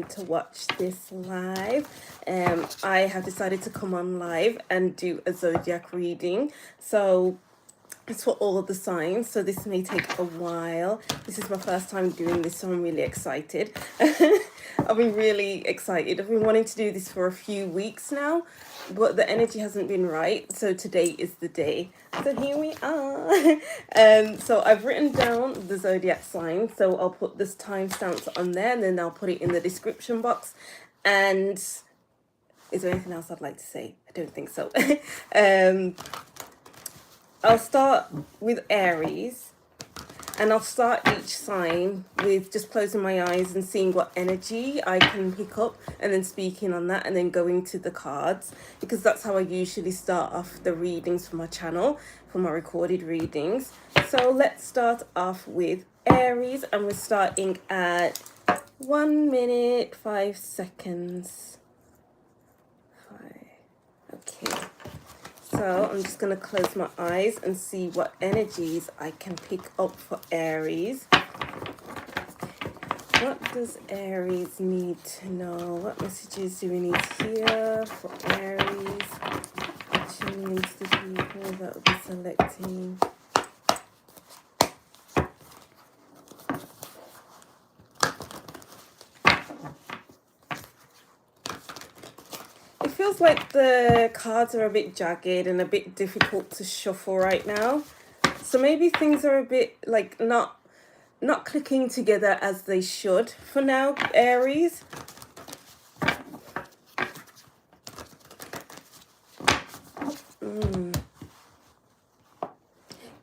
to watch this live. I have decided to come on live and do a zodiac reading. So it's for all the signs, so this may take a while. This is my first time doing this, so I'm really excited. I've been really excited. I've been wanting to do this for a few weeks now, but the energy hasn't been right, so today is the day. So here we are. So I've written down the zodiac sign, so I'll put this timestamps on there, and then I'll put it in the description box. And is there anything else I'd like to say? I don't think so. I'll start with Aries, and I'll start each sign with just closing my eyes and seeing what energy I can pick up, and then speaking on that, and then going to the cards, because that's how I usually start off the readings for my channel, for my recorded readings. So let's start off with Aries, and we're starting at 1 minute 5 seconds. Okay. So I'm just going to close my eyes and see what energies I can pick up for Aries. What does Aries need to know? What messages do we need here for Aries? Which means the people that will be selecting. Feels like the cards are a bit jagged and a bit difficult to shuffle right now, so maybe things are a bit like not clicking together as they should for now, Aries.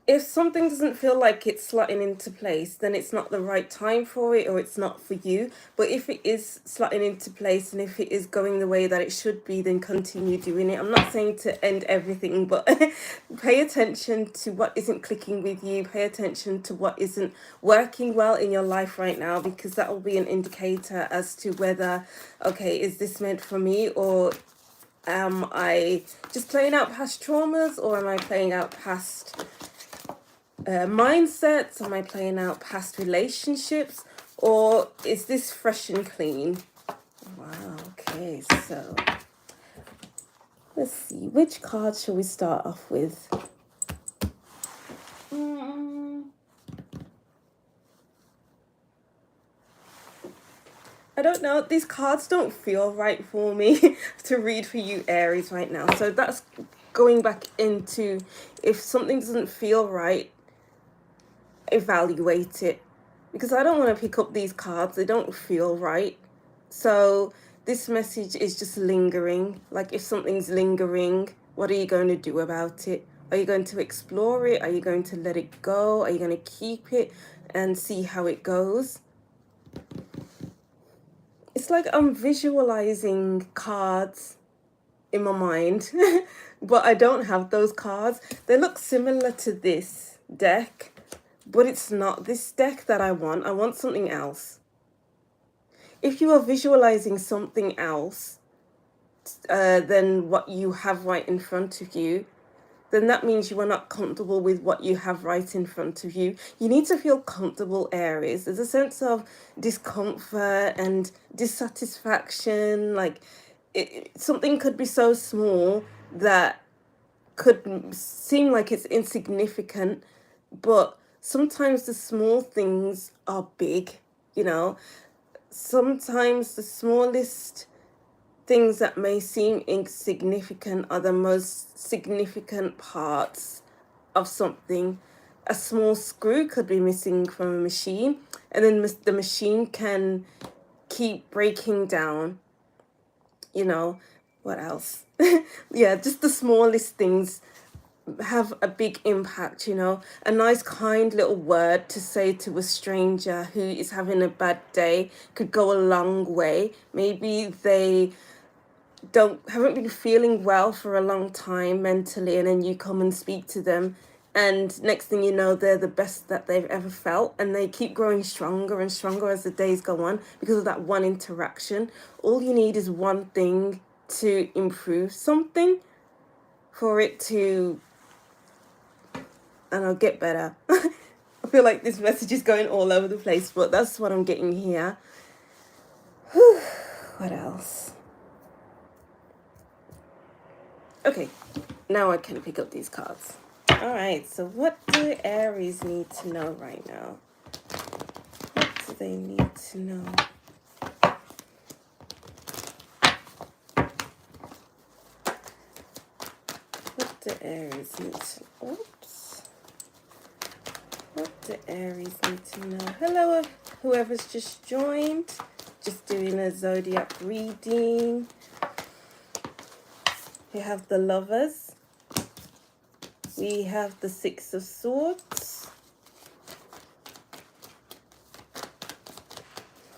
If something doesn't feel like it's slotting into place, then it's not the right time for it, or it's not for you. But if it is slotting into place, and if it is going the way that it should be, then continue doing it. I'm not saying to end everything, but pay attention to what isn't clicking with you. Pay attention to what isn't working well in your life right now, because that will be an indicator as to whether, okay, is this meant for me, or am I just playing out past traumas, or am I playing out past mindsets? Am I playing out past relationships, or is this fresh and clean? Wow, okay, so let's see, which card shall we start off with? I don't know, these cards don't feel right for me to read for you, Aries, right now. So that's going back into, if something doesn't feel right, evaluate it, because I don't want to pick up these cards. They don't feel right. So this message is just lingering. Like, if something's lingering, what are you going to do about it? Are you going to explore it? Are you going to let it go? Are you going to keep it and see how it goes? It's like I'm visualizing cards in my mind, but I don't have those cards. They look similar to this deck, but it's not this deck that I want. I want something else. If you are visualizing something else than what you have right in front of you, then that means you are not comfortable with what you have right in front of you. You need to feel comfortable, Aries. There's a sense of discomfort and dissatisfaction. Like, something could be so small that could seem like it's insignificant, but sometimes the small things are big, you know. Sometimes the smallest things that may seem insignificant are the most significant parts of something. A small screw could be missing from a machine, and then the machine can keep breaking down, you know. What else? Yeah, just the smallest things have a big impact, you know. A nice kind little word to say to a stranger who is having a bad day could go a long way. Maybe they haven't been feeling well for a long time mentally, and then you come and speak to them, and next thing you know, they're the best that they've ever felt, and they keep growing stronger and stronger as the days go on because of that one interaction. All you need is one thing to improve something for it to, and I'll get better. I feel like this message is going all over the place, but that's what I'm getting here. Whew, what else? Okay, now I can pick up these cards. All right, so what do Aries need to know right now? What do they need to know? What do Aries need to... Oops. What do Aries need to know? Hello, whoever's just joined. Just doing a zodiac reading. We have the Lovers. We have the Six of Swords.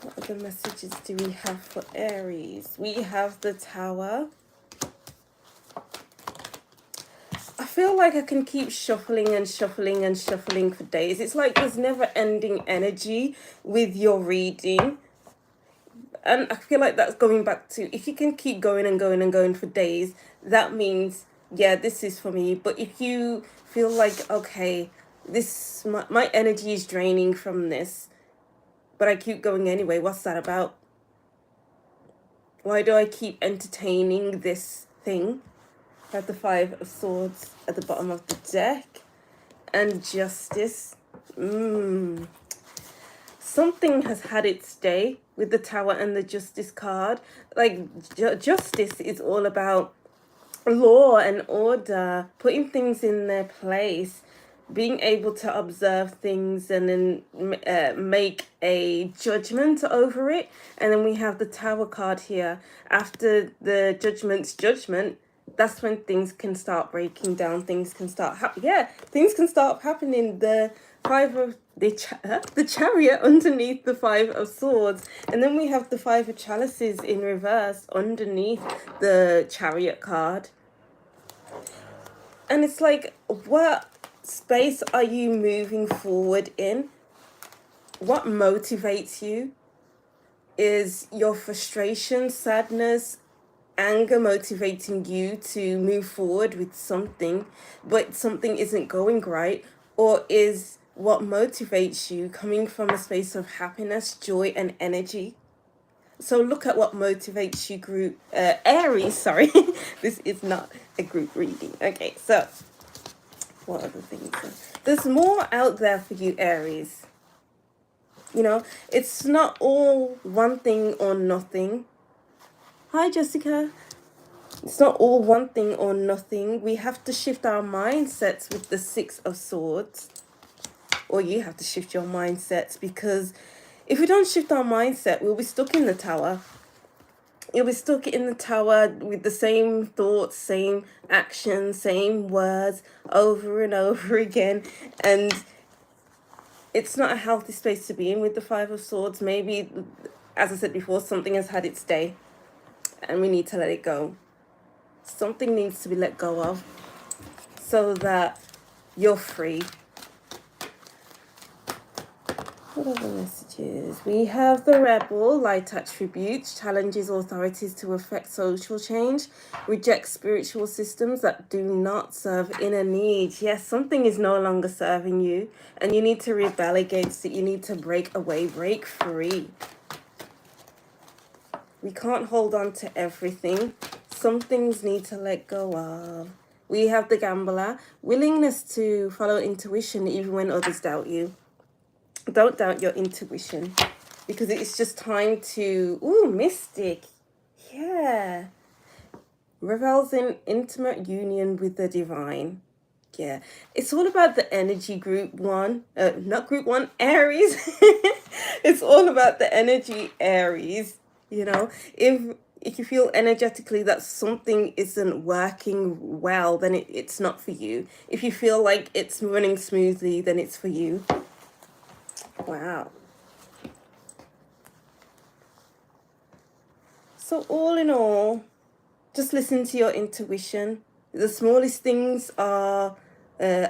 What other messages do we have for Aries? We have the Tower. I feel like I can keep shuffling and shuffling and shuffling for days. It's like there's never ending energy with your reading. And I feel like that's going back to, if you can keep going and going and going for days, that means, yeah, this is for me. But if you feel like, okay, this my energy is draining from this, but I keep going anyway, what's that about? Why do I keep entertaining this thing? I have the Five of Swords at the bottom of the deck. And Justice. Something has had its day with the Tower and the Justice card. Like, justice is all about law and order, putting things in their place, being able to observe things and then make a judgment over it. And then we have the Tower card here. After the judgment, that's when things can start breaking down. Things can start things can start happening. The the Chariot underneath the Five of Swords, and then we have the Five of Chalices in reverse underneath the Chariot card. And it's like, what space are you moving forward in? What motivates you? Is your frustration, sadness, anger motivating you to move forward with something, but something isn't going right? Or is what motivates you coming from a space of happiness, joy, and energy? So look at what motivates you, group Aries. Sorry, this is not a group reading. Okay, so what other things? There's more out there for you, Aries. You know, it's not all one thing or nothing. Hi, Jessica. It's not all one thing or nothing. We have to shift our mindsets with the Six of Swords. Or you have to shift your mindsets, because if we don't shift our mindset, we'll be stuck in the Tower. You'll be stuck in the Tower with the same thoughts, same actions, same words over and over again. And it's not a healthy space to be in with the Five of Swords. Maybe, as I said before, something has had its day and we need to let it go. Something needs to be let go of so that you're free. What are the messages? We have the Rebel, light attributes, challenges authorities to effect social change, reject spiritual systems that do not serve inner needs. Yes, something is no longer serving you and you need to rebel against it. You need to break away, break free. We can't hold on to everything. Some things need to let go of. We have the Gambler, willingness to follow intuition even when others doubt you. Don't doubt your intuition, because it's just time to... Ooh, Mystic. Yeah. Revels in intimate union with the divine. Yeah. It's all about the energy, group one. Not group one, Aries. It's all about the energy, Aries. You know, if you feel energetically that something isn't working well, then it's not for you. If you feel like it's running smoothly, then it's for you. Wow. So all in all, just listen to your intuition. The smallest things are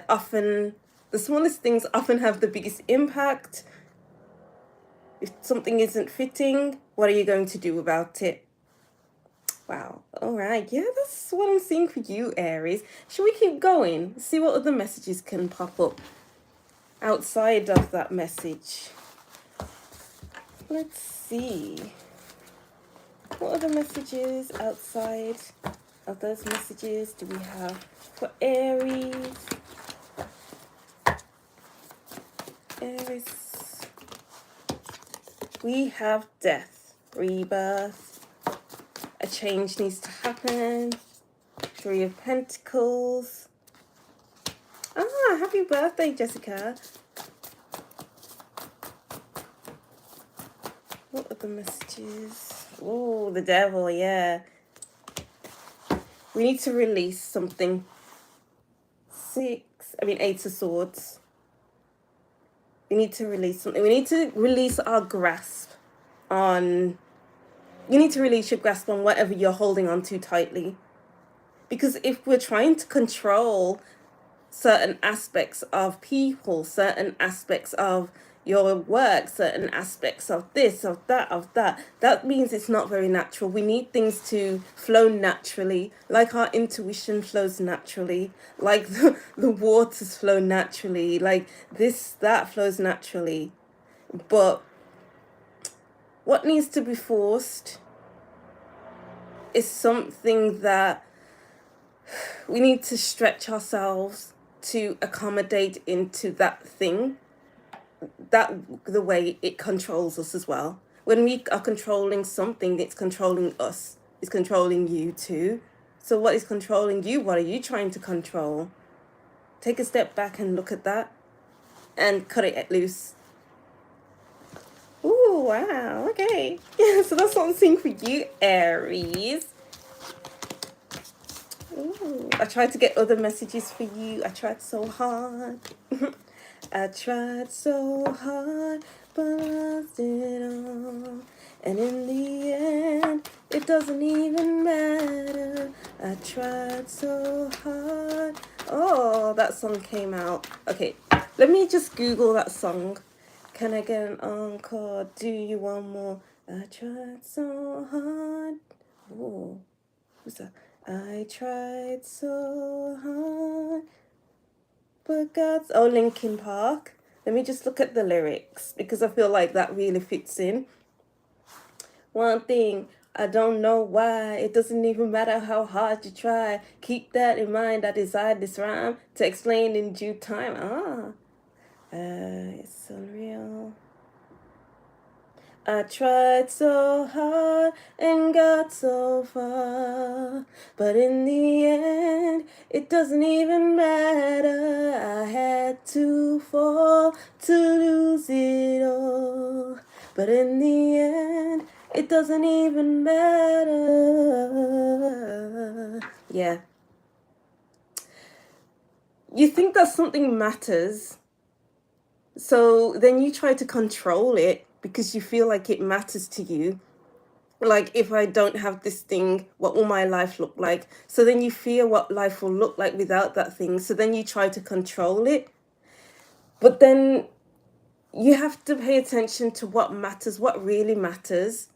often have the biggest impact. If something isn't fitting, what are you going to do about it? Wow. All right. Yeah, that's what I'm seeing for you, Aries. Should we keep going? See what other messages can pop up outside of that message. Let's see. What other messages outside of those messages do we have for Aries? Aries. We have death, rebirth, a change needs to happen, Three of Pentacles. Ah, happy birthday, Jessica. What are the messages? Oh, the devil, yeah. We need to release something. Eight of Swords. We need to release something. We need to release our grasp on... You need to release your grasp on whatever you're holding on to tightly. Because if we're trying to control certain aspects of people, certain aspects of your work, certain aspects of this, of that, that means it's not very natural. We need things to flow naturally, like our intuition flows naturally, like the waters flow naturally, like that flows naturally. But what needs to be forced is something that we need to stretch ourselves to accommodate into that thing, that the way it controls us as well. When we are controlling something, it's controlling us. It's controlling you too. So what is controlling you? What are you trying to control? Take a step back and look at that and cut it loose. Ooh, wow, okay. Yeah, so that's what I'm seeing for you, Aries. Ooh, I tried to get other messages for you. I tried so hard. I tried so hard, but I lost it all. And in the end, it doesn't even matter. I tried so hard. Oh, that song came out. Okay, let me just Google that song. Can I get an encore? Do you want more? I tried so hard. Oh, who's that? I tried so hard, but God's... Oh, Linkin Park. Let me just look at the lyrics because I feel like that really fits in. One thing, I don't know why. It doesn't even matter how hard you try. Keep that in mind. I designed this rhyme to explain in due time. It's unreal. I tried so hard and got so far, but in the end, it doesn't even matter. I had to fall to lose it all, but in the end, it doesn't even matter. Yeah. You think that something matters, so then you try to control it because you feel like it matters to you. Like, if I don't have this thing, what will my life look like? So then you fear what life will look like without that thing. So then you try to control it. But then you have to pay attention to what matters, what really matters.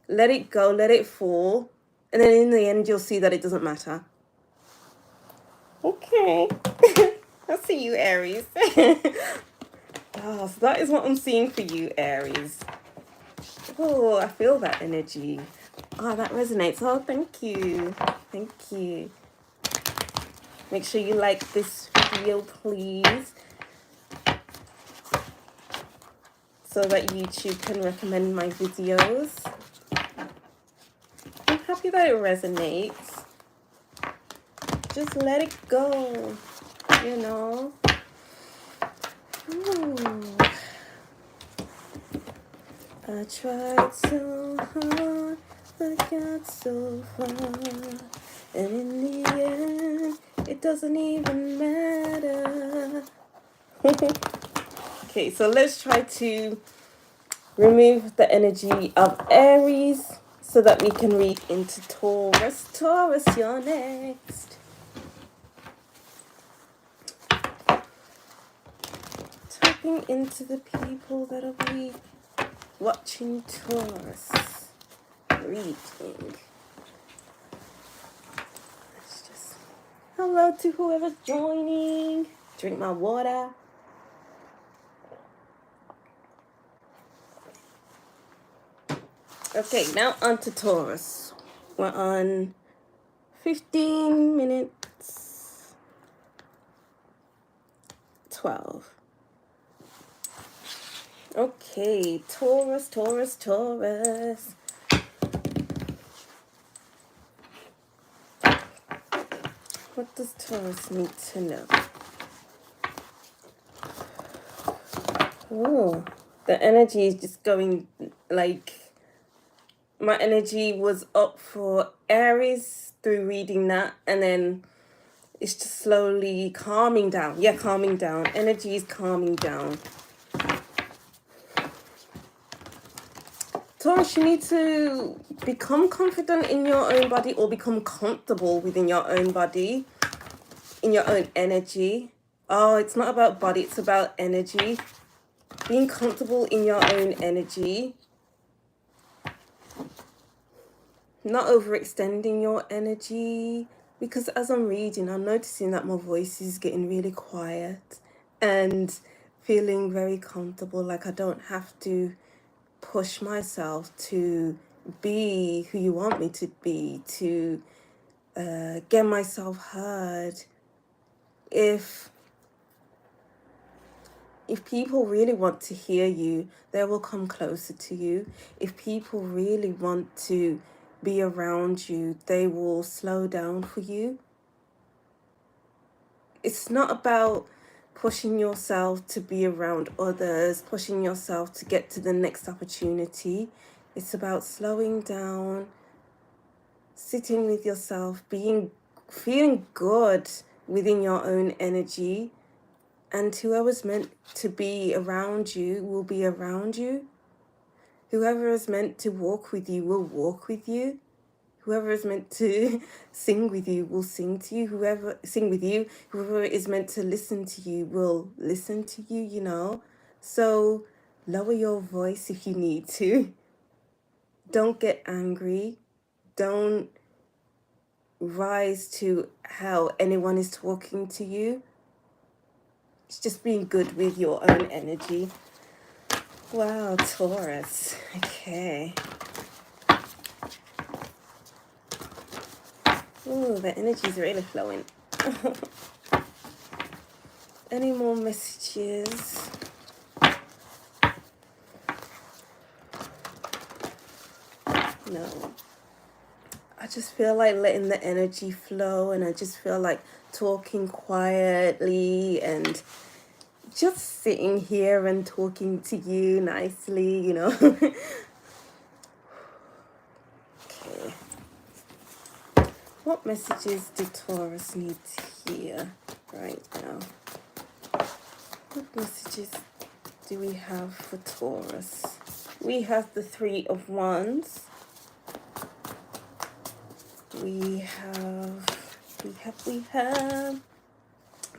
Let it go, let it fall. And then in the end, you'll see that it doesn't matter. Okay. I'll see you, Aries. Oh, so that is what I'm seeing for you, Aries. Oh, I feel that energy. Oh, that resonates. Oh, thank you. Thank you. Make sure you like this video, please, so that YouTube can recommend my videos. I'm happy that it resonates. Just let it go, you know. Ooh. I tried so hard, I got so far, and in the end, it doesn't even matter. Okay, so let's try to remove the energy of Aries so that we can read into Taurus. Taurus, you're next. Tapping into the people that'll be watching Taurus reading. Let's just... Hello to whoever's joining. Drink my water. Okay, now on to Taurus. We're on 15 minutes 12. Okay, Taurus, Taurus, Taurus. What does Taurus need to know? Oh, the energy is just going like, my energy was up for Aries through reading that, and then it's just slowly calming down. Yeah, calming down. Energy is calming down. Taurus, you need to become confident in your own body, or become comfortable within your own body, in your own energy. Oh, it's not about body, it's about energy. Being comfortable in your own energy. Not overextending your energy. Because as I'm reading, I'm noticing that my voice is getting really quiet and feeling very comfortable. Like I don't have to push myself to be who you want me to be, to get myself heard. If people really want to hear you, they will come closer to you. If people really want to be around you, they will slow down for you. It's not about pushing yourself to be around others, pushing yourself to get to the next opportunity. It's about slowing down, sitting with yourself, feeling good within your own energy, and whoever's meant to be around you will be around you. Whoever is meant to walk with you will walk with you. Whoever is meant to sing with you will sing to you. Whoever is meant to listen to you will listen to you, you know. So lower your voice if you need to. Don't get angry. Don't rise to how anyone is talking to you. It's just being good with your own energy. Wow, Taurus. Okay. Ooh, the energy's really flowing. Any more messages? No. I just feel like letting the energy flow, and I just feel like talking quietly and just sitting here and talking to you nicely, you know. Okay. What messages do Taurus need to hear right now? What messages do we have for Taurus? We have the Three of Wands. We have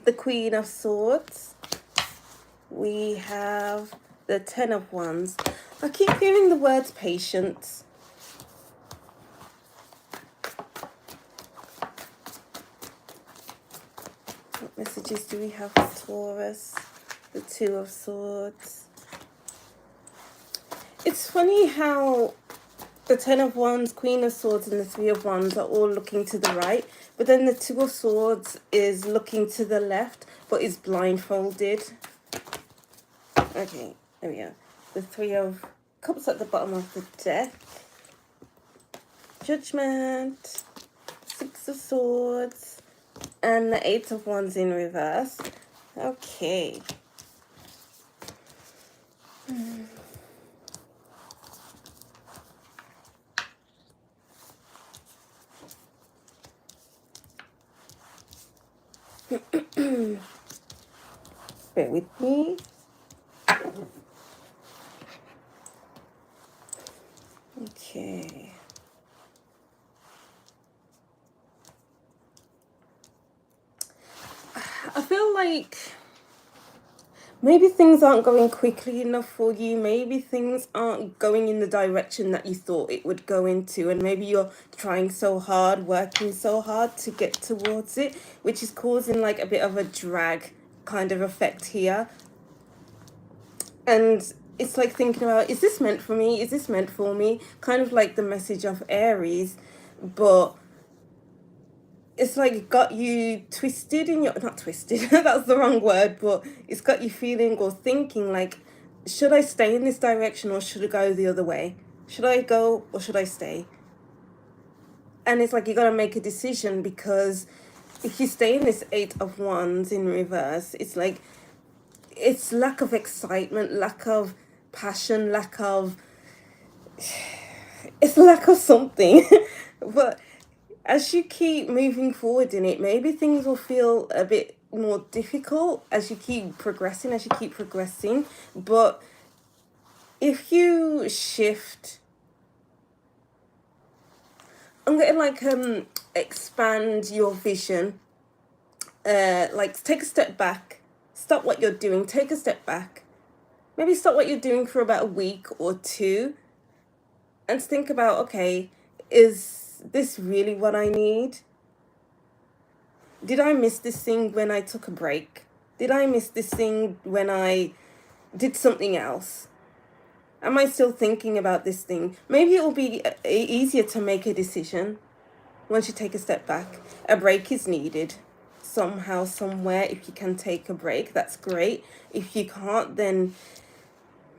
the Queen of Swords. We have the Ten of Wands. I keep hearing the words patience. What messages do we have for Taurus? The Two of Swords. It's funny how the Ten of Wands, Queen of Swords, and the Three of Wands are all looking to the right, but then the Two of Swords is looking to the left, but is blindfolded. Okay, there we are. The Three of Cups at the bottom of the deck. Judgment. Six of Swords. And the Eight of Wands in reverse. Okay. Bear with me. Okay. I feel like maybe things aren't going quickly enough for you. Maybe things aren't going in the direction that you thought it would go into. And maybe you're trying so hard, working so hard to get towards it, which is causing like a bit of a drag kind of effect here. And it's like thinking about, is this meant for me? Is this meant for me? Kind of like the message of Aries, but it's like it got you twisted in your, not twisted, that's the wrong word, but it's got you feeling or thinking like, should I stay in this direction or should I go the other way? Should I go or should I stay? And it's like you got to make a decision, because if you stay in this Eight of Wands in reverse, it's like it's lack of excitement, lack of passion, lack of, it's lack of something. But as you keep moving forward in it, maybe things will feel a bit more difficult as you keep progressing. But if you shift, I'm going to like expand your vision, like take a step back, stop what you're doing, take a step back, maybe stop what you're doing for about a week or two, and think about, okay, is this really what I need? Did I miss this thing when I took a break? Did I miss this thing when I did something else? Am I still thinking about this thing? Maybe it will be easier to make a decision once you take a step back. A break is needed somehow, somewhere. If you can take a break, that's great. If you can't, then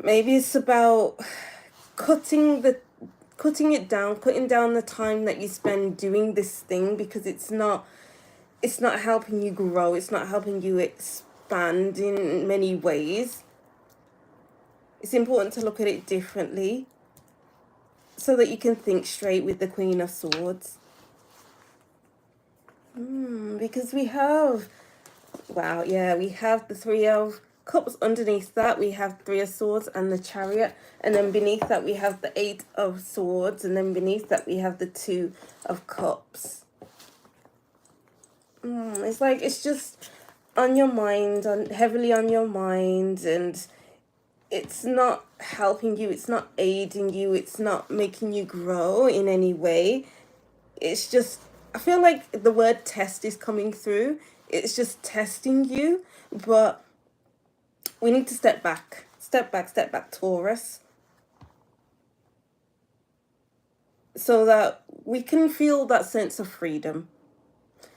maybe it's about cutting it down, cutting down the time that you spend doing this thing, because it's not helping you grow, it's not helping you expand in many ways. It's important to look at it differently so that you can think straight with the Queen of Swords. Because we have, wow, yeah, we have the Three of Cups. Underneath that we have Three of Swords and the Chariot, and then beneath that we have the Eight of Swords, and then beneath that we have the Two of Cups. It's like it's just on your mind, heavily on your mind, and it's not helping you, it's not aiding you, it's not making you grow in any way. It's just, I feel like the word test is coming through. It's just testing you, but we need to step back, Taurus, so that we can feel that sense of freedom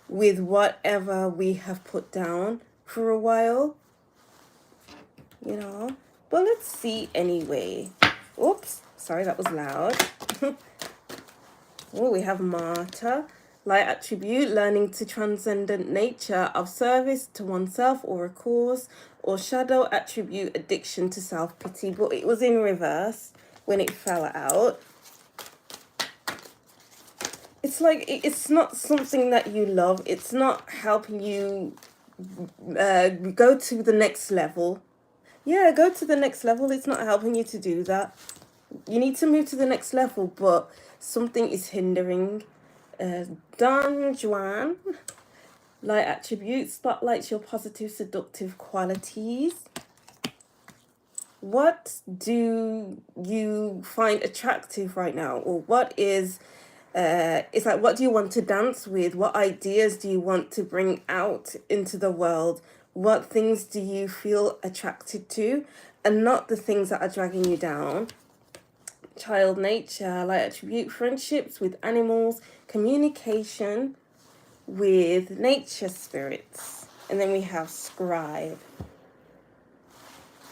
with whatever we have put down for a while, you know. But let's see anyway. Oops, sorry, that was loud. Oh, we have Martyr. Light attribute, learning to transcendent nature of service to oneself or a cause. Or shadow attribute, addiction to self-pity. But it was in reverse when it fell out. It's like it's not something that you love. It's not helping you go to the next level. Yeah, go to the next level. It's not helping you to do that. You need to move to the next level, but something is hindering. Don Juan, light attribute, spotlights your positive, seductive qualities. What do you find attractive right now? Or what is, it's like, what do you want to dance with? What ideas do you want to bring out into the world? What things do you feel attracted to? And not the things that are dragging you down. Child nature, light attribute, friendships with animals, communication with nature spirits. And then we have scribe.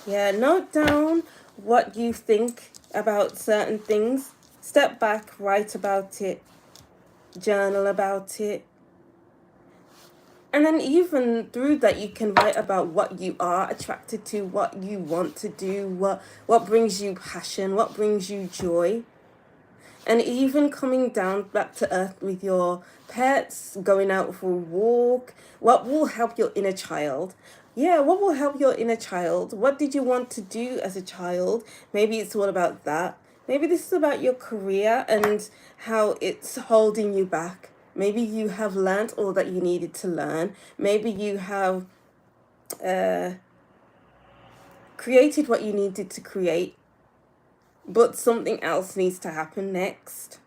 Yeah, note down what you think about certain things. Step back, write about it, journal about it. And then even through that, you can write about what you are attracted to, what you want to do, what brings you passion, what brings you joy. And even coming down back to earth with your pets, going out for a walk, what will help your inner child? Yeah, what will help your inner child? What did you want to do as a child? Maybe it's all about that. Maybe this is about your career and how it's holding you back. Maybe you have learned all that you needed to learn. Maybe you have created what you needed to create, but something else needs to happen next.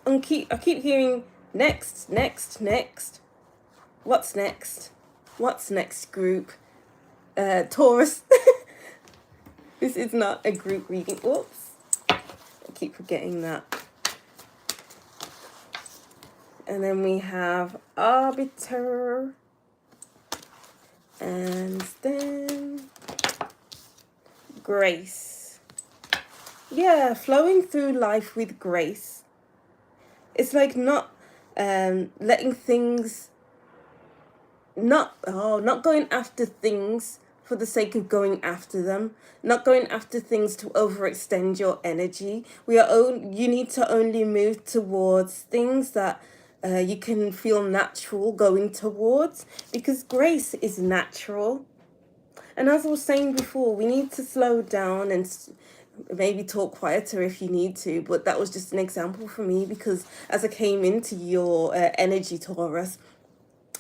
I keep hearing next. What's next? What's next, group? Taurus. This is not a group reading. Oops. I keep forgetting that. And then we have Arbiter. And then Grace. Yeah, flowing through life with grace. It's like not letting things, not going after things for the sake of going after them, not going after things to overextend your energy. You need to only move towards things that you can feel natural going towards, because grace is natural. And as I was saying before, we need to slow down and maybe talk quieter if you need to, but that was just an example for me, because as I came into your energy, Taurus,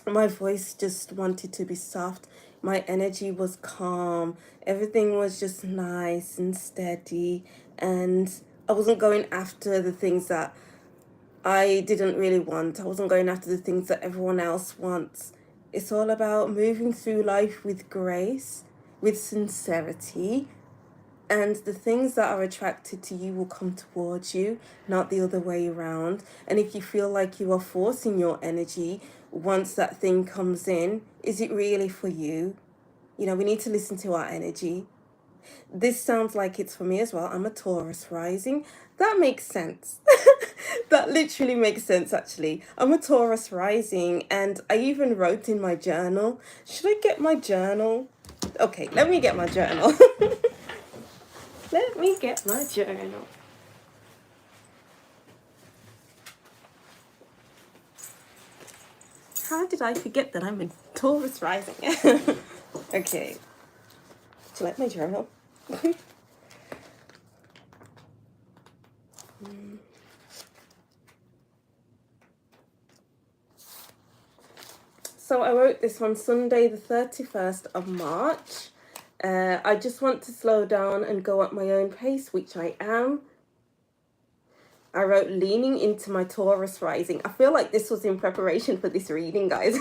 my voice just wanted to be soft. My energy was calm. Everything was just nice and steady, and I wasn't going after the things that I didn't really want. I wasn't going after the things that everyone else wants. It's all about moving through life with grace, with sincerity, and the things that are attracted to you will come towards you, not the other way around. And if you feel like you are forcing your energy, once that thing comes in, is it really for you? You know, we need to listen to our energy. This sounds like it's for me as well. I'm a Taurus rising. That makes sense. That literally makes sense, actually. I'm a Taurus rising, and I even wrote in my journal. Should I get my journal? Okay, let me get my journal. Let me get my journal. How did I forget that I'm a Taurus rising? Okay. Shall I get my journal? So I wrote this on Sunday, the 31st of March. I just want to slow down and go at my own pace, which I am. I wrote leaning into my Taurus rising. I feel like this was in preparation for this reading, guys.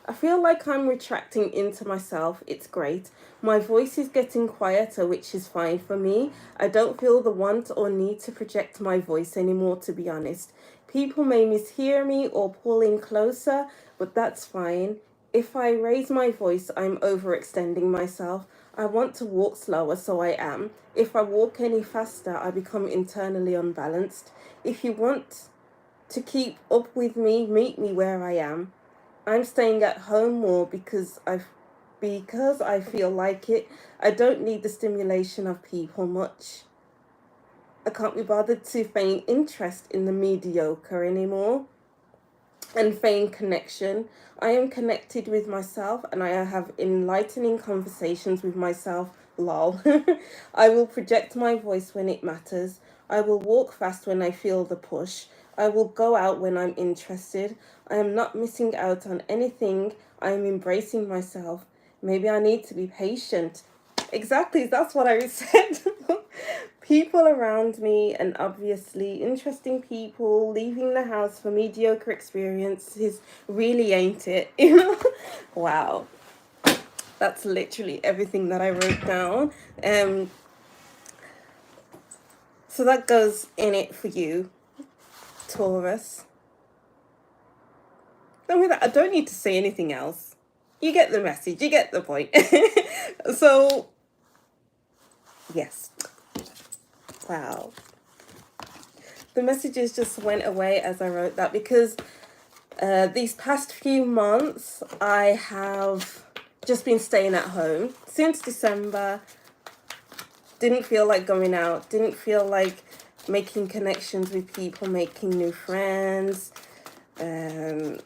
I feel like I'm retracting into myself. It's great. My voice is getting quieter, which is fine for me. I don't feel the want or need to project my voice anymore, to be honest. People may mishear me or pull in closer, but that's fine. If I raise my voice, I'm overextending myself. I want to walk slower, so I am. If I walk any faster, I become internally unbalanced. If you want to keep up with me, meet me where I am. I'm staying at home more because I feel like it. I don't need the stimulation of people much. I can't be bothered to feign interest in the mediocre anymore and feign connection. I am connected with myself, and I have enlightening conversations with myself. Lol. I will project my voice when it matters. I will walk fast when I feel the push. I will go out when I'm interested. I am not missing out on anything. I am embracing myself. Maybe I need to be patient. Exactly, that's what I said. People around me, and obviously interesting people, leaving the house for mediocre experiences really ain't it. You know? Wow. That's literally everything that I wrote down. So that goes in it for you, Taurus. And with that, I don't need to say anything else. You get the message, you get the point. So, yes. Wow. The messages just went away as I wrote that, because these past few months I have just been staying at home since December. Didn't feel like going out, didn't feel like making connections with people, making new friends. I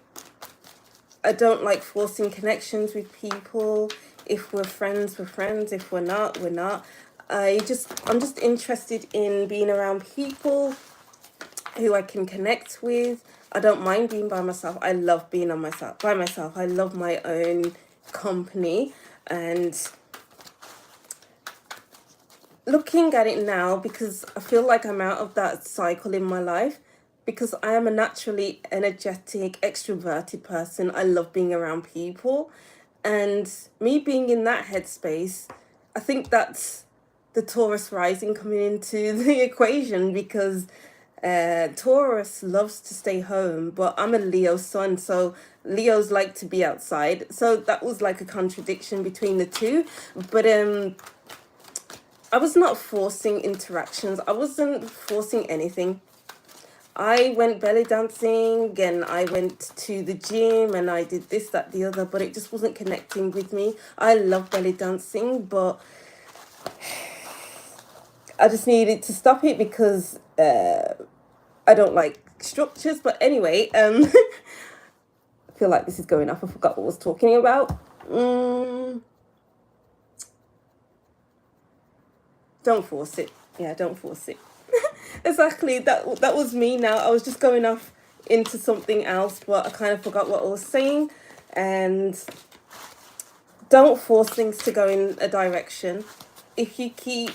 don't like forcing connections with people. If we're friends, we're friends. If we're not, we're not. I'm just interested in being around people who I can connect with. I don't mind being by myself. I love being by myself. I love my own company. And looking at it now, because I feel like I'm out of that cycle in my life, because I am a naturally energetic, extroverted person. I love being around people. And me being in that headspace, I think that's the Taurus rising coming into the equation, because Taurus loves to stay home, but I'm a Leo sun, so Leos like to be outside. So that was like a contradiction between the two. But I was not forcing interactions. I wasn't forcing anything. I went belly dancing and I went to the gym and I did this, that, the other, but it just wasn't connecting with me. I love belly dancing, but I just needed to stop it because I don't like structures. But anyway, I feel like this is going off. I forgot what I was talking about. Don't force it. Yeah, don't force it. Exactly. That was me now. I was just going off into something else, but I kind of forgot what I was saying. And don't force things to go in a direction. If you keep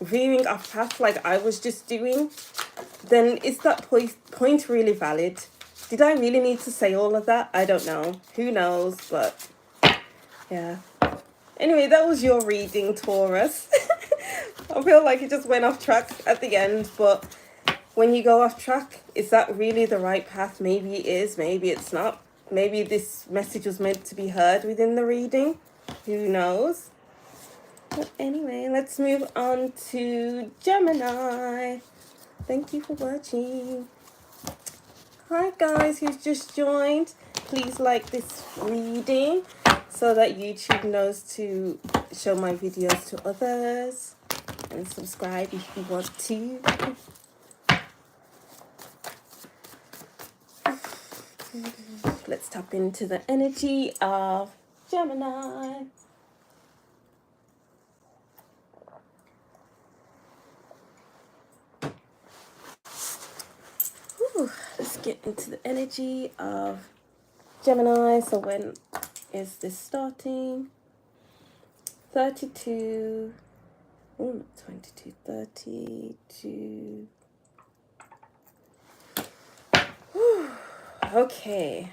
veering off path like I was just doing, then is that point really valid? Did I really need to say all of that? I don't know. Who knows? But yeah. Anyway, that was your reading, Taurus. I feel like it just went off track at the end, but when you go off track, is that really the right path? Maybe it is, maybe it's not. Maybe this message was meant to be heard within the reading. Who knows? But anyway, let's move on to Gemini. Thank you for watching. Hi guys who's just joined. Please like this reading so that YouTube knows to show my videos to others. And subscribe if you want to. Let's tap into the energy of Gemini. Let's get into the energy of Gemini. So when is this starting? 32. Oh, not 22, 32. Okay.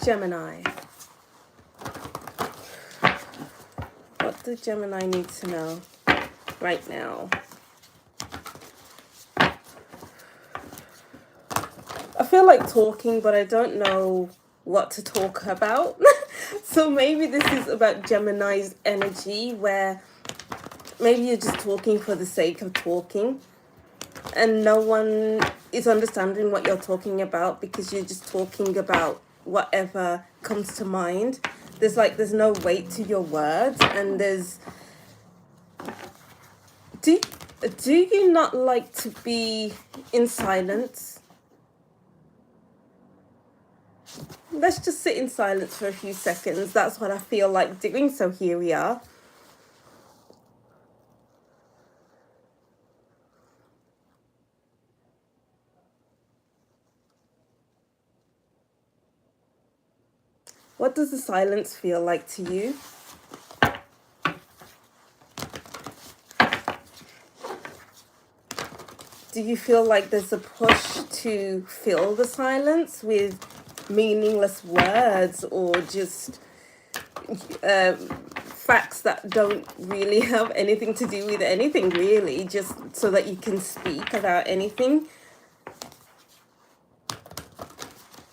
Gemini. What do Gemini need to know right now? I feel like talking, but I don't know what to talk about. So maybe this is about Gemini's energy, where maybe you're just talking for the sake of talking and no one is understanding what you're talking about because you're just talking about whatever comes to mind. There's no weight to your words, and do you not like to be in silence? Let's just sit in silence for a few seconds. That's what I feel like doing. So here we are. What does the silence feel like to you? Do you feel like there's a push to fill the silence with meaningless words, or just facts that don't really have anything to do with anything, really, just so that you can speak about anything?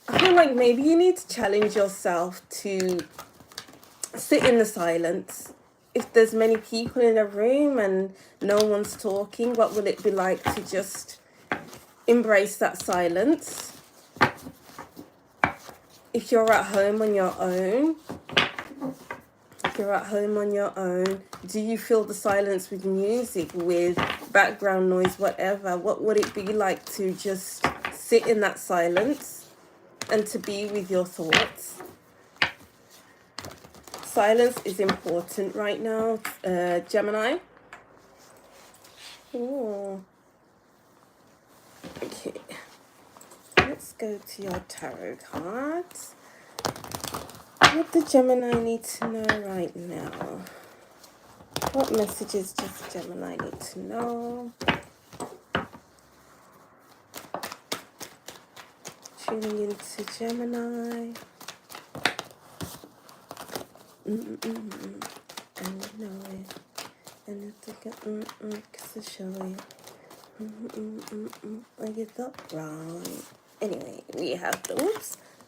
I feel like maybe you need to challenge yourself to sit in the silence. If there's many people in a room and no one's talking, what will it be like to just embrace that silence? If you're at home on your own, do you fill the silence with music, with background noise, whatever? What would it be like to just sit in that silence and to be with your thoughts? Silence is important right now, Gemini. Ooh. Okay. Let's go to your tarot cards. What do Gemini need to know right now? What messages does Gemini need to know? Tuning into Gemini. And you know it. And you think cause I show you. I get that right. Anyway, we have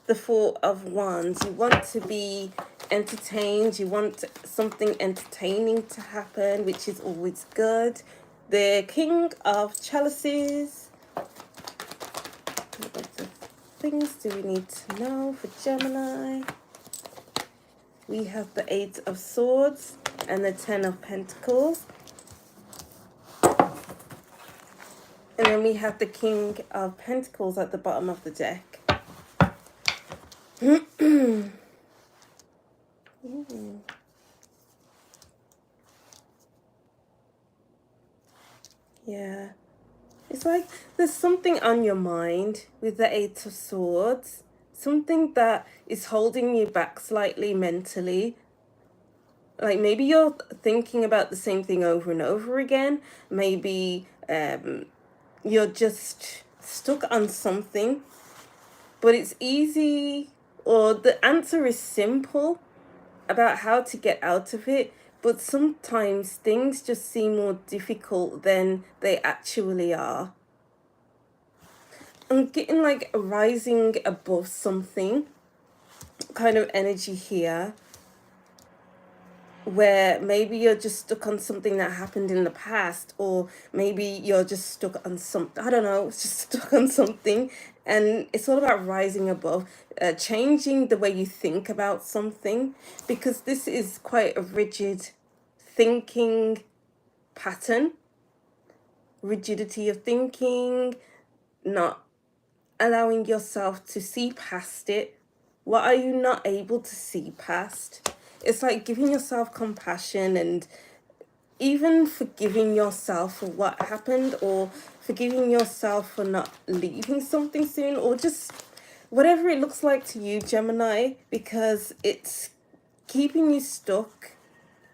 the Four of Wands. You want to be entertained. You want something entertaining to happen, which is always good. The King of Chalices. What other things do we need to know for Gemini? We have the Eight of Swords and the Ten of Pentacles. And then we have the King of Pentacles at the bottom of the deck. Yeah. It's like there's something on your mind with the Eight of Swords. Something that is holding you back slightly mentally. Like maybe you're thinking about the same thing over and over again. Maybe you're just stuck on something. But it's easy, or the answer is simple about how to get out of it. But sometimes things just seem more difficult than they actually are. I'm getting like a rising above something kind of energy here, where maybe you're just stuck on something that happened in the past, or maybe you're just stuck on something, I don't know, it's just stuck on something, and it's all about rising above, changing the way you think about something, because this is quite a rigid thinking pattern, rigidity of thinking, not allowing yourself to see past it. What are you not able to see past? It's like giving yourself compassion and even forgiving yourself for what happened, or forgiving yourself for not leaving something soon, or just whatever it looks like to you, Gemini, because it's keeping you stuck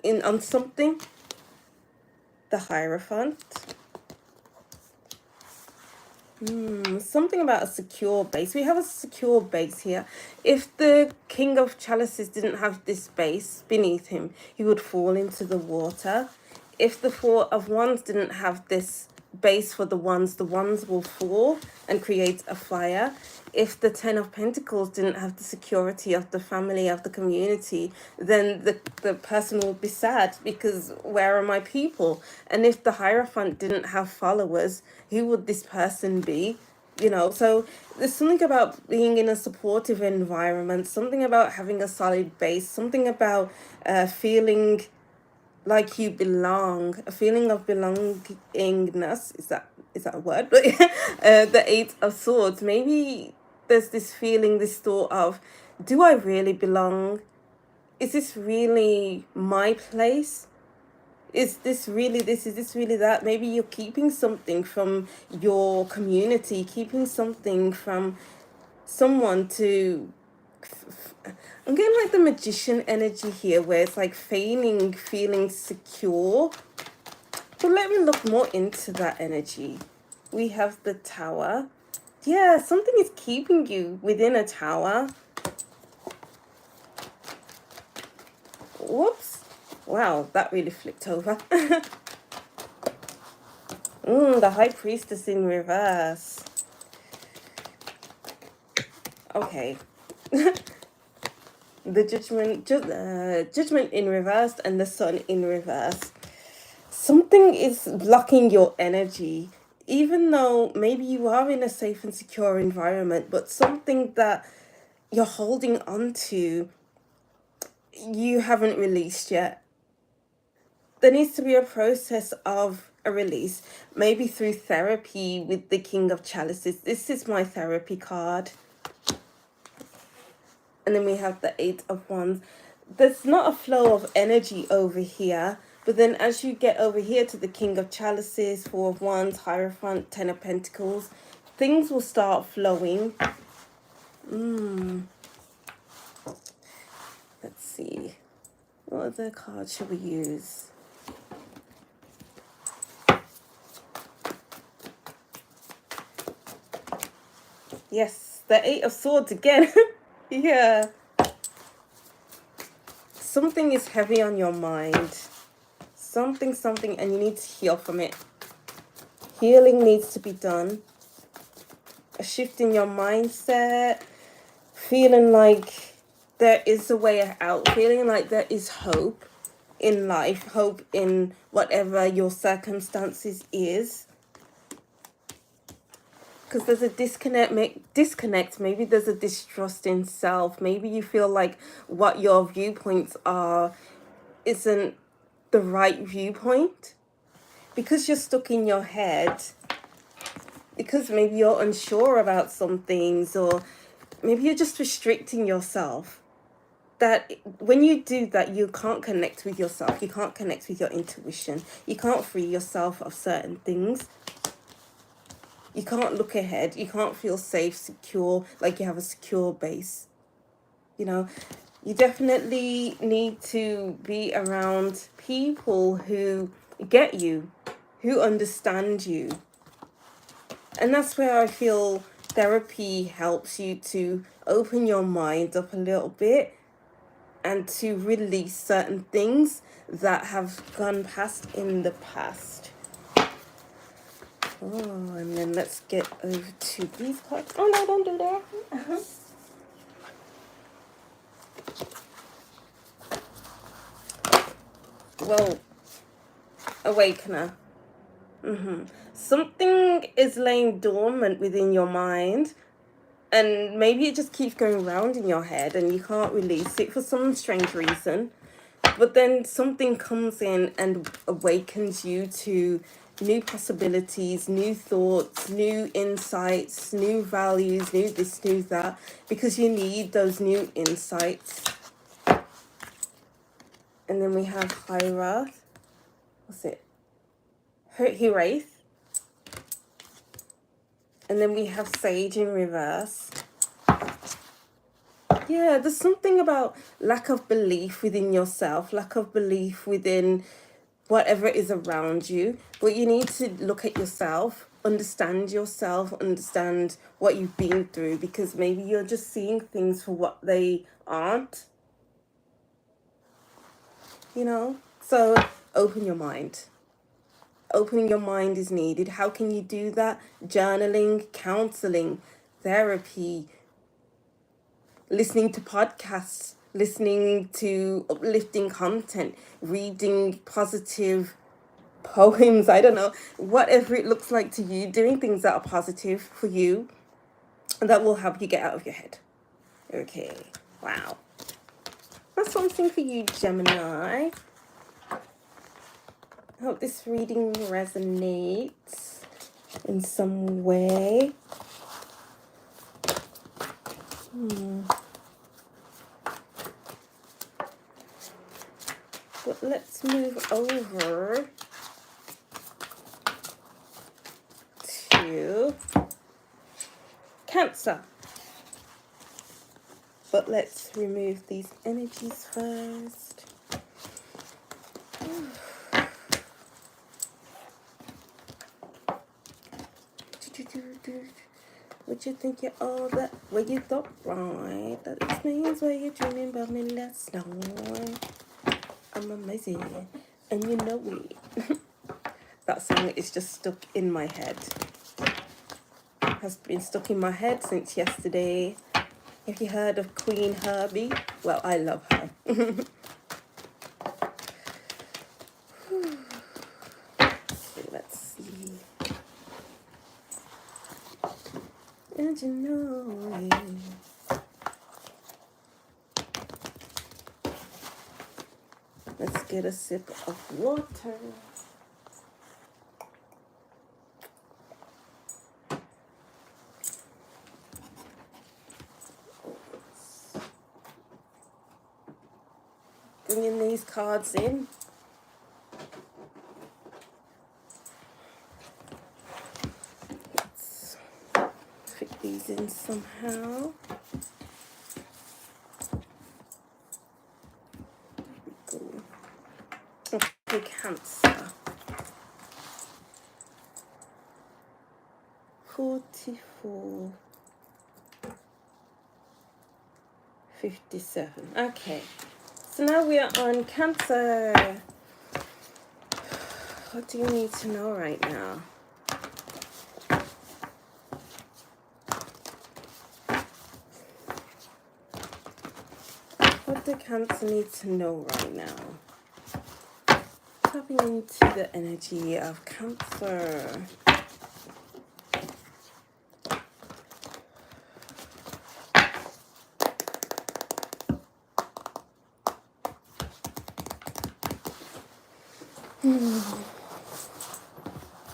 on something. The Hierophant. Something about a secure base. We have a secure base here. If the King of Chalices didn't have this base beneath him, he would fall into the water. If the Four of Wands didn't have this base for the wands will fall and create a fire. If the Ten of Pentacles didn't have the security of the family, of the community, then the person would be sad because where are my people? And if the Hierophant didn't have followers, who would this person be? You know, so there's something about being in a supportive environment, something about having a solid base, something about feeling like you belong, a feeling of belongingness. Is that a word? The Eight of Swords. Maybe there's this feeling, this thought of, do I really belong? Is this really my place? Is this really this? Is this really that? Maybe you're keeping something from your community, keeping something from someone to... I'm getting like the Magician energy here, where it's like feigning feeling secure. But let me look more into that energy. We have the Tower. Yeah, something is keeping you within a tower. Whoops. Wow, that really flipped over. The High Priestess in reverse. Okay. The Judgment in reverse and the Sun in reverse. Something is blocking your energy, even though maybe you are in a safe and secure environment, but something that you're holding on to, you haven't released yet. There needs to be a process of a release, maybe through therapy with the King of Chalices. This is my therapy card. And then we have the Eight of Wands. There's not a flow of energy over here. But then as you get over here to the King of Chalices, Four of Wands, Hierophant, Ten of Pentacles, things will start flowing. Let's see. What other cards should we use? Yes, the Eight of Swords again. Yeah. something is heavy on your mind. Something, and you need to heal from it. Healing needs to be done. A shift in your mindset. Feeling like there is a way out. Feeling like there is hope in life. Hope in whatever your circumstances is. Because there's a disconnect. Maybe there's a distrust in self. Maybe you feel like what your viewpoints are isn't the right viewpoint. Because you're stuck in your head. Because maybe you're unsure about some things. Or maybe you're just restricting yourself. That when you do that, you can't connect with yourself. You can't connect with your intuition. You can't free yourself of certain things. You can't look ahead. You can't feel safe, secure, like you have a secure base. You know, you definitely need to be around people who get you, who understand you. And that's where I feel therapy helps you to open your mind up a little bit and to release certain things that have gone past in the past. Oh, and then let's get over to these cards. Oh no, don't do that. Well, Awakener. Something is laying dormant within your mind, and maybe it just keeps going around in your head and you can't release it for some strange reason. But then something comes in and awakens you to new possibilities, new thoughts, new insights, new values, new this, new that, because you need those new insights. And then we have Hiraeth. What's it? Hiraeth. And then we have Sage in reverse. Yeah, there's something about lack of belief within yourself, lack of belief within whatever is around you. But you need to look at yourself, understand what you've been through, because maybe you're just seeing things for what they aren't. You know? So open your mind. Opening your mind is needed. How can you do that? Journaling, counseling, therapy, listening to podcasts, listening to uplifting content, reading positive poems, I don't know, whatever it looks like to you, doing things that are positive for you and that will help you get out of your head. Okay, wow. That's something for you, Gemini. I hope this reading resonates in some way. But let's move over to Cancer. But let's remove these energies first. Would you think you're all that way you thought right? That explains why you're dreaming about me last night. I'm amazing, and you know it. That song is just stuck in my head. Has been stuck in my head since yesterday. Have you heard of Queen Herbie? Well, I love her. Let's see. And you know it. Let's get a sip of water. Bringing these cards in. Let's fit these in somehow. Okay, Cancer. 44. 57. Okay. So now we are on Cancer. What do you need to know right now? What do Cancer need to know right now? Tapping into the energy of Cancer.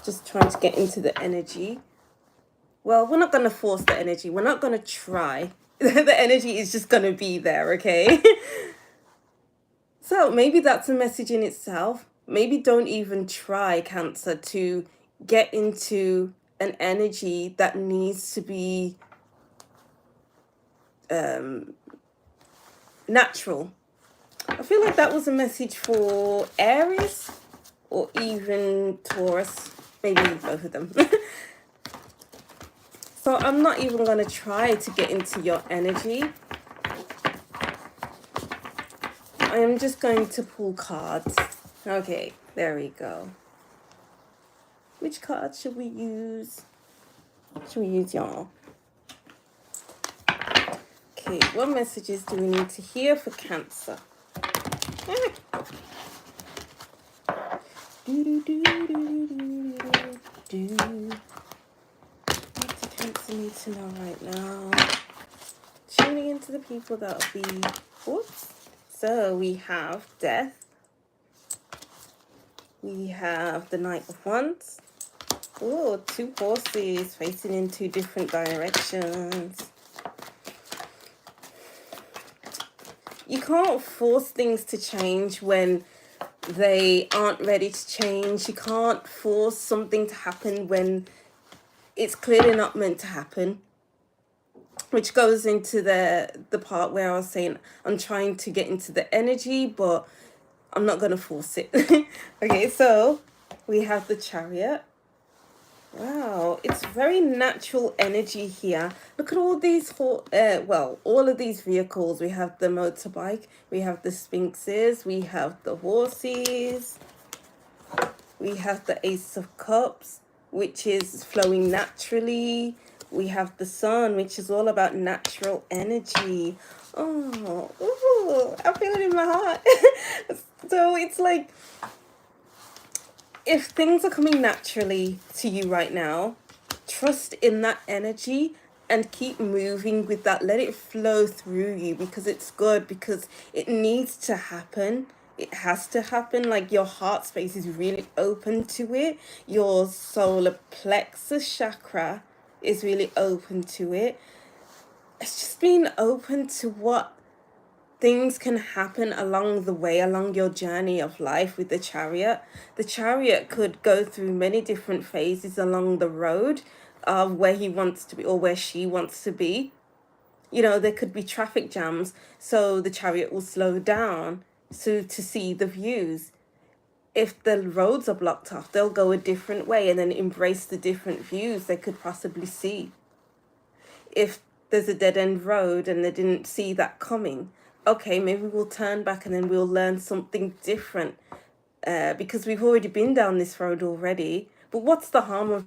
Just trying to get into the energy. Well, we're not going to force the energy. We're not going to try. The energy is just going to be there, okay? So maybe that's a message in itself. Maybe don't even try, Cancer, to get into an energy that needs to be natural. I feel like that was a message for Aries or even Taurus. Maybe both of them. So I'm not even going to try to get into your energy. I am just going to pull cards. Okay, there we go. Which card should we use? Should we use y'all? Okay, what messages do we need to hear for Cancer? What do Cancer need to know right now? Tuning into the people that will be... Whoops. So we have Death. We have the Knight of Wands. Oh, 2 horses facing in 2 different directions. You can't force things to change when they aren't ready to change. You can't force something to happen when it's clearly not meant to happen. Which goes into the part where I was saying I'm trying to get into the energy, but I'm not going to force it. Okay, so we have the Chariot. Wow, it's very natural energy here. Look at all these, all of these vehicles. We have the motorbike, we have the Sphinxes, we have the horses, we have the Ace of Cups, which is flowing naturally. We have the Sun, which is all about natural energy. Oh, ooh, I feel it in my heart. So it's like, if things are coming naturally to you right now, trust in that energy and keep moving with that. Let it flow through you because it's good, because it needs to happen. It has to happen. Like, your heart space is really open to it. Your solar plexus chakra is really open to it. It's just being open to what things can happen along the way, along your journey of life with the Chariot. The Chariot could go through many different phases along the road of where he wants to be or where she wants to be. You know, there could be traffic jams, so the Chariot will slow down so to see the views. If the roads are blocked off, they'll go a different way and then embrace the different views they could possibly see. If there's a dead-end road and they didn't see that coming, okay, maybe we'll turn back and then we'll learn something different because we've already been down this road already. But what's the harm of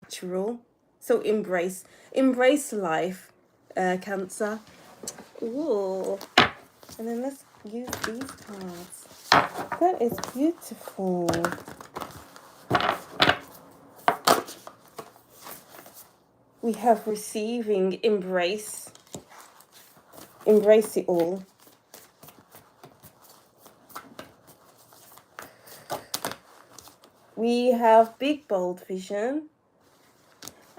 natural? So embrace life, Cancer. Ooh. And then let's use these cards. That is beautiful. We have receiving, embrace. Embrace it all. We have big, bold vision.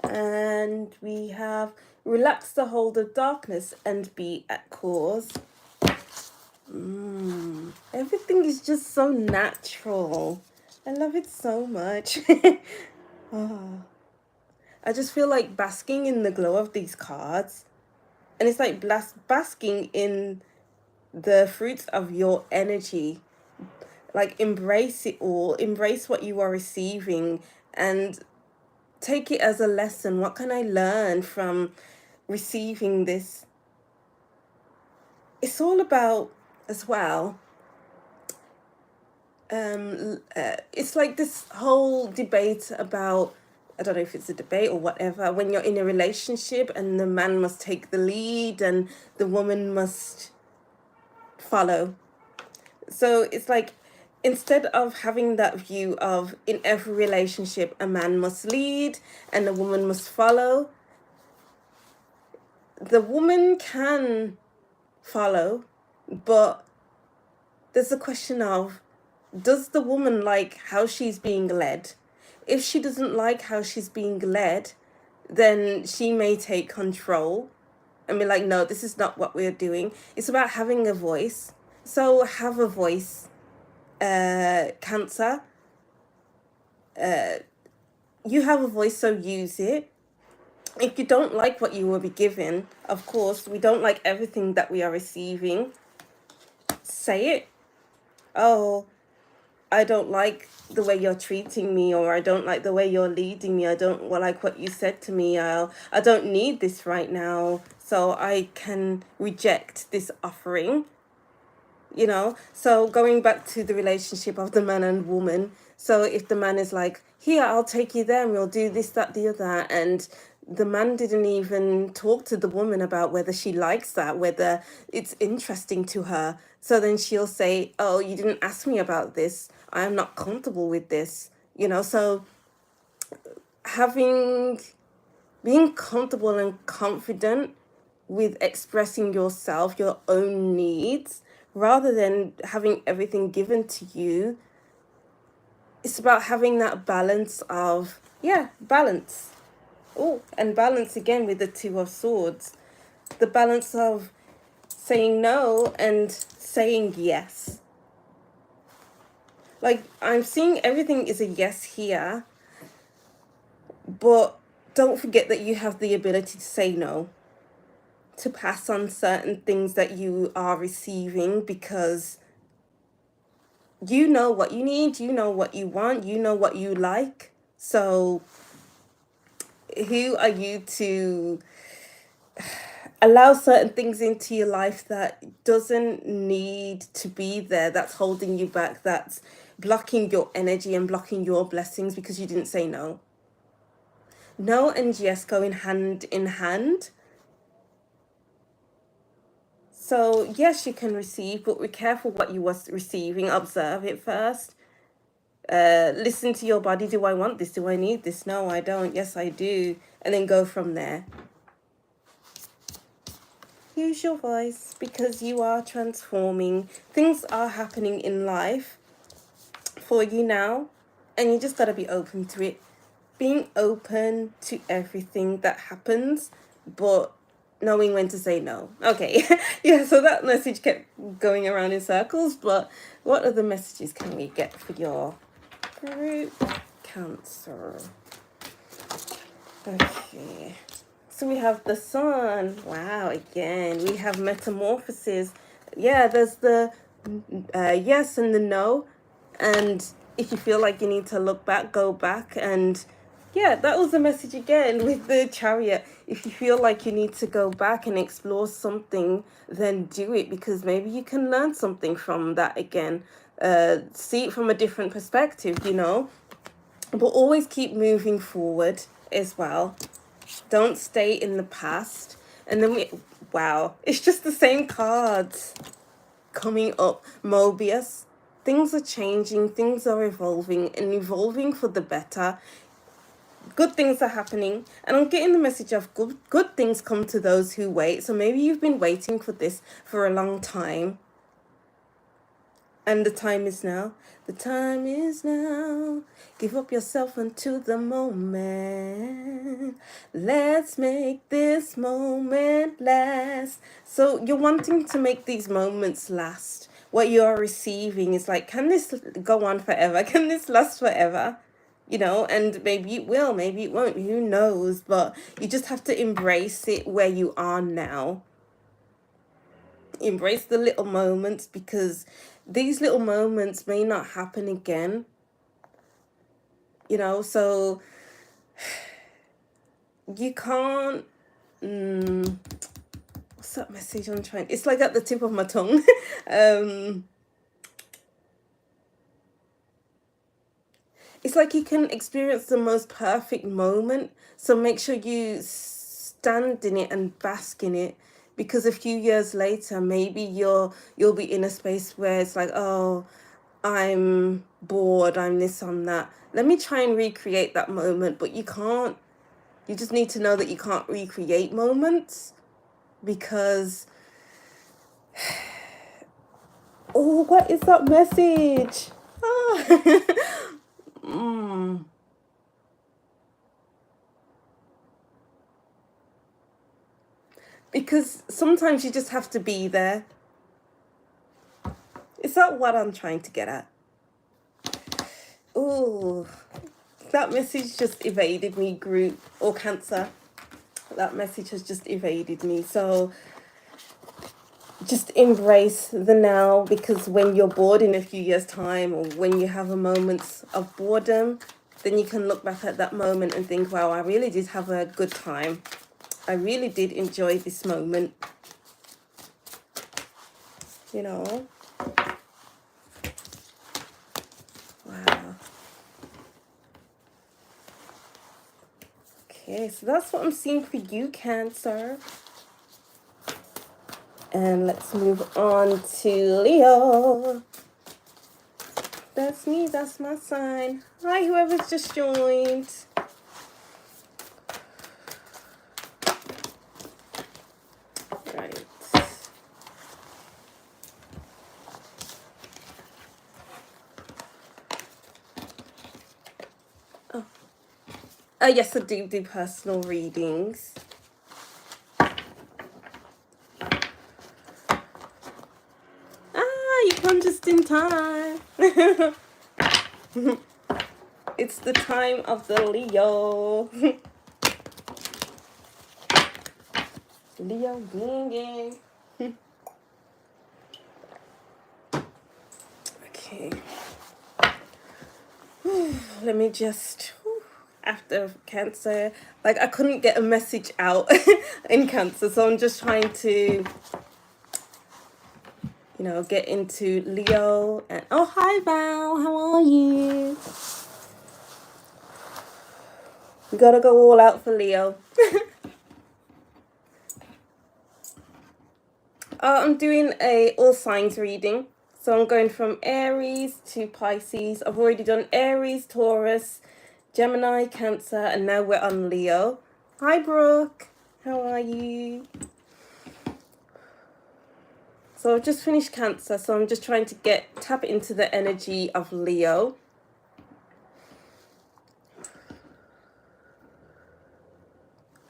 And we have relax the hold of darkness and be at cause. Everything is just so natural. I love it so much. Oh, I just feel like basking in the glow of these cards. And it's like basking in the fruits of your energy. Like, embrace it all. Embrace what you are receiving. And take it as a lesson. What can I learn from receiving this? It's all about, as well, it's like this whole debate about, I don't know if it's a debate or whatever, when you're in a relationship and the man must take the lead and the woman must follow. So it's like, instead of having that view of in every relationship a man must lead and a woman must follow, the woman can follow, but there's a question of, does the woman like how she's being led? If she doesn't like how she's being led, then she may take control and be like, no, this is not what we're doing. It's about having a voice. So have a voice, Cancer. You have a voice, so use it. If you don't like what you will be given, of course, we don't like everything that we are receiving. Say it. Oh, I don't like the way you're treating me, or I don't like the way you're leading me. I don't like what you said to me. I don't need this right now, so I can reject this offering. You know, so going back to the relationship of the man and woman. So if the man is like, here, I'll take you there and we'll do this, that, the other, and the man didn't even talk to the woman about whether she likes that, whether it's interesting to her. So then she'll say, oh, you didn't ask me about this. I'm not comfortable with this. You know, so being comfortable and confident with expressing yourself, your own needs, rather than having everything given to you. It's about having that balance of, balance. Oh, and balance again with the Two of Swords. The balance of saying no and saying yes. Like, I'm seeing everything is a yes here, but don't forget that you have the ability to say no, to pass on certain things that you are receiving, because you know what you need, you know what you want, you know what you like. So who are you to allow certain things into your life that doesn't need to be there, that's holding you back, that's blocking your energy and blocking your blessings because you didn't say no? No and yes going hand in hand. So yes, you can receive, but be careful what you was receiving. Observe it first. Listen to your body. Do I want this? Do I need this? No, I don't. Yes, I do. And then go from there. Use your voice, because you are transforming. Things are happening in life for you now, and you just got to be open to it. Being open to everything that happens, but knowing when to say no. Okay. Yeah, so that message kept going around in circles, but what other messages can we get for your group Cancer? Okay. So we have the Sun. Wow, again, we have metamorphosis. Yeah, there's the yes and the no. And if you feel like you need to look back, go back. And yeah, that was the message again with the Chariot. If you feel like you need to go back and explore something, then do it, because maybe you can learn something from that again. See it from a different perspective, you know. But always keep moving forward as well. Don't stay in the past. And then wow, it's just the same cards coming up. Mobius. Things are changing, things are evolving, and evolving for the better. good things are happening, and I'm getting the message of good things come to those who wait. So maybe you've been waiting for this for a long time, and the time is now. The time is now. Give up yourself unto the moment. Let's make this moment last. So you're wanting to make these moments last. What you're receiving is like, can this go on forever? Can this last forever? You know, and maybe it will, maybe it won't, who knows? But you just have to embrace it where you are now. Embrace the little moments, because these little moments may not happen again. You know, so you can't... what's that message I'm trying... It's like at the tip of my tongue. It's like you can experience the most perfect moment. So make sure you stand in it and bask in it. Because a few years later, maybe you'll be in a space where it's like, oh, I'm bored, I'm this, I'm that. Let me try and recreate that moment. But you can't. You just need to know that you can't recreate moments. Because... oh, what is that message? Ah. Because sometimes you just have to be there. Is that what I'm trying to get at? Oh, that message just evaded me, group or Cancer. That message has just evaded me. So just embrace the now, because when you're bored in a few years' time, or when you have a moment of boredom, then you can look back at that moment and think, wow, I really did have a good time. I really did enjoy this moment. You know? Wow. Okay, so that's what I'm seeing for you, Cancer. And let's move on to Leo. That's me, that's my sign. Hi, whoever's just joined. Right. Oh. Yes, I do personal readings. You come just in time. It's the time of the Leo. Leo gang. Okay. Let me just... after Cancer, like I couldn't get a message out in Cancer, so I'm just trying to... you know, get into Leo. And oh, hi Val, how are you? We gotta go all out for Leo. I'm doing a all signs reading. So I'm going from Aries to Pisces. I've already done Aries, Taurus, Gemini, Cancer, and now we're on Leo. Hi Brooke, how are you? So I've just finished Cancer, so I'm just trying to tap into the energy of Leo.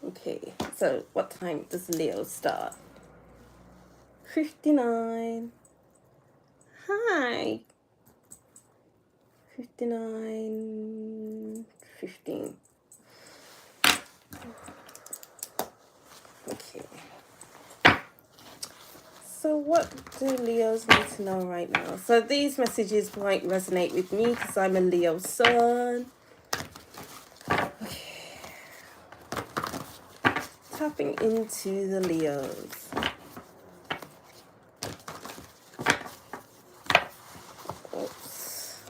Okay, so what time does Leo start? 59. Hi. 59, 15. Okay. So what do Leos need to know right now? So these messages might resonate with me because I'm a Leo sun. Okay. Tapping into the Leos. Oops.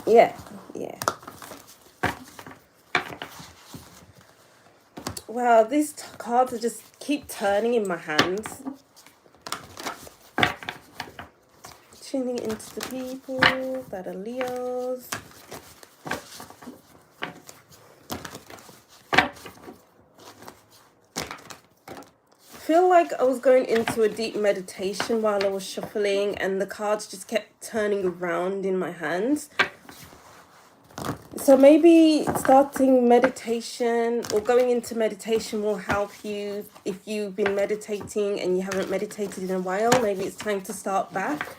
Yeah. Wow, these cards are just keep turning in my hands. Tuning into the people that are Leos. feel like I was going into a deep meditation while I was shuffling, and the cards just kept turning around in my hands. So maybe starting meditation or going into meditation will help you if you've been meditating and you haven't meditated in a while. Maybe it's time to start back.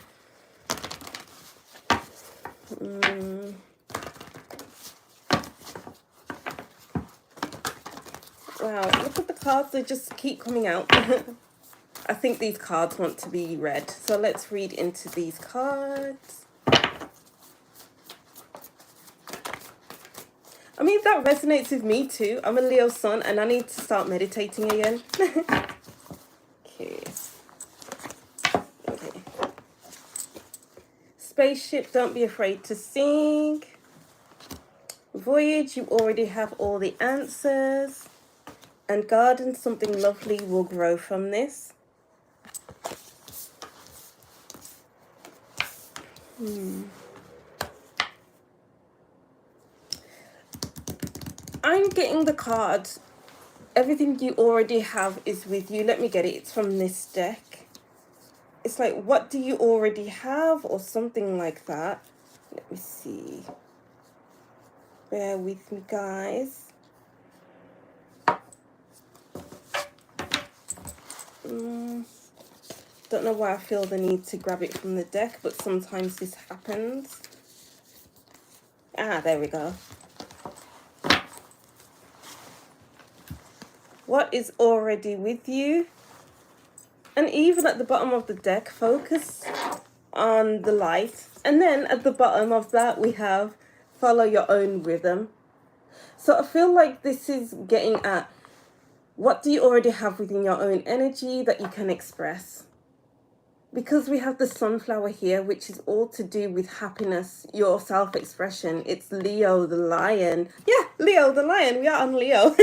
Wow, look at the cards, they just keep coming out. I think these cards want to be read. So let's read into these cards. I mean, that resonates with me too. I'm a Leo sun and I need to start meditating again. Okay. Okay. Spaceship, don't be afraid to sink. Voyage, you already have all the answers. And garden, something lovely will grow from this. I'm getting the card. Everything you already have is with you. Let me get it. It's from this deck. It's like, what do you already have? Or something like that. Let me see. Bear with me, guys. Don't know why I feel the need to grab it from the deck, but sometimes this happens. Ah, there we go. What is already with you? And even at the bottom of the deck, focus on the light. And then at the bottom of that, we have follow your own rhythm. So I feel like this is getting at, what do you already have within your own energy that you can express? Because we have the sunflower here, which is all to do with happiness, your self-expression. It's Leo the lion. Yeah, Leo the lion. We are on Leo.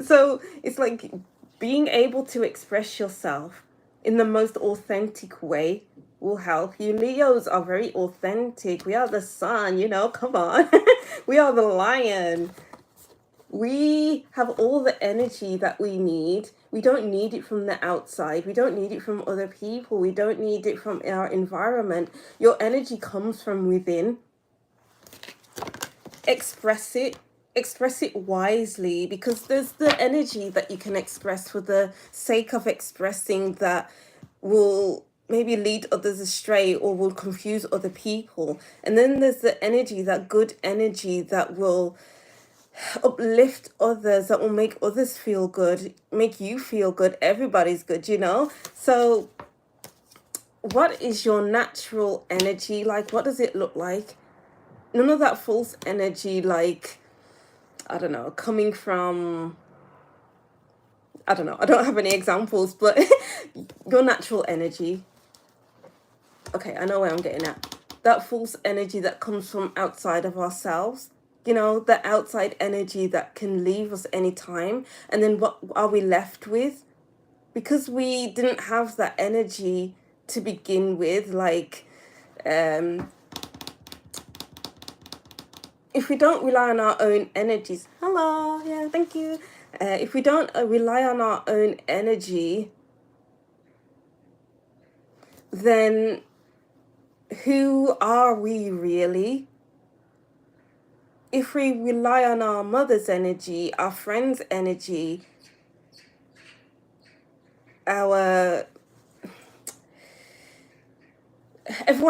So it's like being able to express yourself in the most authentic way will help you. Leos are very authentic. We are the sun, you know, come on. We are the lion. We have all the energy that we need. We don't need it from the outside. We don't need it from other people. We don't need it from our environment. Your energy comes from within. Express it. Express it wisely, because there's the energy that you can express for the sake of expressing that will maybe lead others astray or will confuse other people. And then there's the energy, that good energy that will uplift others, that will make others feel good, make you feel good, everybody's good, you know. So what is your natural energy like? What does it look like? None of that false energy, like, I don't know, coming from, I don't know, I don't have any examples, but your natural energy. Okay, I know where I'm getting at. That false energy that comes from outside of ourselves. You know, the outside energy that can leave us anytime. And then what are we left with? Because we didn't have that energy to begin with, like, if we don't rely on our own energies, hello, yeah, thank you. If we don't rely on our own energy, then who are we really? If we rely on our mother's energy, our friend's energy, everyone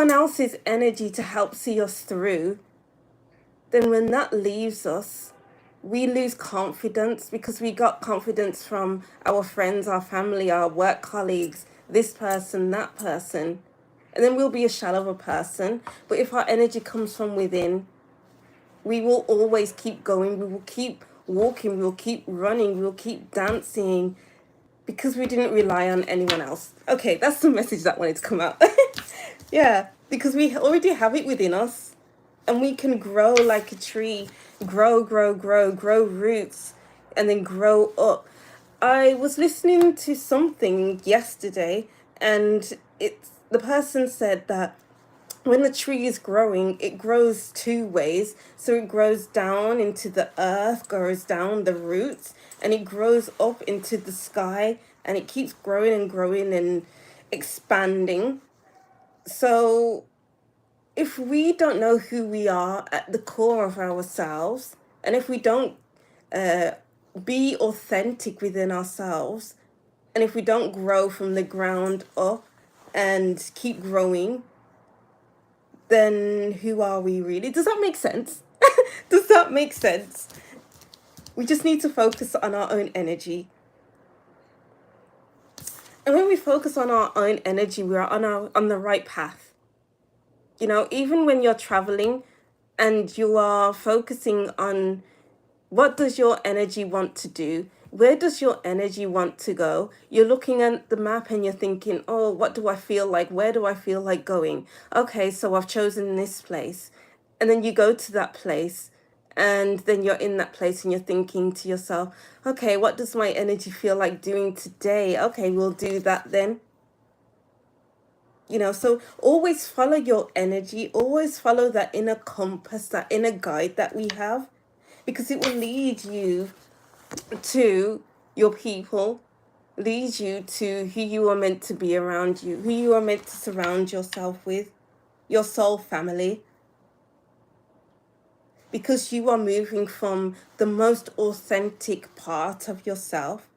else's energy to help see us through, then when that leaves us, we lose confidence, because we got confidence from our friends, our family, our work colleagues, this person, that person, and then we'll be a shell of a person. But if our energy comes from within, we will always keep going, we will keep walking, we will keep running, we will keep dancing, because we didn't rely on anyone else. Okay, that's the message that wanted to come out. Yeah, because we already have it within us, and we can grow like a tree, grow roots, and then grow up. I was listening to something yesterday, and the person said that when the tree is growing, it grows two ways. So it grows down into the earth, goes down the roots, and it grows up into the sky and it keeps growing and growing and expanding. So if we don't know who we are at the core of ourselves, and if we don't be authentic within ourselves, and if we don't grow from the ground up and keep growing, then who are we really? Does that make sense? Does that make sense? We just need to focus on our own energy. And when we focus on our own energy, we are on the right path. You know, even when you're traveling and you are focusing on what does your energy want to do? Where does your energy want to go? You're looking at the map and you're thinking, oh, what do I feel like? Where do I feel like going? Okay, so I've chosen this place. And then you go to that place, and then you're in that place and you're thinking to yourself, okay, what does my energy feel like doing today? Okay, we'll do that then. You know, so always follow your energy, always follow that inner compass, that inner guide that we have, because it will lead you to your people, lead you to who you are meant to be around you, who you are meant to surround yourself with, your soul family. Because you are moving from the most authentic part of yourself.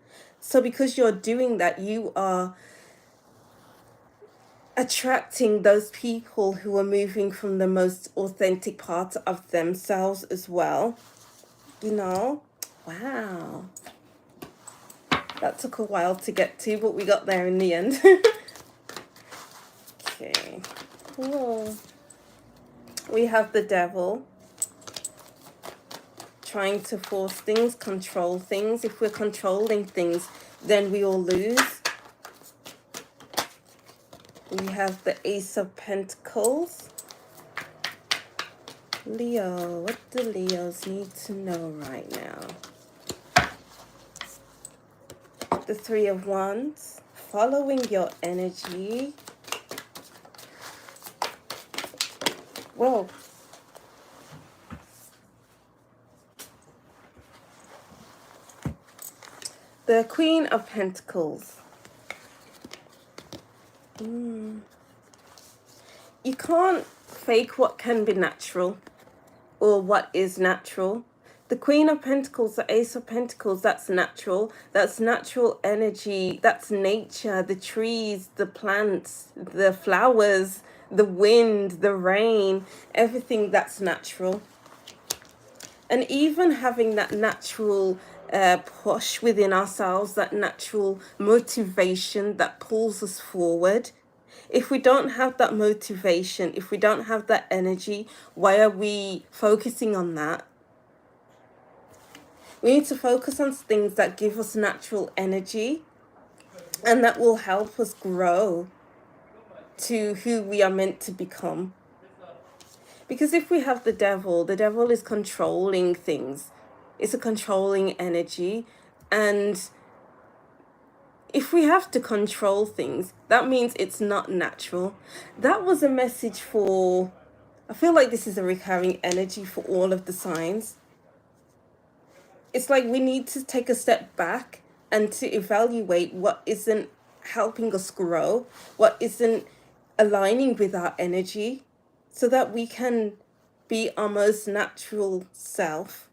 So because you're doing that, you are attracting those people who are moving from the most authentic part of themselves as well. You know? Wow. That took a while to get to, but we got there in the end. Okay. Whoa. We have the devil trying to force things, control things. If we're controlling things, then we all lose. We have the Ace of Pentacles. Leo, what do Leos need to know right now? The Three of Wands, following your energy. Whoa. The Queen of Pentacles. You can't fake what can be natural or what is natural. The Queen of Pentacles, the Ace of Pentacles, that's natural. That's natural energy. That's nature, the trees, the plants, the flowers, the wind, the rain, everything that's natural. And even having that natural push within ourselves, that natural motivation that pulls us forward. If we don't have that motivation, if we don't have that energy, why are we focusing on that? We need to focus on things that give us natural energy and that will help us grow to who we are meant to become. Because if we have the devil is controlling things. It's a controlling energy. And if we have to control things, that means it's not natural. That was a message for, I feel like this is a recurring energy for all of the signs. It's like we need to take a step back and to evaluate what isn't helping us grow, what isn't aligning with our energy, so that we can be our most natural self,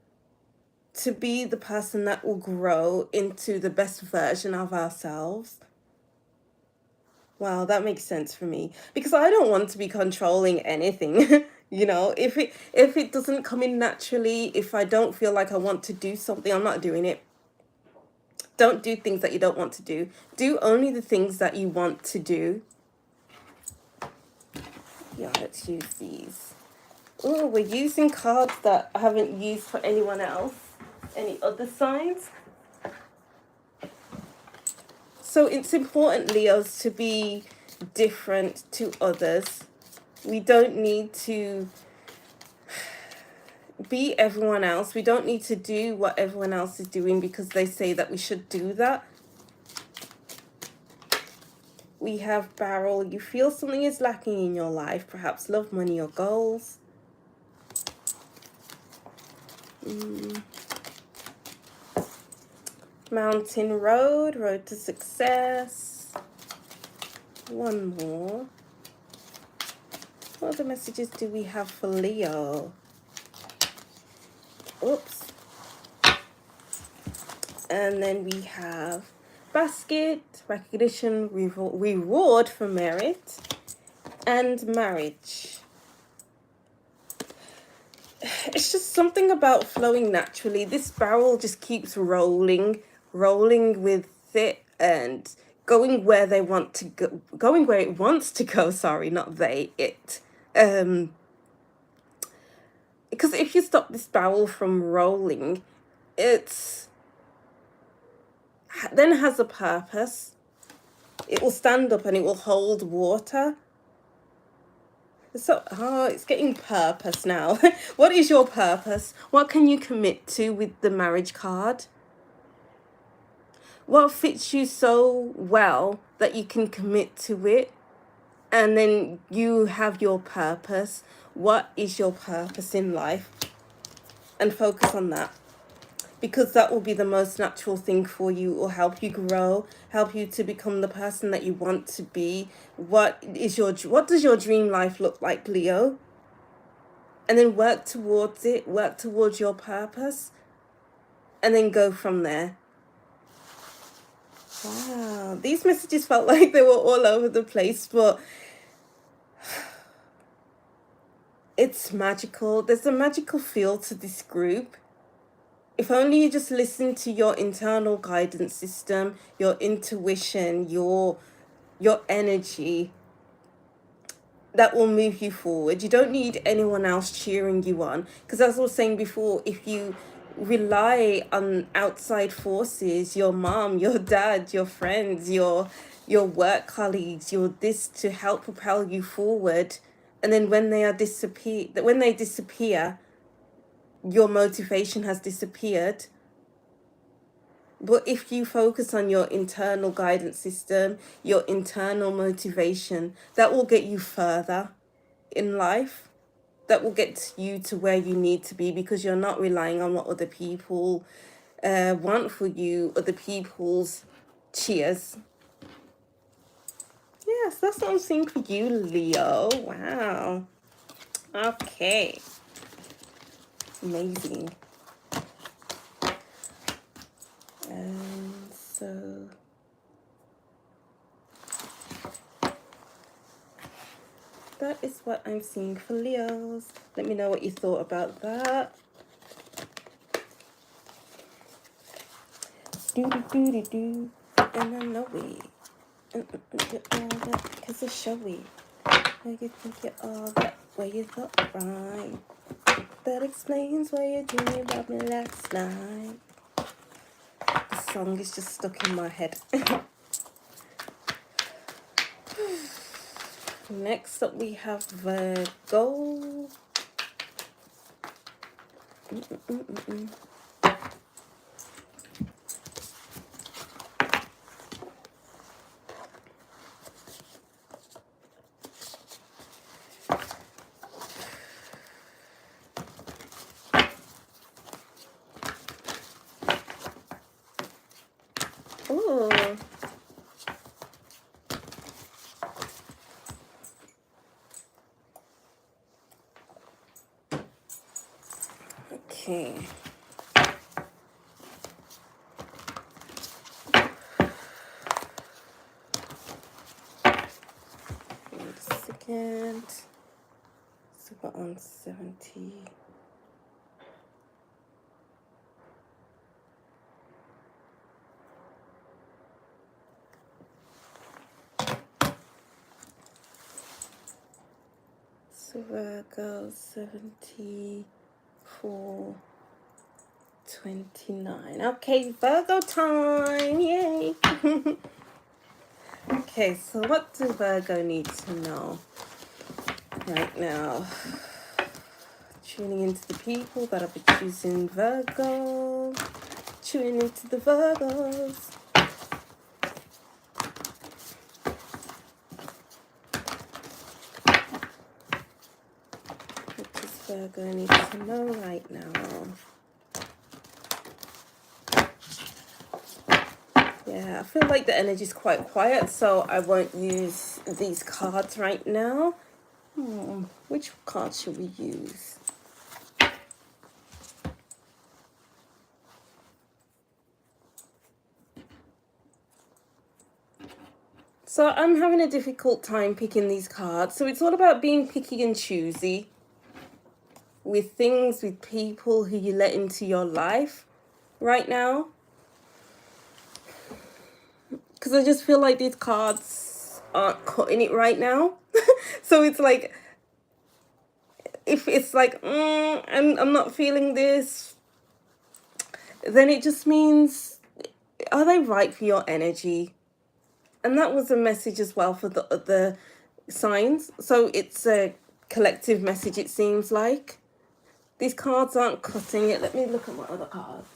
to be the person that will grow into the best version of ourselves. Wow, that makes sense for me, because I don't want to be controlling anything. You know, if it doesn't come in naturally, if I don't feel like I want to do something, I'm not doing it. Don't do things that you don't want to do. Do only the things that you want to do. Yeah, let's use these. Oh, we're using cards that I haven't used for anyone else. Any other signs? So it's important, Leos, to be different to others. We don't need to be everyone else. We don't need to do what everyone else is doing because they say that we should do that. We have Barrel. You feel something is lacking in your life, perhaps love, money, or goals. Mountain Road, Road to Success. One more. What other messages do we have for Leo? Oops. And then we have Basket, Recognition, Reward for Merit, and Marriage. It's just something about flowing naturally. This barrel just keeps rolling with it and going where they want to go, going where it wants to go, sorry, not they, it. Because if you stop this barrel from rolling, it's then has a purpose. It will stand up and it will hold water. So, it's getting purpose now. What is your purpose? What can you commit to with the marriage card? What fits you so well that you can commit to it? And then you have your purpose. What is your purpose in life? And focus on that. Because that will be the most natural thing for you. It will help you grow, help you to become the person that you want to be. What does your dream life look like, Leo? And then work towards it, work towards your purpose, and then go from there. Wow, these messages felt like they were all over the place, but it's magical. There's a magical feel to this group. If only you just listen to your internal guidance system, your intuition, your energy, that will move you forward. You don't need anyone else cheering you on. Because as I was saying before, if you rely on outside forces, your mom, your dad, your friends, your work colleagues, your this to help propel you forward, and then when they disappear, your motivation has disappeared. But if you focus on your internal guidance system, your internal motivation, that will get you further in life. That will get you to where you need to be, because you're not relying on what other people want for you, other people's cheers. Yes, that's what I'm seeing for you, Leo. Wow. Okay. Amazing. So that is what I'm seeing for Leos. Let me know what you thought about that. Do. And I know it. Because it's showy. Where you think you're all that, where you thought right. That explains why you dreamed about me last night. The song is just stuck in my head. Next up we have Virgo. Ooh. Okay. Wait a second. So we're on 70. So Virgo 74. 29. Okay, Virgo time. Yay. Okay, so what do Virgo need to know right now? Tuning into the people that will be choosing Virgo. Tuning into the Virgos. What does Virgo need to know right now? Yeah, I feel like the energy is quite quiet, so I won't use these cards right now. Which card should we use? So I'm having a difficult time picking these cards. So it's all about being picky and choosy with things, with people who you let into your life right now. Because I just feel like these cards aren't cutting it right now. So it's like, if it's like, I'm not feeling this, then it just means, are they right for your energy? And that was a message as well for the other signs. So it's a collective message, it seems like. These cards aren't cutting it. Let me look at my other cards.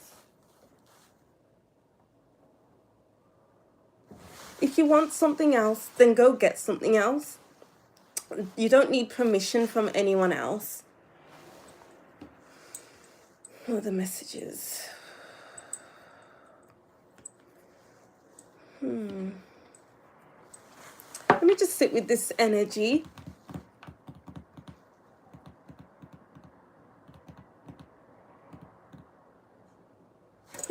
If you want something else, then go get something else. You don't need permission from anyone else. What are the messages? Let me just sit with this energy.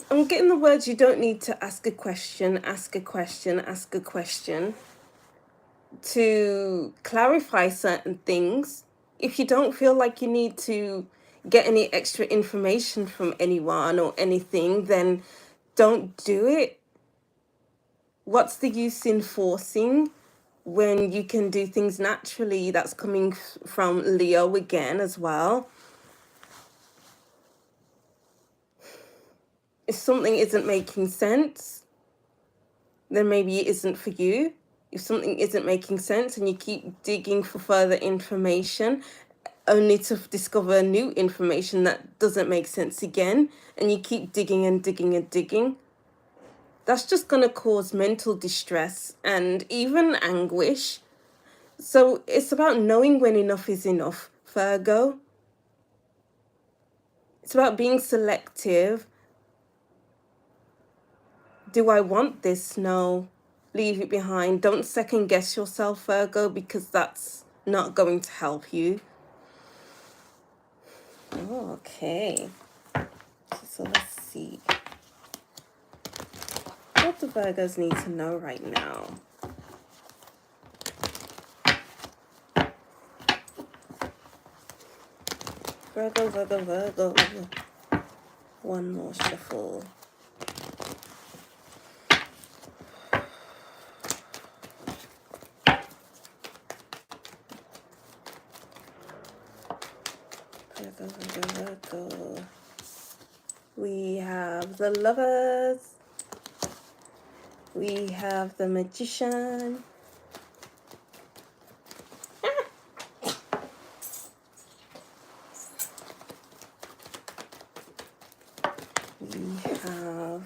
I'm getting the words, you don't need to ask a question, ask a question, ask a question to clarify certain things. If you don't feel like you need to get any extra information from anyone or anything, then don't do it. What's the use in forcing when you can do things naturally? That's coming from Leo again as well. If something isn't making sense, then maybe it isn't for you. If something isn't making sense and you keep digging for further information, only to discover new information that doesn't make sense again, and you keep digging and digging and digging, that's just going to cause mental distress and even anguish. So it's about knowing when enough is enough, Virgo. It's about being selective. Do I want this? No. Leave it behind. Don't second guess yourself, Virgo, because that's not going to help you. Okay. So let's see. What do Virgos need to know right now? Virgo, Virgo, Virgo. One more shuffle. Virgo, Virgo, Virgo. We have the Lovers. We have the Magician. We have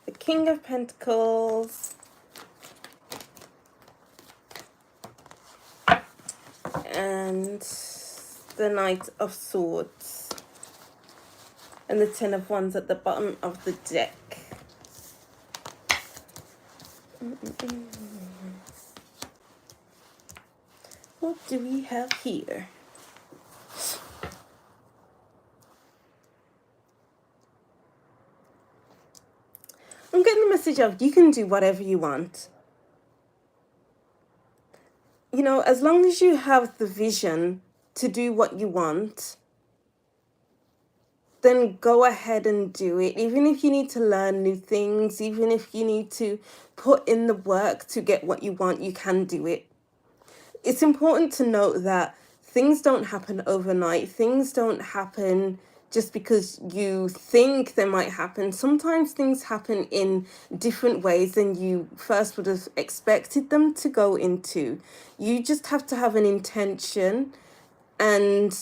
the King of Pentacles. And the Knight of Swords. And the Ten of Wands at the bottom of the deck. What do we have here? I'm getting the message of you can do whatever you want. You know, as long as you have the vision to do what you want, then go ahead and do it. Even if you need to learn new things, even if you need to put in the work to get what you want, you can do it. It's important to note that things don't happen overnight. Things don't happen just because you think they might happen. Sometimes things happen in different ways than you first would have expected them to go into. You just have to have an intention and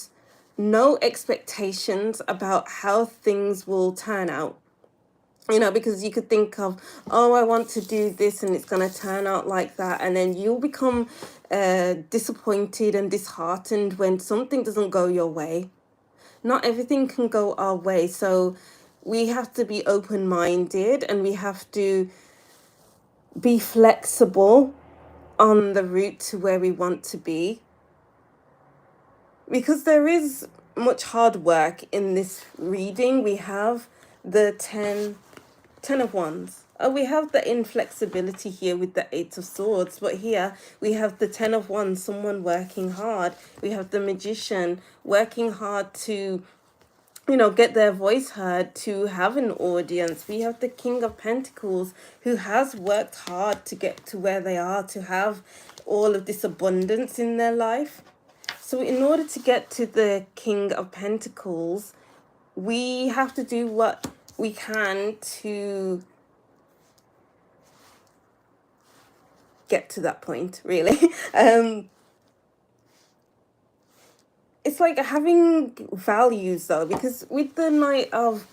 no expectations about how things will turn out. You know, because you could think of, oh, I want to do this and it's going to turn out like that. And then you'll become disappointed and disheartened when something doesn't go your way. Not everything can go our way. So we have to be open-minded and we have to be flexible on the route to where we want to be, because there is much hard work in this reading. We have the 10 of Wands. Oh, we have the inflexibility here with the 8 of Swords, but here we have the 10 of Wands, someone working hard. We have the Magician working hard to, you know, get their voice heard, to have an audience. We have the King of Pentacles, who has worked hard to get to where they are, to have all of this abundance in their life. So in order to get to the King of Pentacles, we have to do what we can to get to that point, really. It's like having values, though, because with the Knight of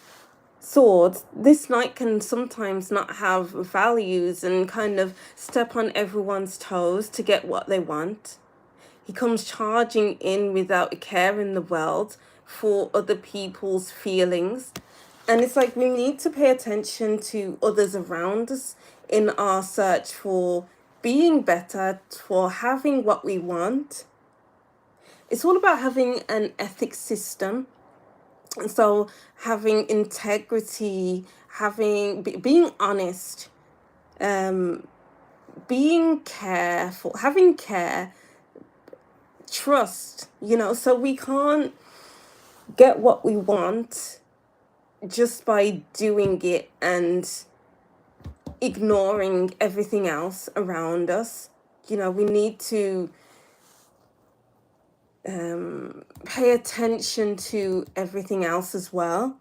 Swords, this knight can sometimes not have values and kind of step on everyone's toes to get what they want. He comes charging in without a care in the world for other people's feelings. And it's like we need to pay attention to others around us in our search for being better, for having what we want. It's all about having an ethics system. So having integrity, being honest, being careful, having care, trust, you know. So we can't get what we want just by doing it and ignoring everything else around us. You know, we need to pay attention to everything else as well.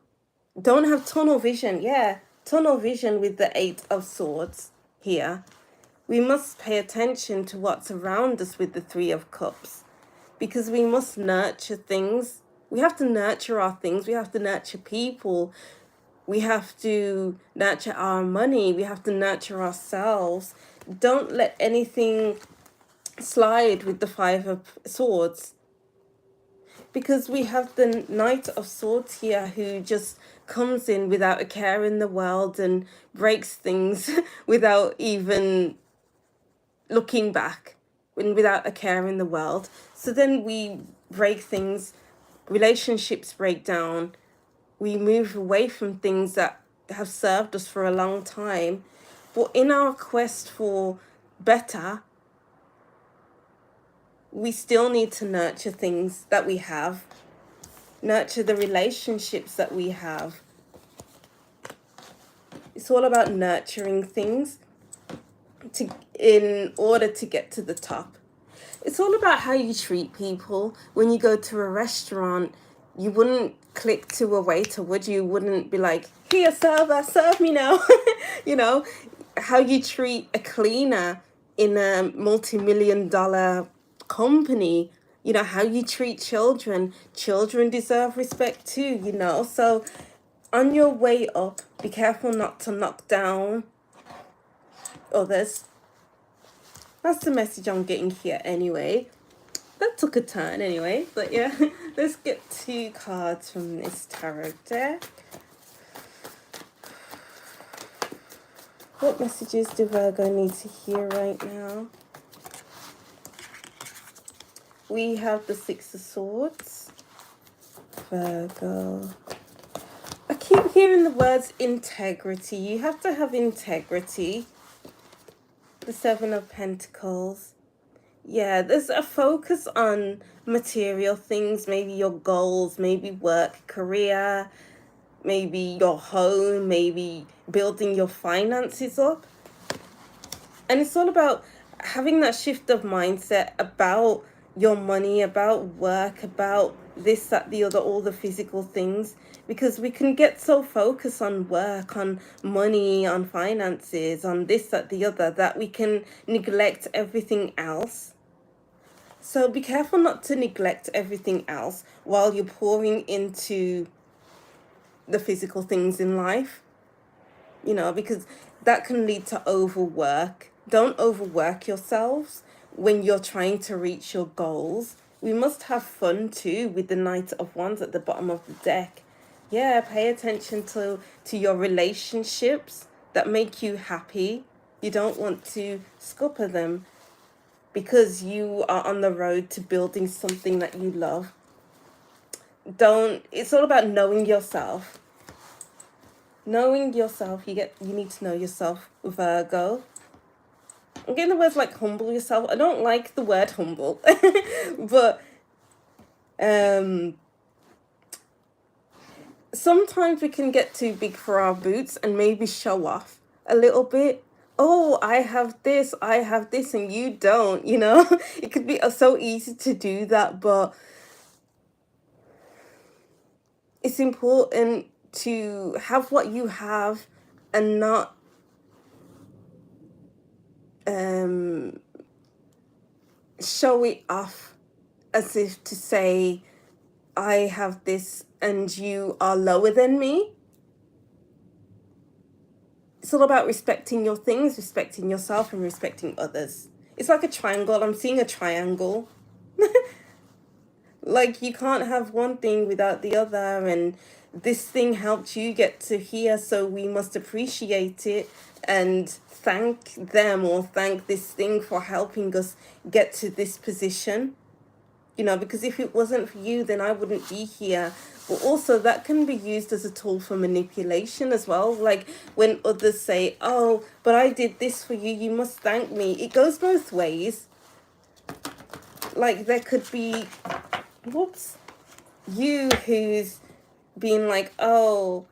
Don't have tunnel vision. Yeah, tunnel vision with the 8 of Swords here. We must pay attention to what's around us with the 3 of Cups, because we must nurture things. We have to nurture our things. We have to nurture people. We have to nurture our money. We have to nurture ourselves. Don't let anything slide with the 5 of Swords, because we have the Knight of Swords here, who just comes in without a care in the world and breaks things without even looking back, and without a care in the world. So then we break things, relationships break down, we move away from things that have served us for a long time. But in our quest for better, we still need to nurture things that we have, nurture the relationships that we have. It's all about nurturing things in order to get to the top. It's all about how you treat people. When you go to a restaurant, you wouldn't click to a waiter, would you? Wouldn't be like, here, server, serve me now. You know, how you treat a cleaner in a multi-million-dollar company, you know, how you treat children. Children deserve respect too, you know. So on your way up, be careful not to knock down others. That's the message I'm getting here anyway. That took a turn anyway, but yeah. Let's get 2 cards from this tarot deck. What messages do Virgo need to hear right now? We have the 6 of Swords. Virgo. I keep hearing the words integrity. You have to have integrity. The 7 of Pentacles. Yeah, there's a focus on material things, maybe your goals, maybe work, career, maybe your home, maybe building your finances up. And it's all about having that shift of mindset about your money, about work, about this, that, the other, all the physical things. Because we can get so focused on work, on money, on finances, on this, that, the other, that we can neglect everything else. So be careful not to neglect everything else while you're pouring into the physical things in life. You know, because that can lead to overwork. Don't overwork yourselves when you're trying to reach your goals. We must have fun too with the Knight of Wands at the bottom of the deck. Yeah, pay attention to your relationships that make you happy. You don't want to scupper them because you are on the road to building something that you love. It's all about knowing yourself. Knowing yourself, you need to know yourself, Virgo. I'm getting the words like humble yourself. I don't like the word humble, but sometimes we can get too big for our boots and maybe show off a little bit. Oh, I have this, and you don't, you know? It could be so easy to do that, but it's important to have what you have and not show it off as if to say, I have this and you are lower than me. It's all about respecting your things, respecting yourself, and respecting others. It's like a triangle. I'm seeing a triangle. Like, you can't have one thing without the other, and this thing helped you get to here, so we must appreciate it and thank them or thank this thing for helping us get to this position. You know, because if it wasn't for you, then I wouldn't be here. But also that can be used as a tool for manipulation as well. Like when others say, oh, but I did this for you, you must thank me. It goes both ways. Like there could be, you who's being like, oh,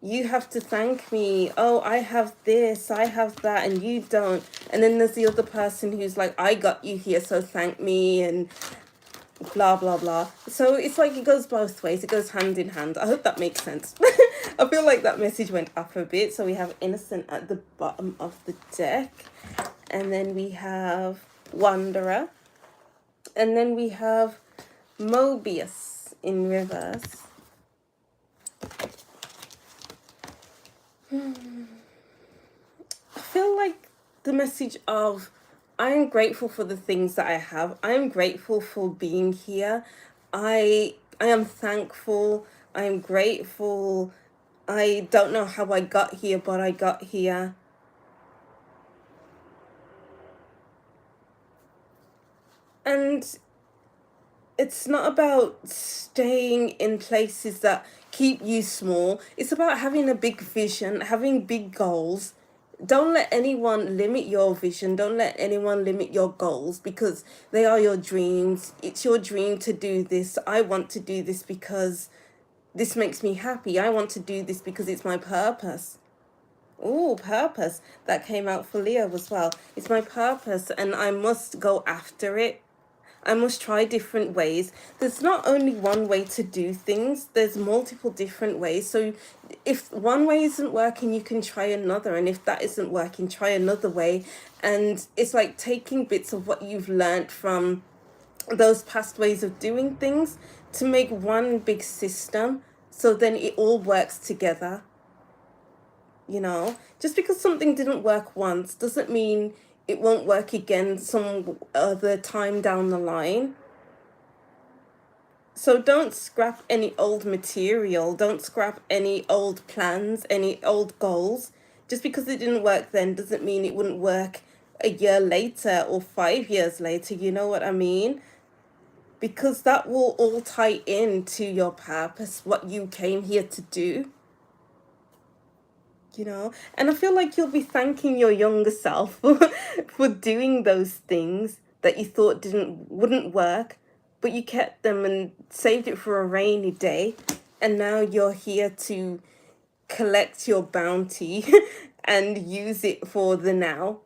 you have to thank me. Oh, I have this, I have that, and you don't. And then there's the other person who's like, I got you here, so thank me, and blah blah blah. So it's like it goes both ways. It goes hand in hand. I hope that makes sense. I feel like that message went up a bit. So we have Innocent at the bottom of the deck, and then we have Wanderer, and then we have Mobius in reverse. I feel like the message of, I am grateful for the things that I have. I am grateful for being here. I am thankful. I am grateful. I don't know how I got here, but I got here. And it's not about staying in places that keep you small. It's about having a big vision, having big goals. Don't let anyone limit your vision. Don't let anyone limit your goals, because they are your dreams. It's your dream to do this. I want to do this because this makes me happy. I want to do this because it's my purpose. Oh, purpose. That came out for Leo as well. It's my purpose and I must go after it. I must try different ways. There's not only one way to do things. There's multiple different ways. So if one way isn't working, you can try another. And if that isn't working, try another way. And it's like taking bits of what you've learned from those past ways of doing things to make one big system. So then it all works together. You know, just because something didn't work once doesn't mean it won't work again some other time down the line. So don't scrap any old material. Don't scrap any old plans, any old goals. Just because it didn't work then doesn't mean it wouldn't work a year later or 5 years later. You know what I mean? Because that will all tie into your purpose, what you came here to do. You know, and I feel like you'll be thanking your younger self for doing those things that you thought wouldn't work, but you kept them and saved it for a rainy day, and now you're here to collect your bounty and use it for the now.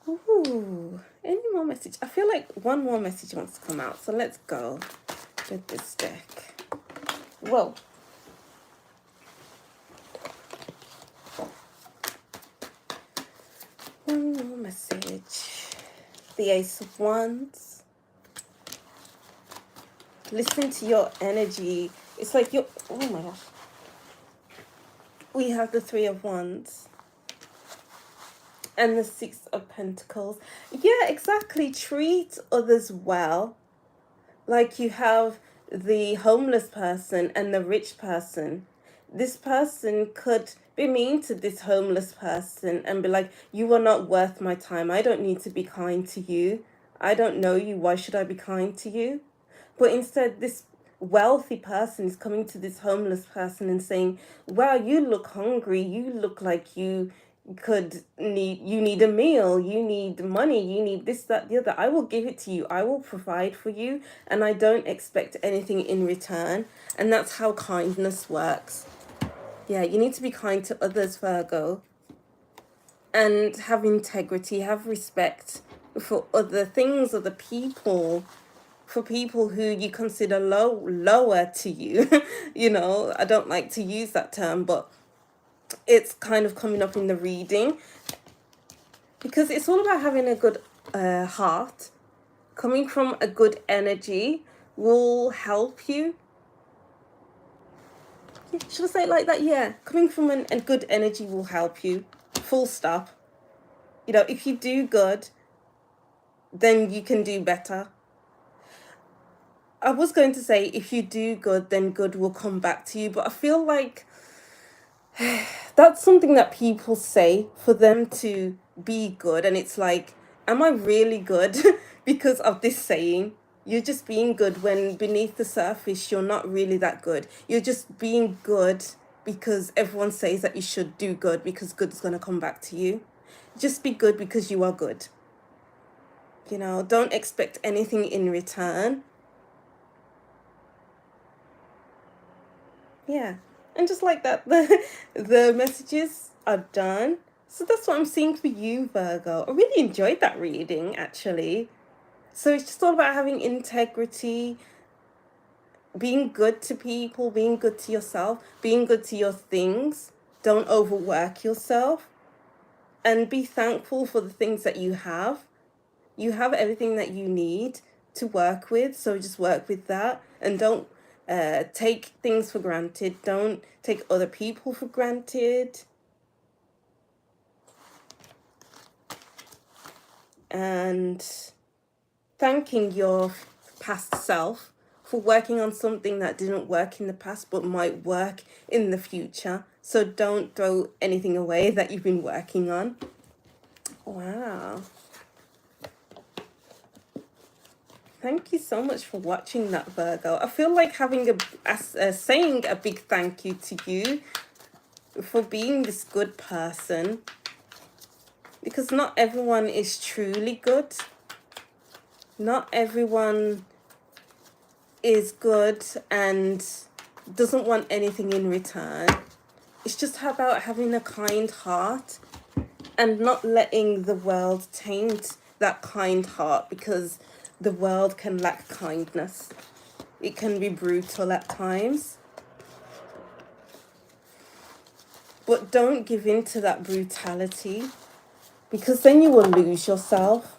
Ooh, any more message? I feel like one more message wants to come out, so let's go with this deck. Whoa. One more message. The Ace of Wands. Listen to your energy. It's like you're, oh my gosh. We have the Three of Wands. And the Six of Pentacles. Yeah, exactly. Treat others well. Like you have the homeless person and the rich person. this person could be mean to this homeless person and be like, you are not worth my time. I don't need to be kind to you. I don't know you. Why should I be kind to you? But instead, this wealthy person is coming to this homeless person and saying, wow, you look hungry. You look like you need a meal, you need money, you need this, that, the other. I will give it to you. I will provide for you, and I don't expect anything in return. And that's how kindness works. Yeah, you need to be kind to others, Virgo, and have integrity, have respect for other things, other people, for people who you consider lower to you. You know, I don't like to use that term, but it's kind of coming up in the reading, because it's all about having a good heart. Coming from a good energy will help you. Should I say it like that? Yeah, coming from a good energy will help you, full stop. You know, if you do good, then you can do better. I was going to say, if you do good, then good will come back to you, but I feel like that's something that people say for them to be good, and it's like, am I really good because of this saying? You're just being good when beneath the surface you're not really that good. You're just being good because everyone says that you should do good, because good is going to come back to you. Just be good because you are good. You know, don't expect anything in return. Yeah. And just like that, the messages are done. So that's what I'm seeing for you, Virgo. I really enjoyed that reading, actually. So it's just all about having integrity, being good to people, being good to yourself, being good to your things. Don't overwork yourself, and be thankful for the things that you have. You have everything that you need to work with, so just work with that, and don't take things for granted. Don't take other people for granted. And thanking your past self for working on something that didn't work in the past but might work in the future. So don't throw anything away that you've been working on. Wow. Thank you so much for watching that, Virgo. I feel like having saying a big thank you to you for being this good person, because not everyone is truly good. Not everyone is good and doesn't want anything in return. It's just about having a kind heart and not letting the world taint that kind heart, because the world can lack kindness. It can be brutal at times. But don't give in to that brutality, because then you will lose yourself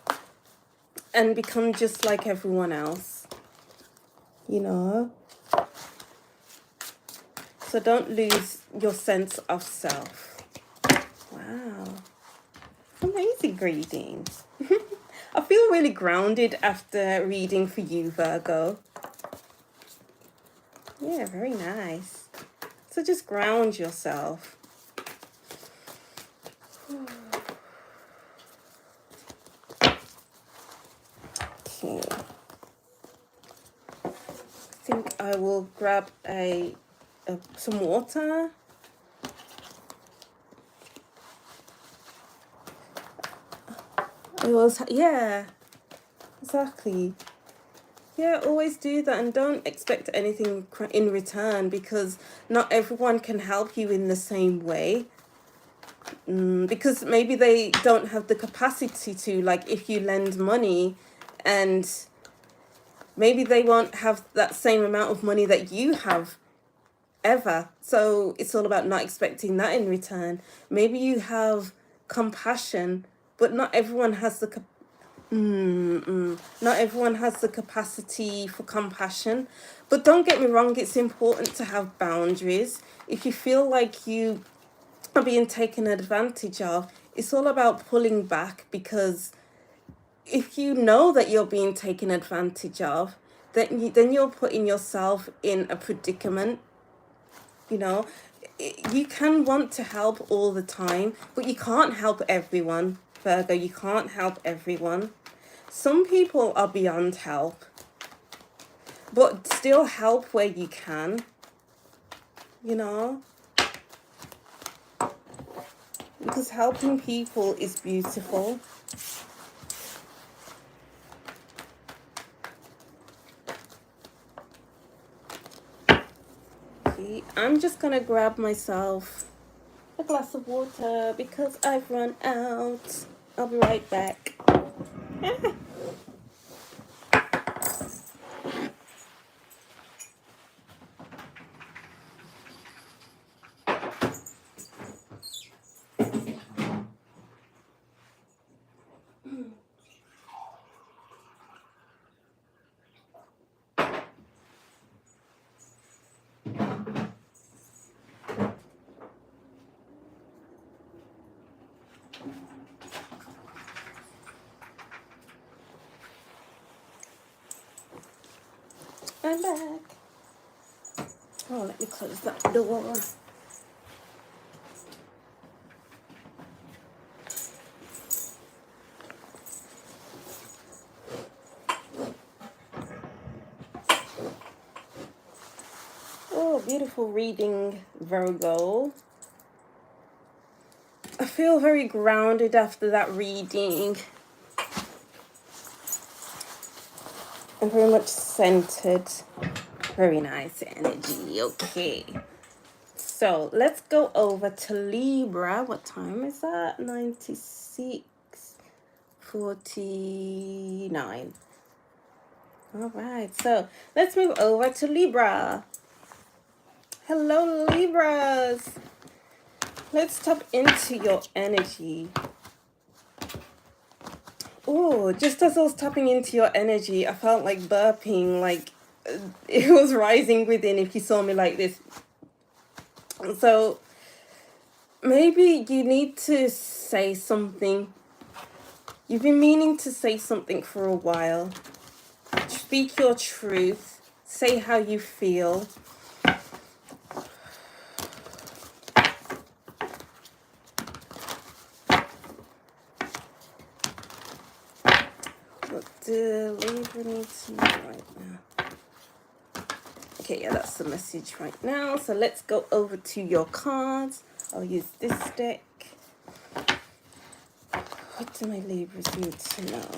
and become just like everyone else, you know. So don't lose your sense of self. Wow. Amazing reading. I feel really grounded after reading for you, Virgo. Yeah, very nice. So just ground yourself. Okay. I think I will grab some water. Yeah, exactly. Yeah, always do that, and don't expect anything in return, because not everyone can help you in the same way. Because maybe they don't have the capacity to, like if you lend money, and maybe they won't have that same amount of money that you have ever. So it's all about not expecting that in return. Maybe you have compassion, but not everyone has the not everyone has the capacity for compassion. But don't get me wrong, it's important to have boundaries. If you feel like you are being taken advantage of, it's all about pulling back, because if you know that you're being taken advantage of, then you're putting yourself in a predicament. You know, you can want to help all the time, but you can't help everyone, Virgo. You can't help everyone. Some people are beyond help, but still help where you can, you know, because helping people is beautiful. Okay, I'm just gonna grab myself a glass of water because I've run out. I'll be right back. I'm back. Oh, let me close that door. Oh, beautiful reading, Virgo. I feel very grounded after that reading. I'm very much centered. Very nice energy. Okay. So let's go over to Libra. What time is that? 96:49. All right. So let's move over to Libra. Hello, Libras. Let's tap into your energy. Oh, just as I was tapping into your energy, I felt like burping, like it was rising within if you saw me like this. So maybe you need to say something. You've been meaning to say something for a while. Speak your truth. Say how you feel. What do Libra need to know right now? Okay, yeah, that's the message right now. So let's go over to your cards. I'll use this deck. What do my Libras need to know?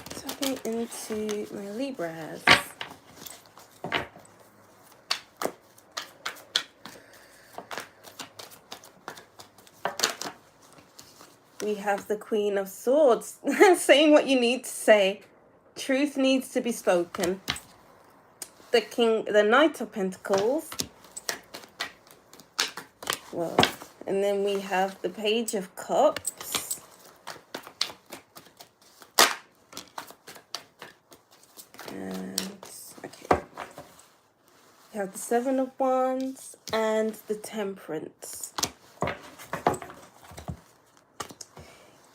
Tapping into my Libras. We have the Queen of Swords saying what you need to say. Truth needs to be spoken. The Knight of Pentacles. Well, and then we have the Page of Cups. And, okay. We have the Seven of Wands and the Temperance.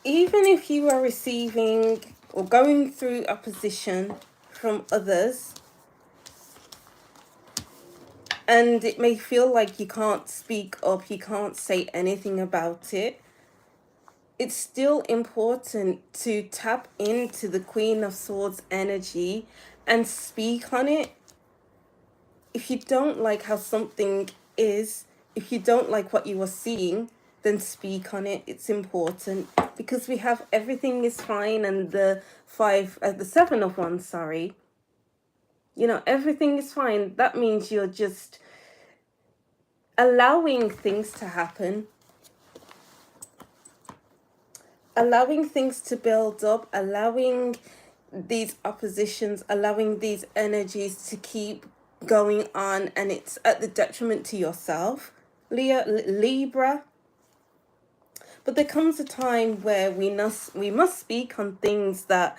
Even if you are receiving or going through opposition from others, and it may feel like you can't speak up, you can't say anything about it, it's still important to tap into the Queen of Swords energy and speak on it. If you don't like how something is, if you don't like what you are seeing, then speak on it. It's important because we have everything is fine and the Seven of Wands, sorry. You know, everything is fine. That means you're just allowing things to happen. Allowing things to build up, allowing these oppositions, allowing these energies to keep going on, and it's at the detriment to yourself, Libra. But there comes a time where we must speak on things that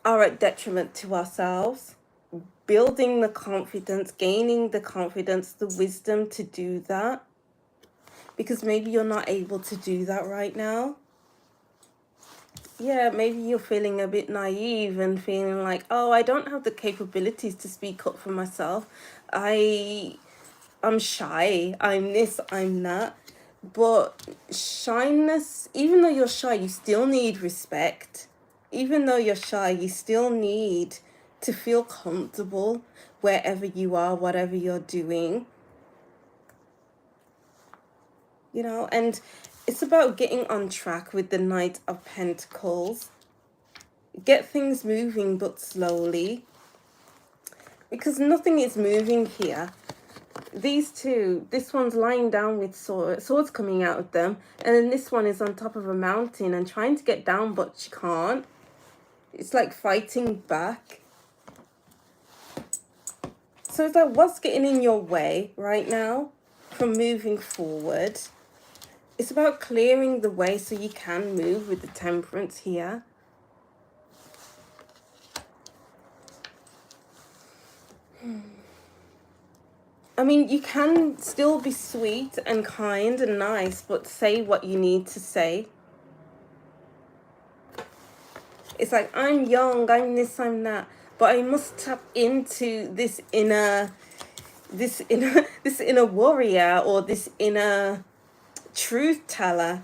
are at detriment to ourselves, building the confidence, gaining the confidence, the wisdom to do that. Because maybe you're not able to do that right now. yeah, maybe you're feeling a bit naive and feeling like, oh, I don't have the capabilities to speak up for myself. I'm shy. I'm this, I'm that. But shyness, even though you're shy, you still need respect. Even though you're shy, you still need to feel comfortable wherever you are, whatever you're doing. You know, and it's about getting on track with the Knight of Pentacles. Get things moving, but slowly. Because nothing is moving here. These two, this one's lying down with swords coming out of them, and then this one is on top of a mountain and trying to get down, but she can't. It's like fighting back. So it's like, what's getting in your way right now from moving forward? It's about clearing the way so you can move with the Temperance here. I mean, you can still be sweet and kind and nice, but say what you need to say. It's like, I'm young, I'm this, I'm that, but I must tap into this inner warrior, or this inner truth teller,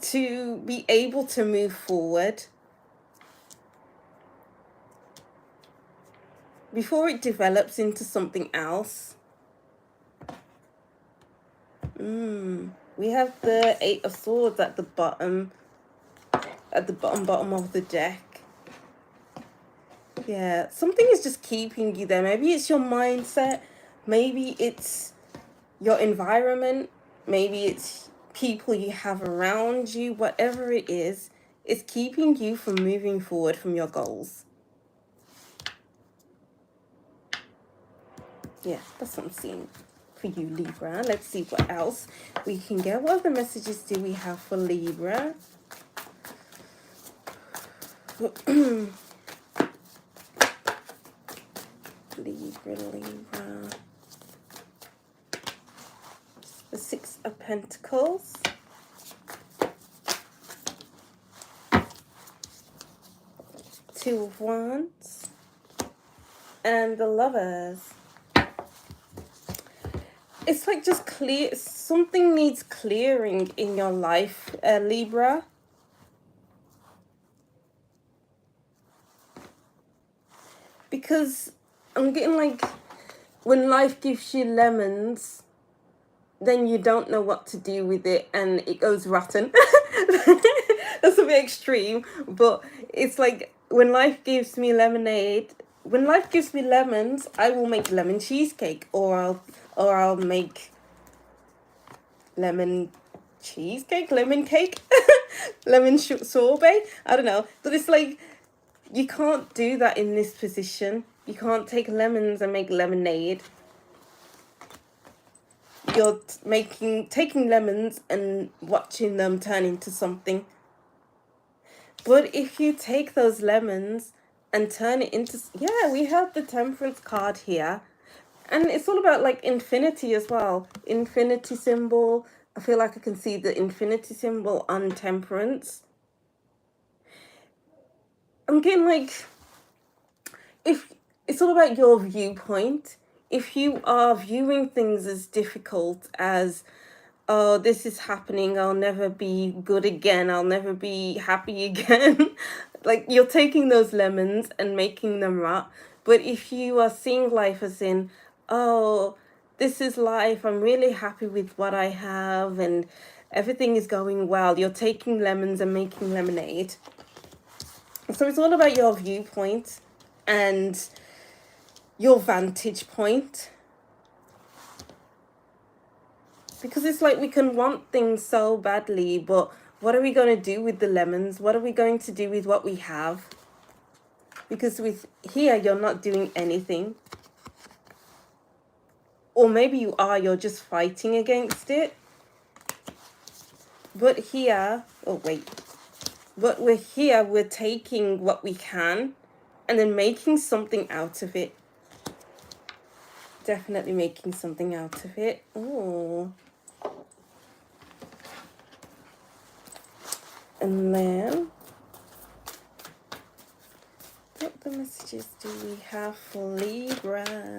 to be able to move forward before it develops into something else. We have the Eight of Swords at the bottom of the deck. Yeah, something is just keeping you there. Maybe it's your mindset, maybe it's your environment, maybe it's people you have around you. Whatever it is, it's keeping you from moving forward from your goals. Yeah, that's what I'm seeing for you, Libra. Let's see what else we can get. What other messages do we have for Libra? Libra. The Six of Pentacles. Two of Wands. And the Lovers. It's like just clear, something needs clearing in your life, Libra. Because I'm getting like, when life gives you lemons, then you don't know what to do with it and it goes rotten. That's a bit extreme, but it's like, when life gives me lemonade, when life gives me lemons, I will make lemon cheesecake, or I'll make lemon cheesecake, lemon cake, lemon sorbet. I don't know, but it's like, you can't do that in this position. You can't take lemons and make lemonade. You're taking lemons and watching them turn into something. But if you take those lemons and turn it into, yeah, we have the Temperance card here. And it's all about like infinity as well. Infinity symbol. I feel like I can see the infinity symbol on Temperance. I'm getting like, if it's all about your viewpoint. If you are viewing things as difficult, as, oh, this is happening, I'll never be good again, I'll never be happy again. Like, you're taking those lemons and making them rot. But if you are seeing life as in, oh, this is life, I'm really happy with what I have and everything is going well, you're taking lemons and making lemonade. So it's all about your viewpoint and your vantage point. Because it's like, we can want things so badly, but what are we going to do with the lemons? What are we going to do with what we have? Because with here, you're not doing anything. Or maybe you are, you're just fighting against it. But here, oh wait. But we're here, we're taking what we can and then making something out of it. Definitely making something out of it. Oh. And then other messages do we have for Libra?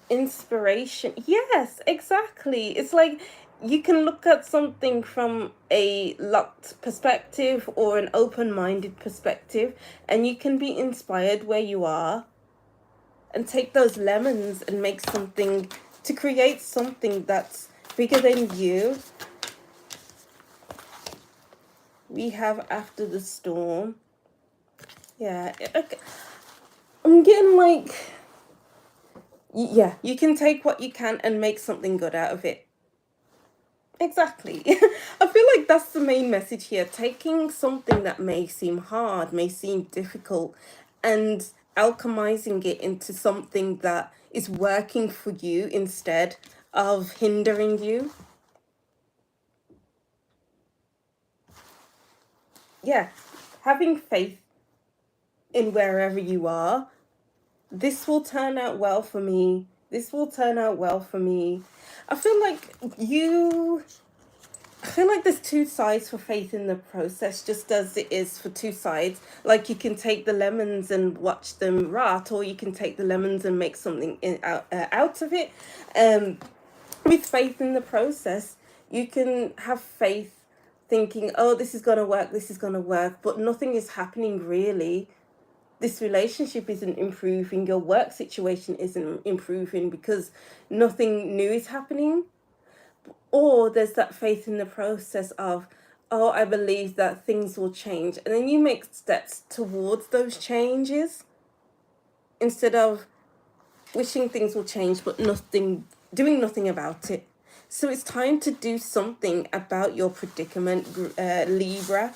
Inspiration. Yes, exactly. It's like you can look at something from a locked perspective or an open-minded perspective, and you can be inspired where you are and take those lemons and make something, to create something that's bigger than you. We have after the storm. Yeah, okay. I'm getting like, yeah, you can take what you can and make something good out of it. Exactly. I feel like that's the main message here. Taking something that may seem hard, may seem difficult, and alchemizing it into something that is working for you instead of hindering you. Yeah, having faith in wherever you are. This will turn out well for me. This will turn out well for me. I feel like there's two sides for faith in the process, just as it is for two sides. Like you can take the lemons and watch them rot, or you can take the lemons and make something out of it. With faith in the process, you can have faith thinking, oh, this is going to work, this is going to work, but nothing is happening really. This relationship isn't improving, your work situation isn't improving because nothing new is happening. Or there's that faith in the process of, oh, I believe that things will change. And then you make steps towards those changes instead of wishing things will change but doing nothing about it. So it's time to do something about your predicament, Libra.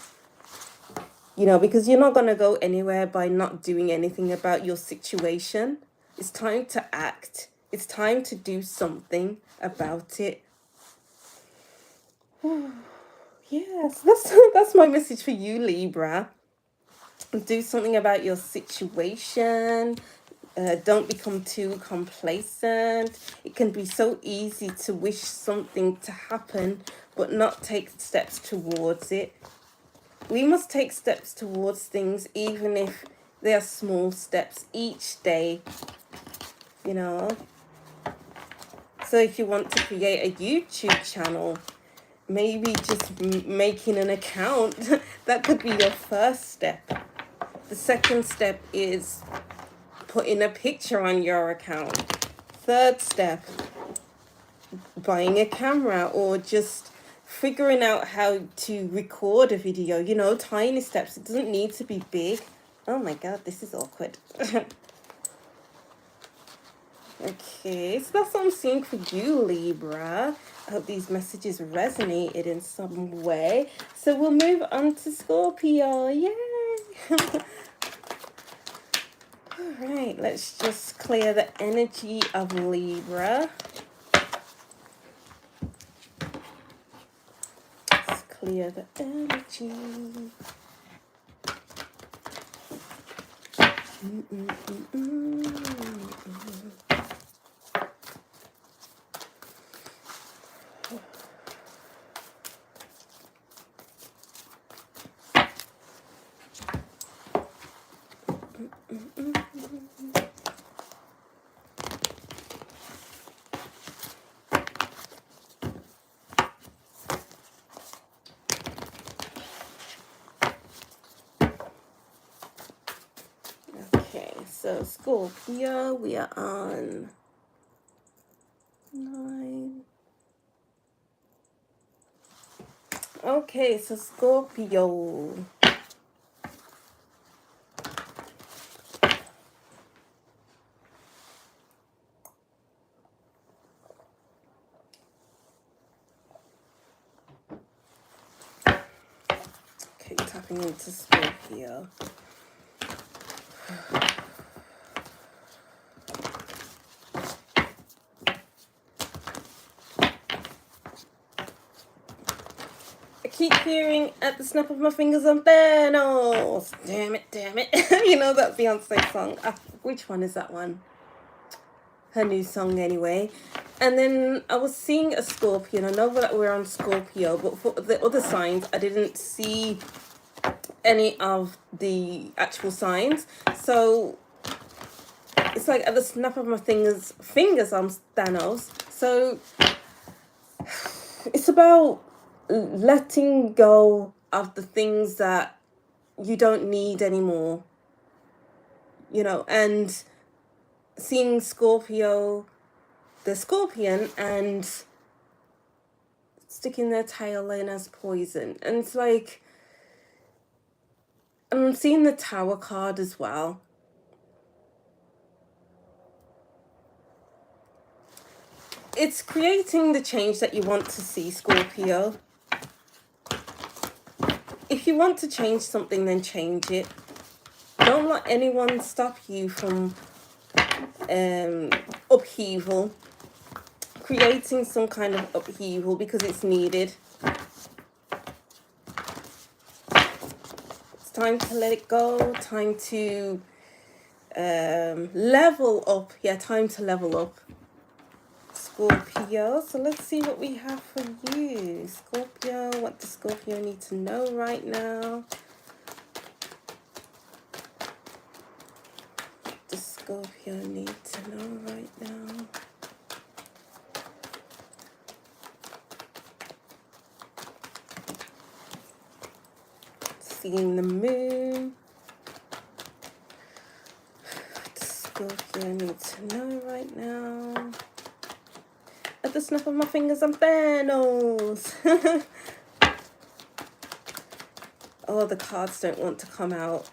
You know, because you're not going to go anywhere by not doing anything about your situation. It's time to act. It's time to do something about it. Yes, that's my message for you, Libra. Do something about your situation. Don't become too complacent. It can be so easy to wish something to happen but not take steps towards it. We must take steps towards things, even if they are small steps each day, you know. So if you want to create a YouTube channel, maybe just making an account, that could be your first step. The second step is putting a picture on your account. Third step, buying a camera or just figuring out how to record a video, you know, tiny steps. It doesn't need to be big. Oh my god, this is awkward. Okay, so that's what I'm seeing for you, Libra. I hope these messages resonated in some way. So we'll move on to Scorpio. Yay! Alright, let's just clear the energy of Libra. Clear the energy. So Scorpio, we are on 9. Okay, so Scorpio. Okay, tapping into Scorpio. Keep hearing at the snap of my fingers I'm Thanos. Damn it. You know that Beyonce song. Which one is that one? Her new song anyway. And then I was seeing a Scorpion. I know that we're on Scorpio, but for the other signs, I didn't see any of the actual signs. So it's like at the snap of my fingers I'm Thanos. So it's about letting go of the things that you don't need anymore, you know, and seeing Scorpio, the scorpion, and sticking their tail in as poison. And it's like, and I'm seeing the Tower card as well. It's creating the change that you want to see, Scorpio. If you want to change something, then change it. Don't let anyone stop you from upheaval, creating some kind of upheaval, because it's needed. It's time to let it go, time to level up. Yeah, time to level up, Scorpio. So let's see what we have for you, Scorpio. What does Scorpio need to know right now? What does Scorpio need to know right now? Seeing the moon. What does Scorpio need to know right now? At the snap of my fingers, I'm Thanos. Oh, the cards don't want to come out.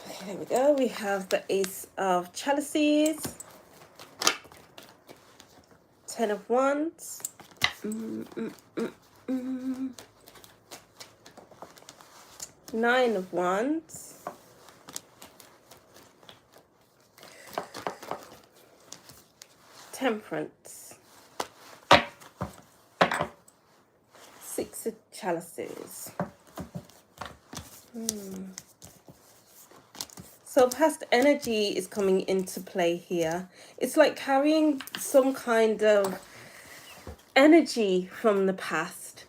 Okay, there we go. We have the Ace of Chalices, Ten of Wands, Nine of Wands, Temperance, Six of Chalices. So past energy is coming into play here. It's like carrying some kind of energy from the past,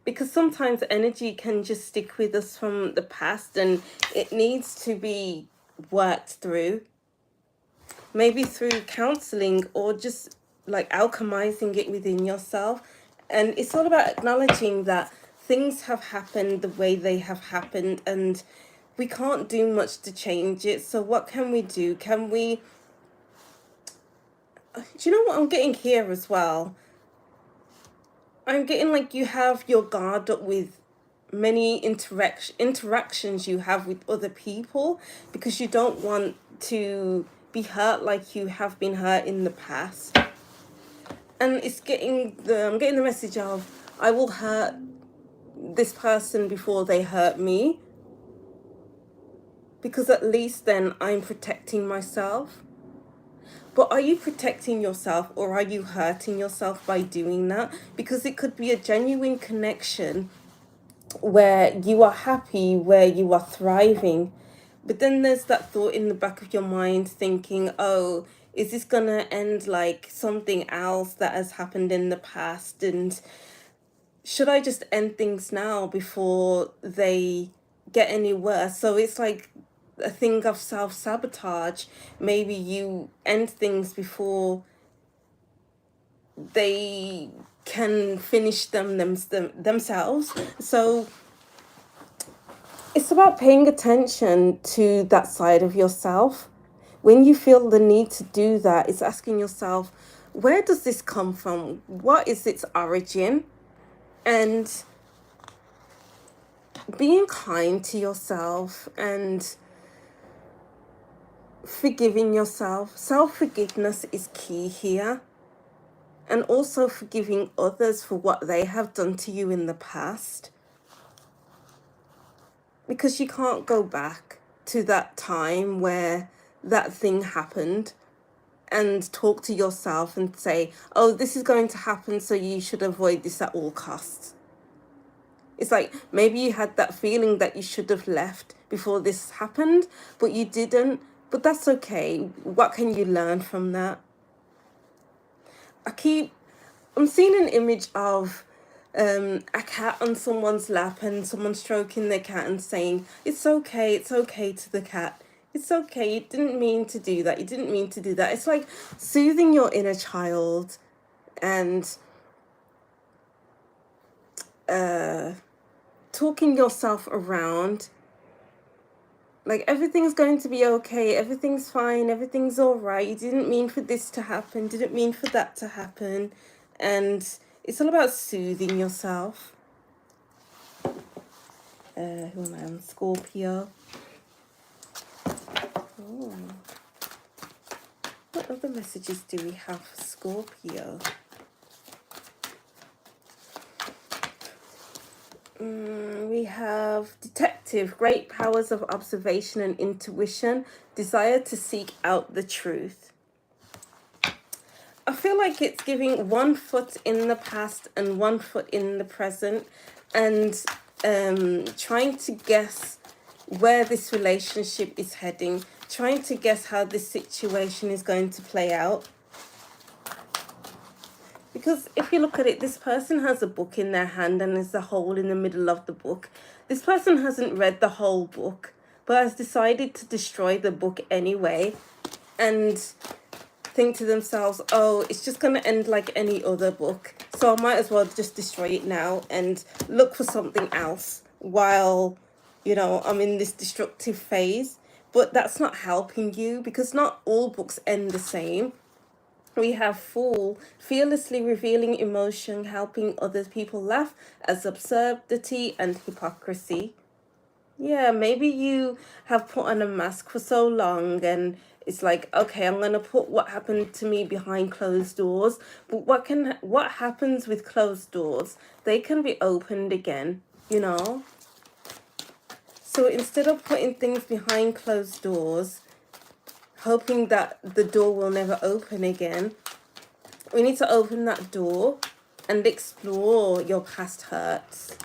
because sometimes energy can just stick with us from the past and it needs to be worked through, maybe through counseling or just like alchemizing it within yourself. And it's all about acknowledging that things have happened the way they have happened and we can't do much to change it. So what can we do? Can we, do you know what I'm getting here as well? I'm getting like you have your guard up with many interactions you have with other people, because you don't want to be hurt like you have been hurt in the past. And it's getting I'm getting the message of, I will hurt this person before they hurt me, because at least then I'm protecting myself. But are you protecting yourself or are you hurting yourself by doing that? Because it could be a genuine connection where you are happy, where you are thriving. But then there's that thought in the back of your mind thinking, oh, is this going to end like something else that has happened in the past? And should I just end things now before they get any worse? So it's like a thing of self-sabotage. Maybe you end things before they can finish themselves. So it's about paying attention to that side of yourself. When you feel the need to do that, it's asking yourself, where does this come from? What is its origin? And being kind to yourself and forgiving yourself. Self-forgiveness is key here. And also forgiving others for what they have done to you in the past. Because you can't go back to that time where that thing happened and talk to yourself and say, oh, this is going to happen, so you should avoid this at all costs. It's like maybe you had that feeling that you should have left before this happened, but you didn't. But that's okay. What can you learn from that? I'm seeing an image of a cat on someone's lap and someone stroking their cat and saying, it's okay to the cat. It's okay, you didn't mean to do that. You didn't mean to do that. It's like soothing your inner child and talking yourself around. Like, everything's going to be okay. Everything's fine. Everything's all right. You didn't mean for this to happen. Didn't mean for that to happen. And it's all about soothing yourself. Who am I on? Scorpio. Oh. What other messages do we have for Scorpio? We have detective, great powers of observation and intuition, desire to seek out the truth. I feel like it's giving 1 foot in the past and 1 foot in the present, and trying to guess where this relationship is heading, trying to guess how this situation is going to play out. Because if you look at it, this person has a book in their hand and there's a hole in the middle of the book. This person hasn't read the whole book, but has decided to destroy the book anyway and think to themselves, oh, it's just going to end like any other book, so I might as well just destroy it now and look for something else while, you know, I'm in this destructive phase. But that's not helping you, because not all books end the same. We have Fool, fearlessly revealing emotion, helping other people laugh as absurdity and hypocrisy. Yeah, maybe you have put on a mask for so long and it's like, okay, I'm going to put what happened to me behind closed doors. But what happens with closed doors? They can be opened again, you know? So instead of putting things behind closed doors, hoping that the door will never open again, we need to open that door and explore your past hurts.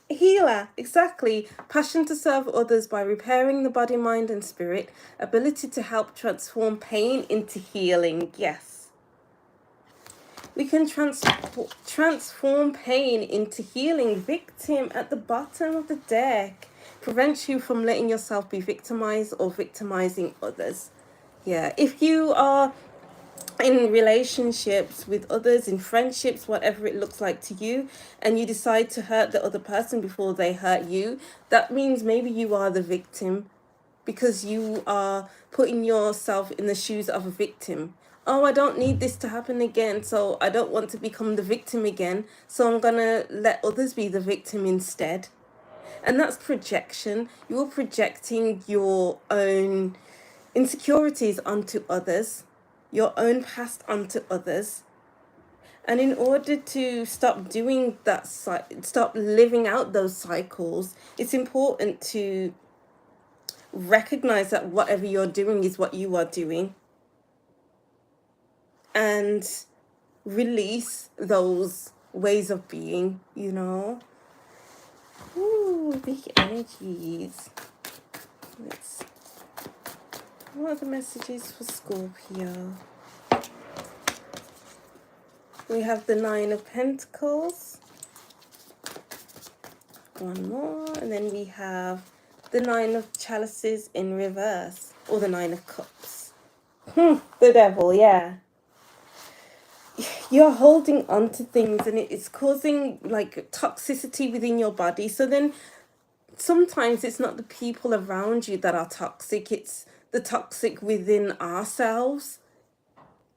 Healer, exactly. Passion to serve others by repairing the body, mind and spirit. Ability to help transform pain into healing. Yes. We can transform pain into healing. Victim at the bottom of the deck. Prevents you from letting yourself be victimized or victimizing others. Yeah, if you are in relationships with others, in friendships, whatever it looks like to you, and you decide to hurt the other person before they hurt you, that means maybe you are the victim, because you are putting yourself in the shoes of a victim. Oh, I don't need this to happen again, so I don't want to become the victim again, so I'm gonna let others be the victim instead. And that's projection. You're projecting your own insecurities onto others, your own past onto others. And in order to stop doing that, stop living out those cycles, it's important to recognize that whatever you're doing is what you are doing, and release those ways of being, you know. Ooh, big energies. What are the messages for Scorpio? We have the 9 of Pentacles. One more. And then we have the 9 of Chalices in reverse. Or the 9 of Cups. The Devil, yeah. You're holding on to things and it's causing like toxicity within your body. So then sometimes it's not the people around you that are toxic. It's the toxic within ourselves.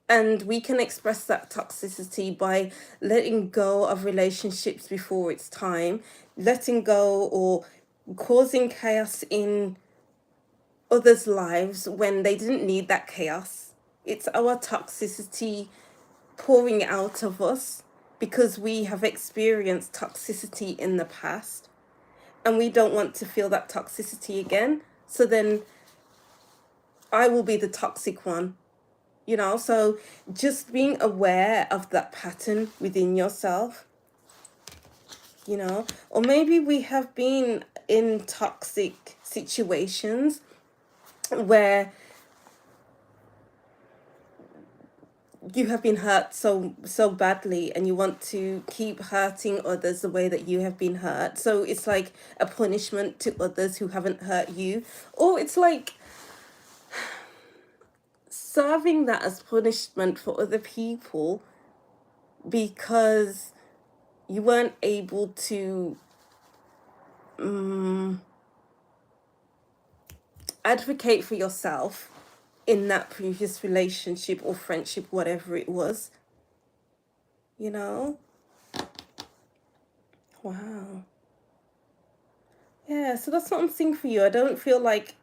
And we can express that toxicity by letting go of relationships before it's time, letting go or causing chaos in others' lives when they didn't need that chaos. It's our toxicity pouring out of us because we have experienced toxicity in the past and we don't want to feel that toxicity again. So then I will be the toxic one. You know, so just being aware of that pattern within yourself, you know, or maybe we have been in toxic situations where you have been hurt so badly, and you want to keep hurting others the way that you have been hurt. So it's like a punishment to others who haven't hurt you, or it's like serving that as punishment for other people because you weren't able to advocate for yourself in that previous relationship or friendship, whatever it was, you know? Wow. Yeah, so that's what I'm seeing for you. I don't feel like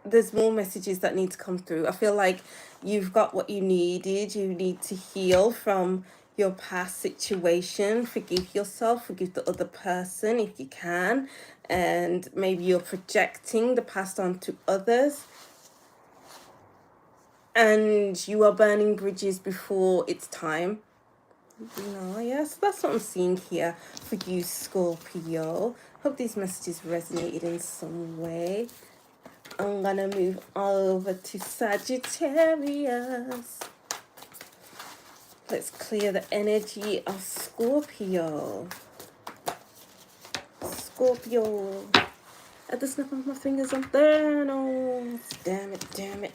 there's more messages that need to come through. I feel like you've got what you needed. You need to heal from your past situation. Forgive yourself, forgive the other person if you can. And maybe you're projecting the past onto others. And you are burning bridges before it's time. You know, yeah, so that's what I'm seeing here for you, Scorpio. Hope these messages resonated in some way. I'm gonna move over to Sagittarius. Let's clear the energy of Scorpio. Scorpio. At the snap of my fingers, I'm Thanos. Damn it, damn it.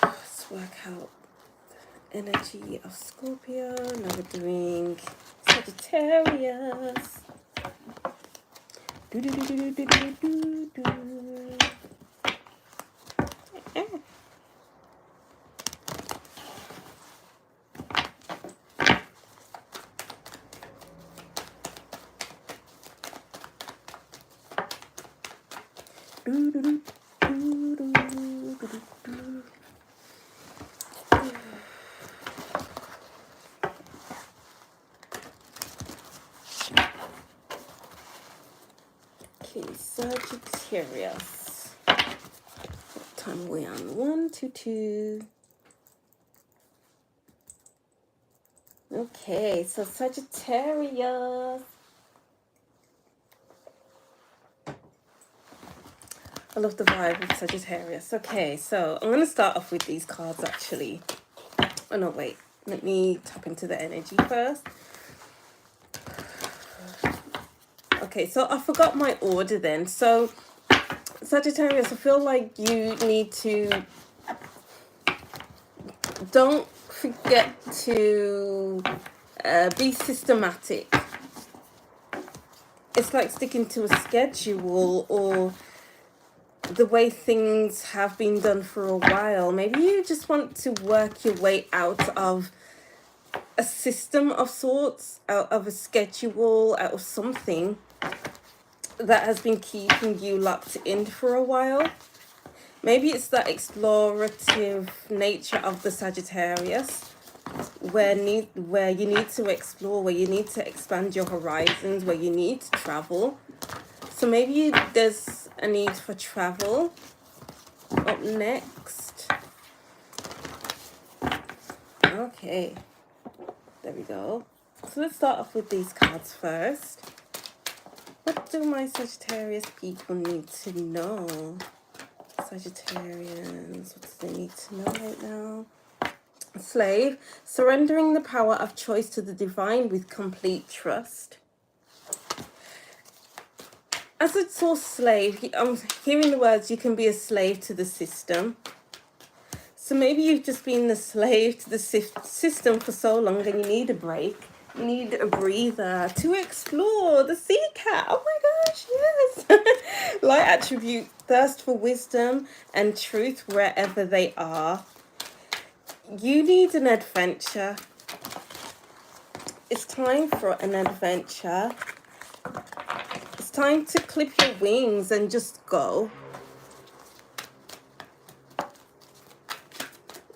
Let's work out the energy of Scorpio. Now we're doing Sagittarius. Do do do do do do do do. Do do do do do do do. Okay, Sagittarius. What time are we on? 122. Okay, so Sagittarius. I love the vibe of Sagittarius. Okay, so I'm going to start off with these cards actually. Oh no, wait. Let me tap into the energy first. Okay, so I forgot my order then. So Sagittarius, I feel like you need to... Don't forget to be systematic. It's like sticking to a schedule or the way things have been done for a while. Maybe you just want to work your way out of a system of sorts, out of a schedule, out of something that has been keeping you locked in for a while. Maybe it's that explorative nature of the Sagittarius where you need to explore, where you need to expand your horizons, where you need to travel. So maybe there's a need for travel. Up next. Okay, there we go. So let's start off with these cards first. What do my Sagittarius people need to know? Sagittarians, what do they need to know right now? Slave, surrendering the power of choice to the divine with complete trust. As a source slave, I'm hearing the words, you can be a slave to the system. So maybe you've just been the slave to the system for so long and you need a break. You need a breather to explore the sea cat. Oh my gosh, yes. Light attribute, thirst for wisdom and truth wherever they are. You need an adventure. It's time for an adventure. It's time to clip your wings and just go.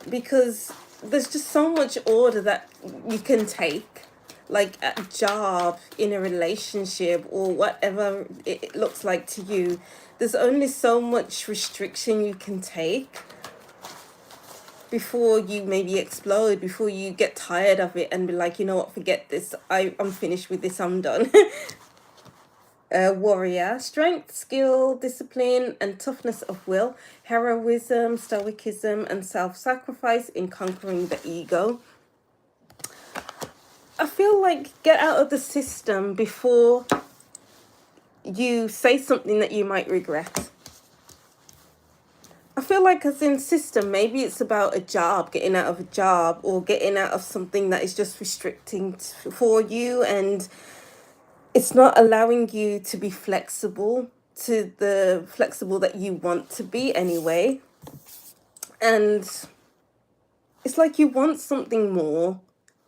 Because there's just so much order that you can take, like at a job, in a relationship, or whatever it looks like to you. There's only so much restriction you can take before you maybe explode, before you get tired of it and be like, you know what, forget this, I'm finished with this, I'm done. Warrior, strength, skill, discipline, and toughness of will, heroism, stoicism, and self-sacrifice in conquering the ego. I feel like get out of the system before you say something that you might regret. I feel like as in system, maybe it's about a job, getting out of a job, or getting out of something that is just restricting for you, and it's not allowing you to be flexible to the flexible that you want to be anyway. And it's like you want something more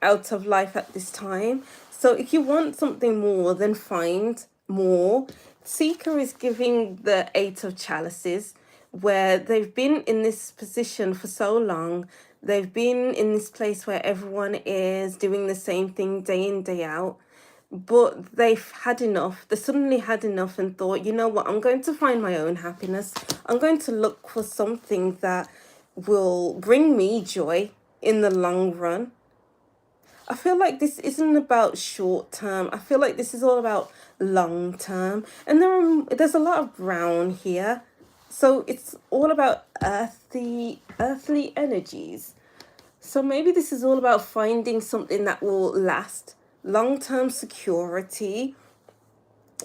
out of life at this time. So if you want something more, then find more. Seeker is giving the Eight of Chalices, where they've been in this position for so long. They've been in this place where everyone is doing the same thing day in, day out. But they've had enough. They suddenly had enough and thought, you know what, I'm going to find my own happiness. I'm going to look for something that will bring me joy in the long run. I feel like this isn't about short term. I feel like this is all about long term. And there's a lot of brown here. So it's all about earthly energies. So maybe this is all about finding something that will last, long-term security.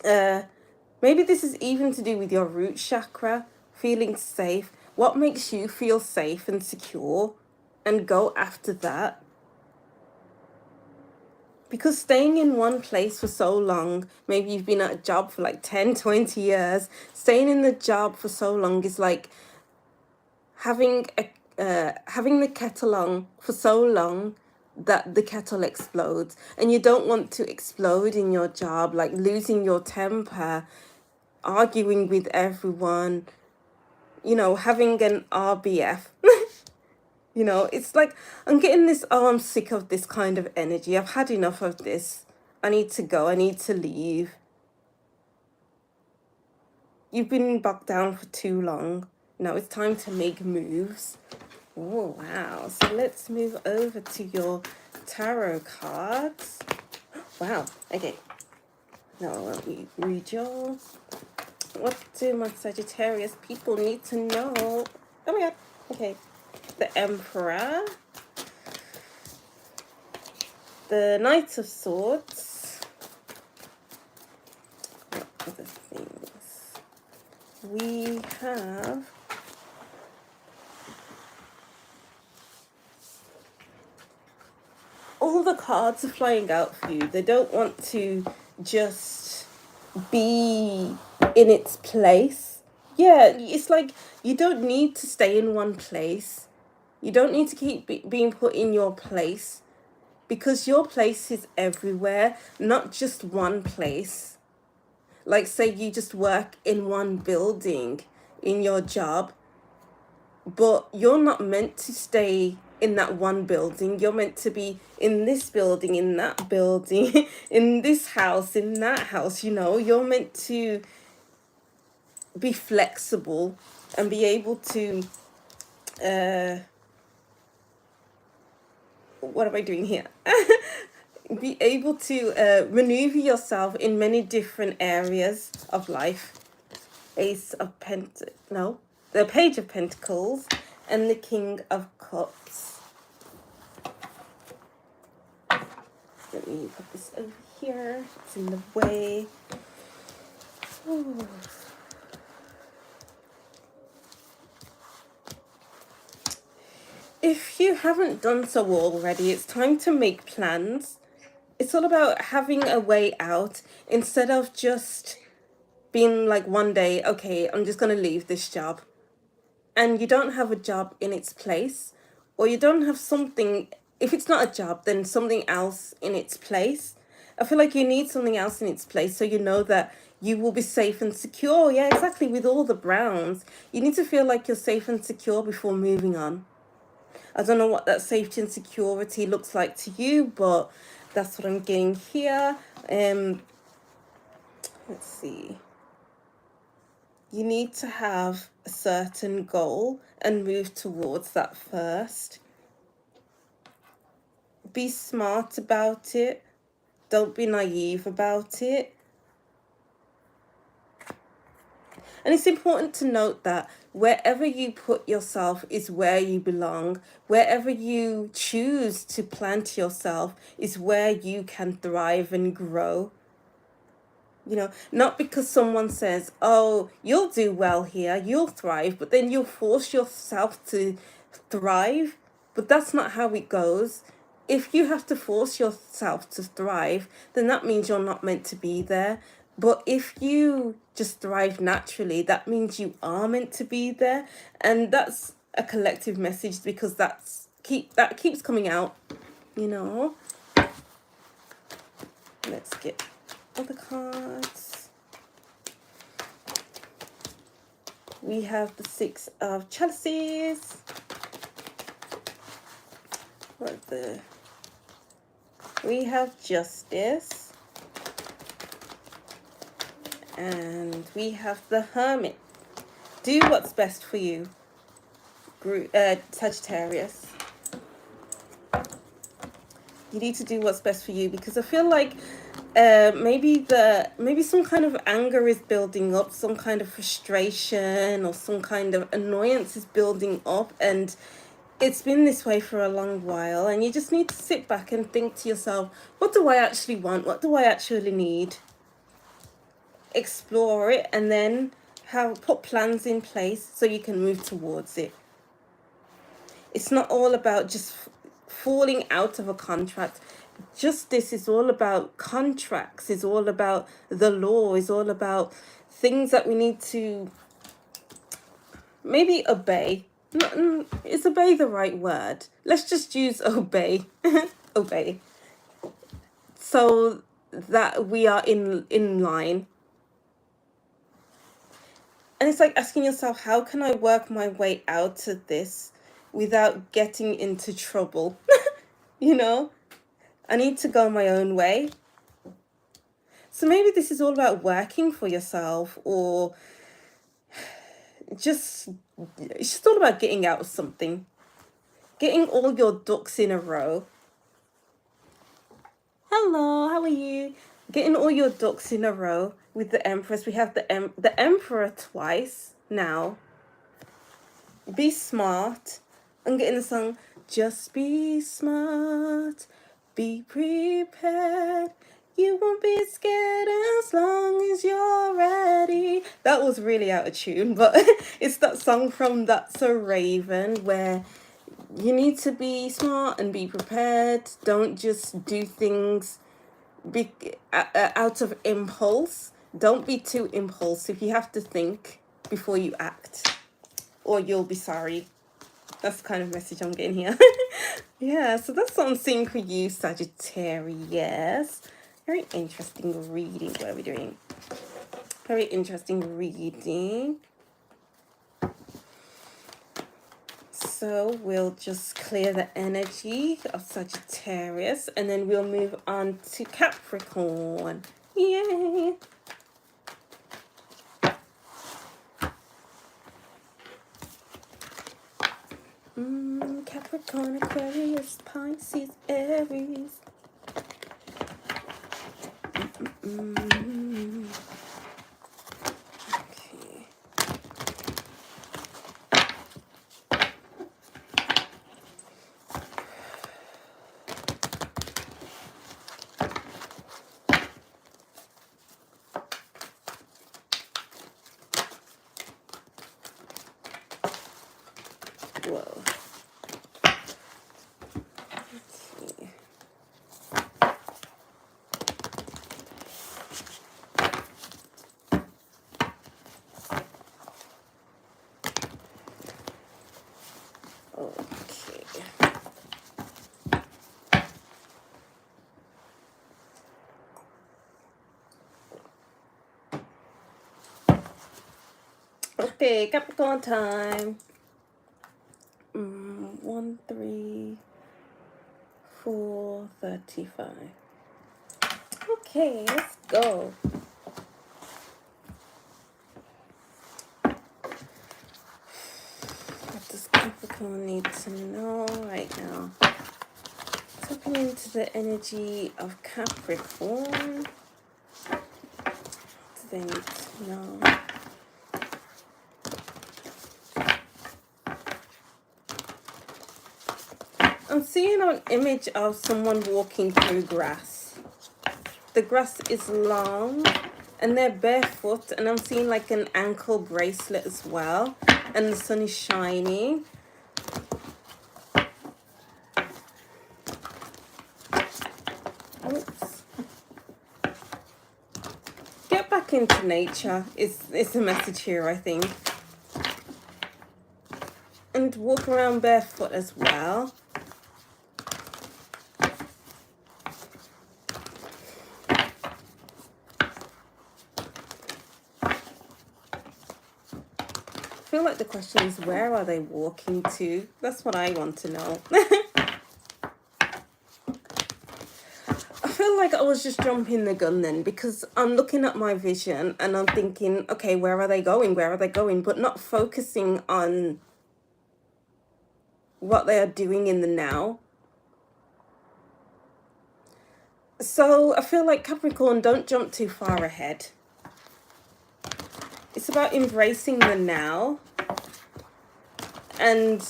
Maybe this is even to do with your root chakra, feeling safe. What makes you feel safe and secure, and go after that. Because staying in one place for so long, maybe you've been at a job for like 10, 20 years, staying in the job for so long is like having the kettle on for so long that the kettle explodes, and you don't want to explode in your job, like losing your temper, arguing with everyone, you know, having an RBF. You know, it's like I'm getting this, oh, I'm sick of this kind of energy. I've had enough of this. I need to go. I need to leave. You've been bogged down for too long. Now it's time to make moves. Oh, wow. So let's move over to your tarot cards. Wow. Okay. Now let me read your... What do my Sagittarius people need to know? Oh my god. Okay. The Emperor. The Knight of Swords. What other things? We have... all the cards are flying out for you. They don't want to just be in its place. Yeah, it's like you don't need to stay in one place. You don't need to keep being put in your place, because your place is everywhere, not just one place. Like say you just work in one building in your job, but you're not meant to stay in that one building. You're meant to be in this building, in that building, in this house, in that house, you know. You're meant to be flexible and be able to what am I doing here? Be able to maneuver yourself in many different areas of life. The Page of Pentacles and the King of Cups. Let me put this over here. It's in the way. Ooh. If you haven't done so already, it's time to make plans. It's all about having a way out instead of just being like one day, okay, I'm just going to leave this job. And you don't have a job in its place, or you don't have something, if it's not a job, then something else in its place. I feel like you need something else in its place so you know that you will be safe and secure. Yeah, exactly. With all the browns, you need to feel like you're safe and secure before moving on. I don't know what that safety and security looks like to you, but that's what I'm getting here. Let's see. You need to have a certain goal and move towards that first. Be smart about it. Don't be naive about it. And it's important to note that wherever you put yourself is where you belong. Wherever you choose to plant yourself is where you can thrive and grow. You know, not because someone says, oh, you'll do well here, you'll thrive, but then you'll force yourself to thrive. But that's not how it goes. If you have to force yourself to thrive, then that means you're not meant to be there. But if you just thrive naturally, that means you are meant to be there. And that's a collective message, because that keeps coming out, you know. Let's get other cards. We have the Six of Chalices. We have Justice. And we have the Hermit. Do what's best for you, Sagittarius. You need to do what's best for you, because I feel like maybe some kind of anger is building up, some kind of frustration or some kind of annoyance is building up, and it's been this way for a long while, and you just need to sit back and think to yourself, what do I actually want? What do I actually need? Explore it, and then put plans in place so you can move towards it. It's not all about just falling out of a contract. Justice is all about contracts, is all about the law, is all about things that we need to maybe obey. Is obey the right word? Let's just use obey. Obey. So that we are in line. And it's like asking yourself, how can I work my way out of this without getting into trouble? You know, I need to go my own way. So maybe this is all about working for yourself, or it's just all about getting out of something, getting all your ducks in a row. Hello, how are you? Getting all your ducks in a row with the Empress. We have the Emperor twice now. Be smart. I'm getting the song, just be smart, be prepared. You won't be scared as long as you're ready. That was really out of tune, but it's that song from That's a Raven, where you need to be smart and be prepared. Don't just do things out of impulse. Don't be too impulsive. You have to think before you act, or you'll be sorry. That's the kind of message I'm getting here. Yeah, so that's what I'm seeing for you, Sagittarius. Very interesting reading. What are we doing? Very interesting reading. So we'll just clear the energy of Sagittarius, and then we'll move on to Capricorn. Yay! Capricorn, Aquarius, Pisces, Aries. Okay. Whoa. Okay, Capricorn time. 1, 3, 4, 35. Okay, let's go. What does Capricorn need to know right now? Tapping into the energy of Capricorn. What do they need to know? I'm seeing an image of someone walking through grass. The grass is long and they're barefoot, and I'm seeing like an ankle bracelet as well, and the sun is shining. Oops. Get back into nature is the message here, I think. And walk around barefoot as well. I feel like the question is, where are they walking to? That's what I want to know. I feel like I was just jumping the gun then, because I'm looking at my vision and I'm thinking, okay, where are they going? Where are they going? But not focusing on what they are doing in the now. So I feel like Capricorn, don't jump too far ahead. It's about embracing the now and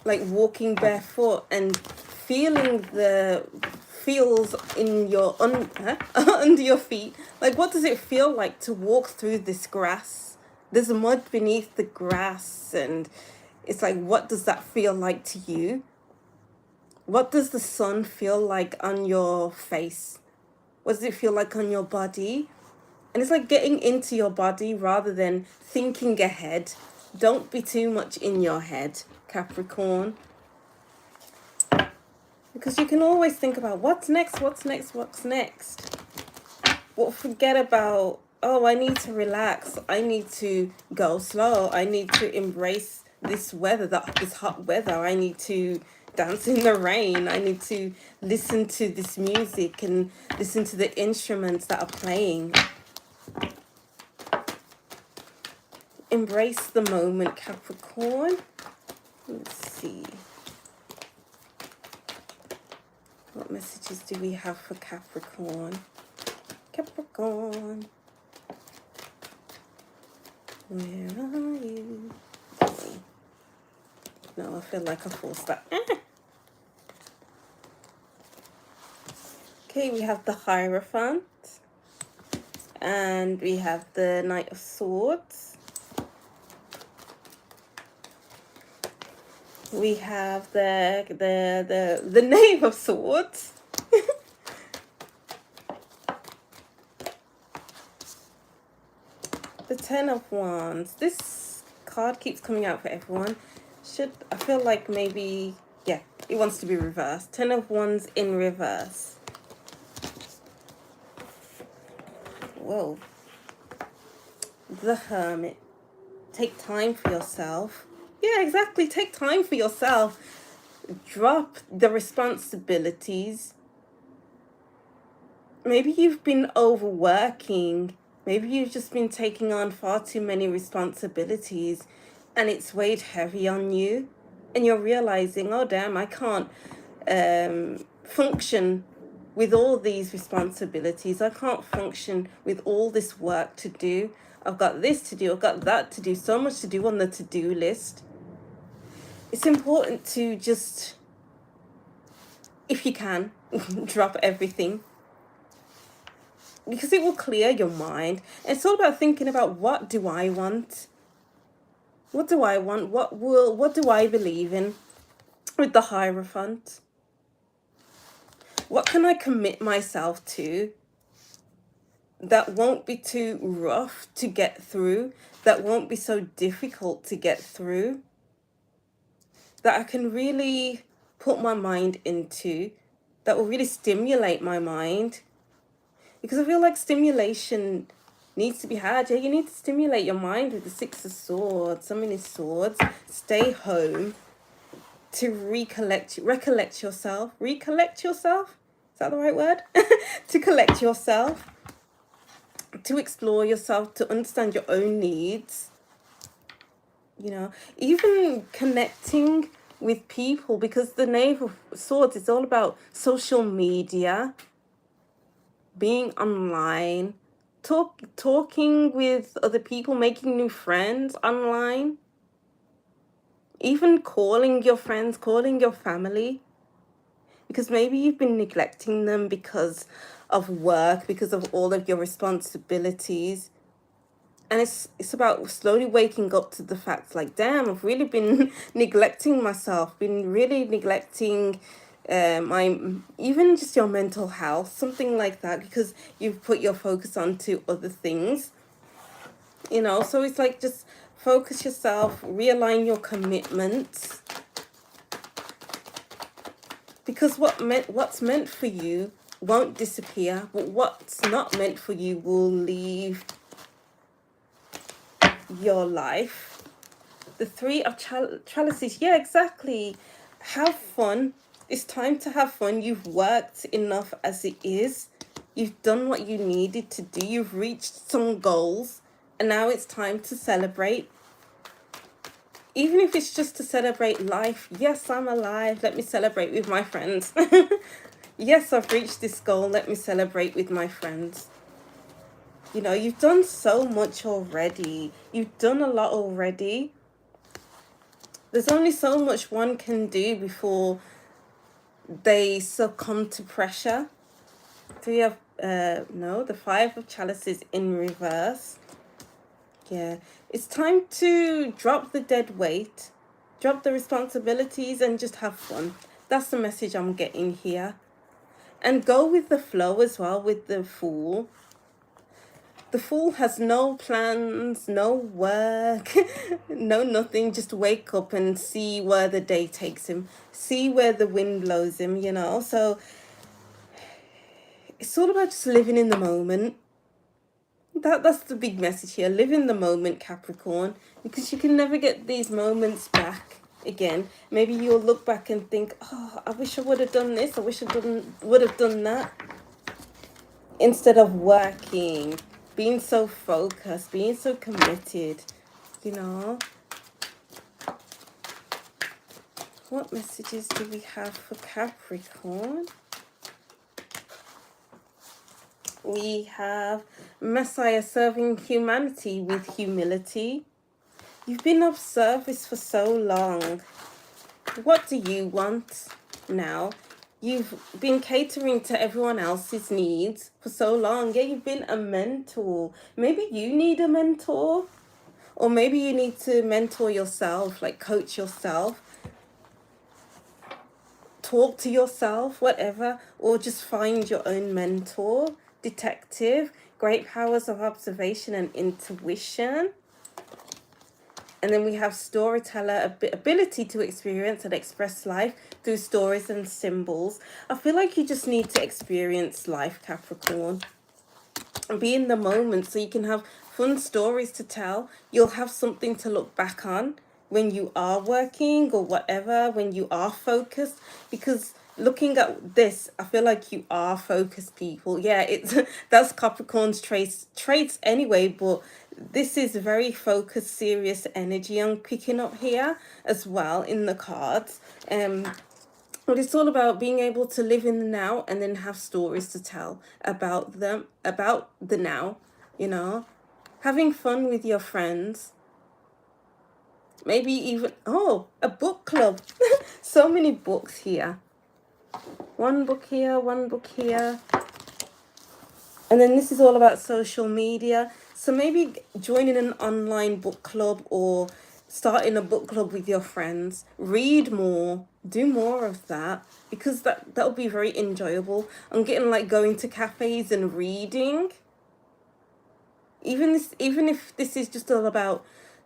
like walking barefoot and feeling the feels in your under your feet. Like, what does it feel like to walk through this grass? There's mud beneath the grass, and it's like, what does that feel like to you? What does the sun feel like on your face? What does it feel like on your body? And it's like getting into your body rather than thinking ahead. Don't be too much in your head, Capricorn. Because you can always think about what's next, what's next, what's next. But forget about, oh, I need to relax. I need to go slow. I need to embrace this weather, this hot weather. I need to dance in the rain. I need to listen to this music and listen to the instruments that are playing. Embrace the moment, Capricorn. Let's see. What messages do we have for Capricorn? Capricorn. Where are you? No, I feel like I forced that. Okay, we have the Hierophant. And we have the Knight of Swords. We have the Knave of Swords. The Ten of Wands. This card keeps coming out for everyone. I feel like maybe, yeah, it wants to be reversed. Ten of Wands in reverse. Whoa. The Hermit. Take time for yourself. Yeah, exactly. Take time for yourself. Drop the responsibilities. Maybe you've been overworking. Maybe you've just been taking on far too many responsibilities and it's weighed heavy on you. And you're realizing, oh, damn, I can't function with all these responsibilities. I can't function with all this work to do. I've got this to do. I've got that to do. So much to do on the to-do list. It's important to just, if you can, drop everything. Because it will clear your mind. And it's all about thinking about, what do I want? What do I want? What do I believe in? With the Hierophant. What can I commit myself to that won't be too rough to get through? That won't be so difficult to get through? That I can really put my mind into, that will really stimulate my mind. Because I feel like stimulation needs to be had. Yeah, you need to stimulate your mind with the Six of Swords, so many swords. Stay home to recollect yourself. Recollect yourself? Is that the right word? To collect yourself. To explore yourself, to understand your own needs. You know, even connecting with people, because the Knave of Swords is all about social media, being online, talking with other people, making new friends online, even calling your friends, calling your family. because maybe you've been neglecting them because of work, because of all of your responsibilities. And it's about slowly waking up to the fact, like, damn, I've really been neglecting myself, been really neglecting my, even just your mental health, something like that, because you've put your focus onto other things, you know. So it's like, just focus yourself, realign your commitments, because what's meant for you won't disappear, but what's not meant for you will leave your life. The Three of Chalices, yeah, exactly. Have fun. It's time to have fun. You've worked enough as it is. You've done what you needed to do. You've reached some goals, and now it's time to celebrate. Even if it's just to celebrate life. Yes, I'm alive. Let me celebrate with my friends. Yes, I've reached this goal. Let me celebrate with my friends. You know, you've done so much already. You've done a lot already. There's only so much one can do before they succumb to pressure. The Five of Chalices in reverse. Yeah, it's time to drop the dead weight, drop the responsibilities, and just have fun. That's the message I'm getting here. And go with the flow as well with the Fool. The Fool has no plans, no work, no nothing. Just wake up and see where the day takes him. See where the wind blows him, you know. So it's all about just living in the moment. That's the big message here. Live in the moment, Capricorn, because you can never get these moments back again. Maybe you'll look back and think, oh, I wish I would have done this. I wish I would have done that. Instead of working, being so focused, being so committed, you know. What messages do we have for Capricorn? We have Messiah serving humanity with humility. You've been of service for so long. What do you want now? You've been catering to everyone else's needs for so long. Yeah, you've been a mentor. Maybe you need a mentor. Or maybe you need to mentor yourself, like coach yourself. Talk to yourself, whatever. Or just find your own mentor. Detective. Great powers of observation and intuition. And then we have storyteller, ability to experience and express life through stories and symbols. I feel like you just need to experience life, Capricorn. And be in the moment so you can have fun stories to tell. You'll have something to look back on when you are working or whatever, when you are focused. Because looking at this, I feel like you are focused people. Yeah, it's that's Capricorn's traits anyway, but this is very focused, serious energy I'm picking up here as well in the cards. But it's all about being able to live in the now and then have stories to tell about them, about the now, you know. Having fun with your friends. Maybe even, oh, a book club. So many books here. One book here, one book here. And then this is all about social media. So maybe joining an online book club or starting a book club with your friends. Read more. Do more of that. Because that'll be very enjoyable. I'm getting like going to cafes and reading. Even if this is just all about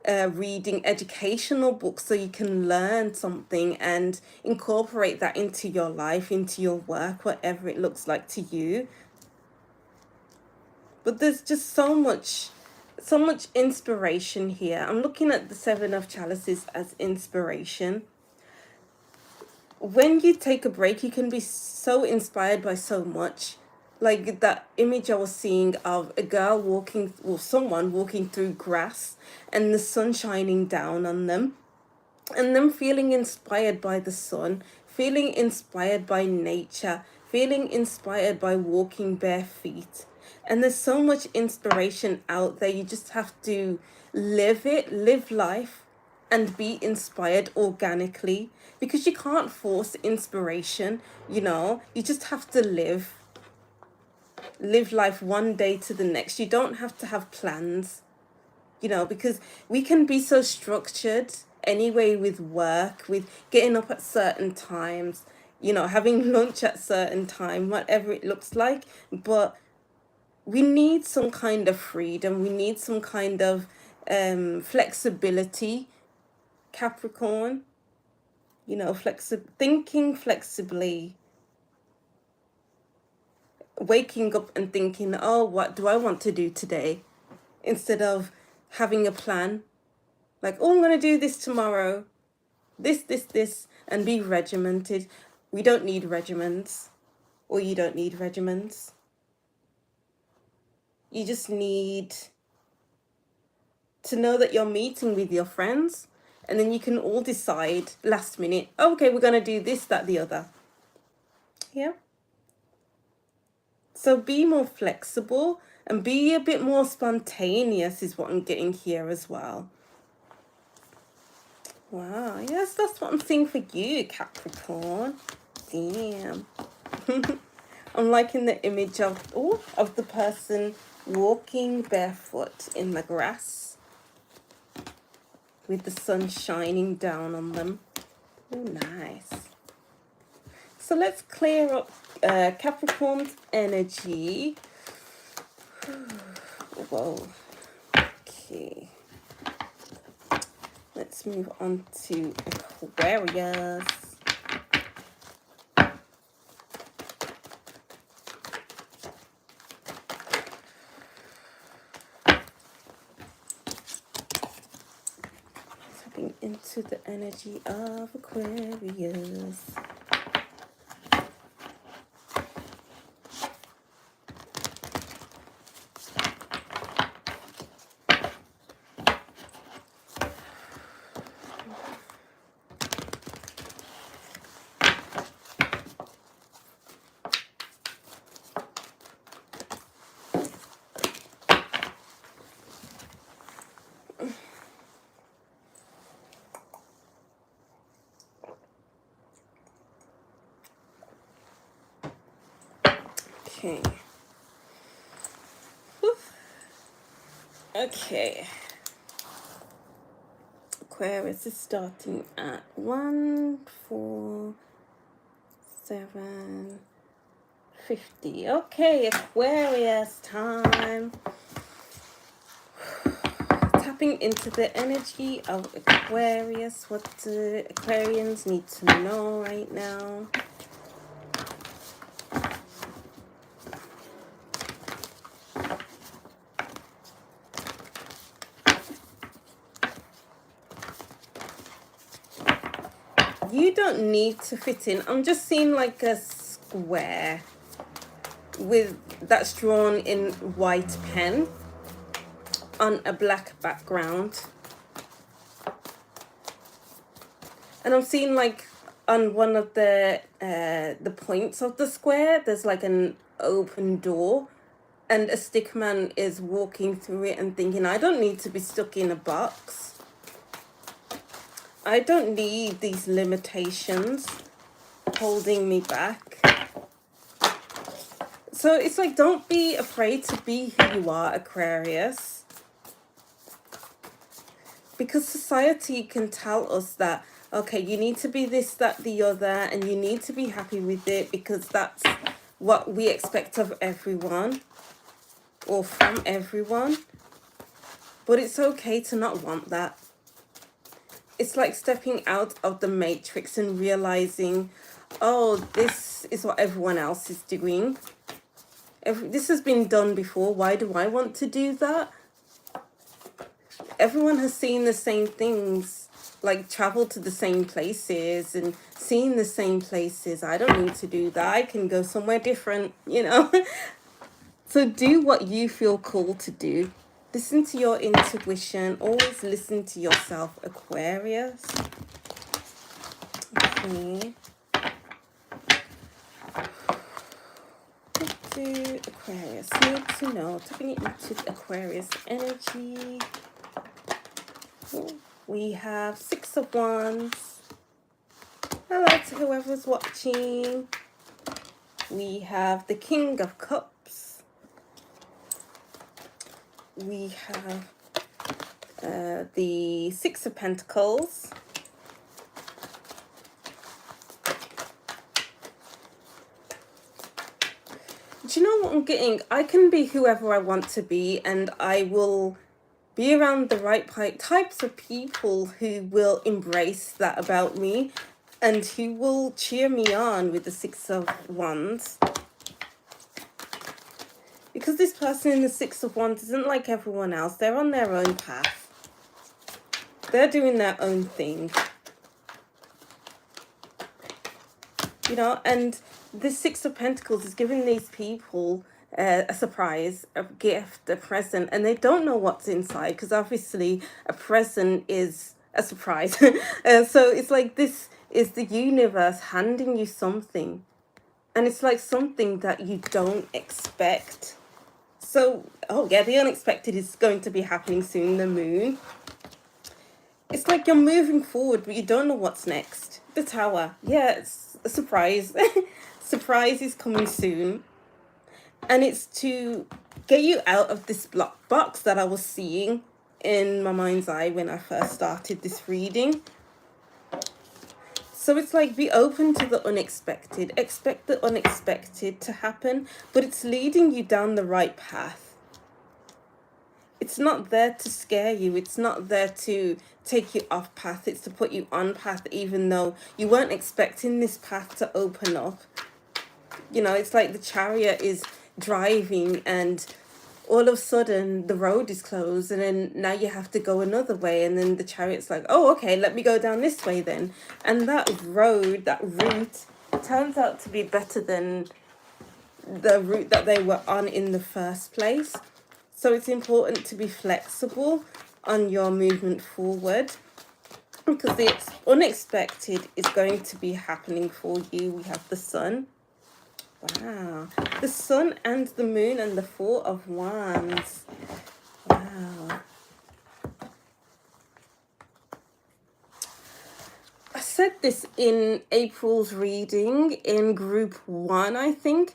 reading educational books so you can learn something and incorporate that into your life, into your work, whatever it looks like to you. But there's just so much inspiration here. I'm looking at the Seven of Chalices as inspiration. When you take a break, you can be so inspired by so much. Like that image I was seeing of a girl walking, or someone walking through grass and the sun shining down on them. And them feeling inspired by the sun, feeling inspired by nature, feeling inspired by walking bare feet. And there's so much inspiration out there. You just have to live it, live life. and be inspired organically, because you can't force inspiration, you know. You just have to live life one day to the next. You don't have to have plans, you know, because we can be so structured anyway with work, with getting up at certain times, you know, having lunch at certain time, whatever it looks like. But we need some kind of freedom. We need some kind of flexibility, Capricorn. You know, thinking flexibly, waking up and thinking, oh, what do I want to do today? Instead of having a plan, like, oh, I'm going to do this tomorrow, this, and be regimented. We don't need regiments, or you don't need regiments. You just need to know that you're meeting with your friends, and then you can all decide last minute, oh, okay, we're going to do this, that, the other. Yeah. So be more flexible and be a bit more spontaneous is what I'm getting here as well. Wow, yes, that's what I'm seeing for you, Capricorn. Damn. I'm liking the image of the person walking barefoot in the grass with the sun shining down on them. Oh, nice. So let's clear up Capricorn's energy. Whoa. Okay. Let's move on to Aquarius. Tapping into the energy of Aquarius. Okay. Whew. Okay. Aquarius is starting at 14750. Okay, Aquarius time. Tapping into the energy of Aquarius. What do Aquarians need to know right now? You don't need to fit in. I'm just seeing like a square that's drawn in white pen on a black background. And I'm seeing like on one of the points of the square, there's like an open door, and a stickman is walking through it and thinking, I don't need to be stuck in a box. I don't need these limitations holding me back. So it's like, don't be afraid to be who you are, Aquarius. Because society can tell us that, okay, you need to be this, that, the other, and you need to be happy with it because that's what we expect of everyone or from everyone. But it's okay to not want that. It's like stepping out of the matrix and realizing, oh, this is what everyone else is doing. This has been done before. Why do I want to do that? Everyone has seen the same things, like traveled to the same places and seen the same places. I don't need to do that. I can go somewhere different, you know. So do what you feel called to do. Listen to your intuition. Always listen to yourself, Aquarius. Okay. What do Aquarius need to know? Tapping into Aquarius energy. We have Six of Wands. Hello to whoever's watching. We have the King of Cups. We have the Six of Pentacles. Do you know what I'm getting? I can be whoever I want to be, and I will be around the right types of people who will embrace that about me and who will cheer me on with the Six of Wands. Because this person in the Six of Wands isn't like everyone else. They're on their own path. They're doing their own thing. You know, and the Six of Pentacles is giving these people a surprise, a gift, a present, and they don't know what's inside, because obviously a present is a surprise. So it's like this is the universe handing you something, and it's like something that you don't expect. So, oh yeah, the unexpected is going to be happening soon, the moon. It's like you're moving forward, but you don't know what's next. The Tower. Yeah, it's a surprise. Surprise is coming soon. And it's to get you out of this block box that I was seeing in my mind's eye when I first started this reading. So it's like, be open to the unexpected. Expect the unexpected to happen, but it's leading you down the right path. It's not there to scare you. It's not there to take you off path. It's to put you on path, even though you weren't expecting this path to open up. You know, it's like the Chariot is driving and all of a sudden the road is closed, and then now you have to go another way, and then the Chariot's like, oh, okay, let me go down this way then. And that road, that route, turns out to be better than the route that they were on in the first place. So it's important to be flexible on your movement forward, because the unexpected is going to be happening for you. We have the Sun. Wow. The Sun and the Moon and the Four of Wands. Wow. I said this in April's reading in group 1, I think.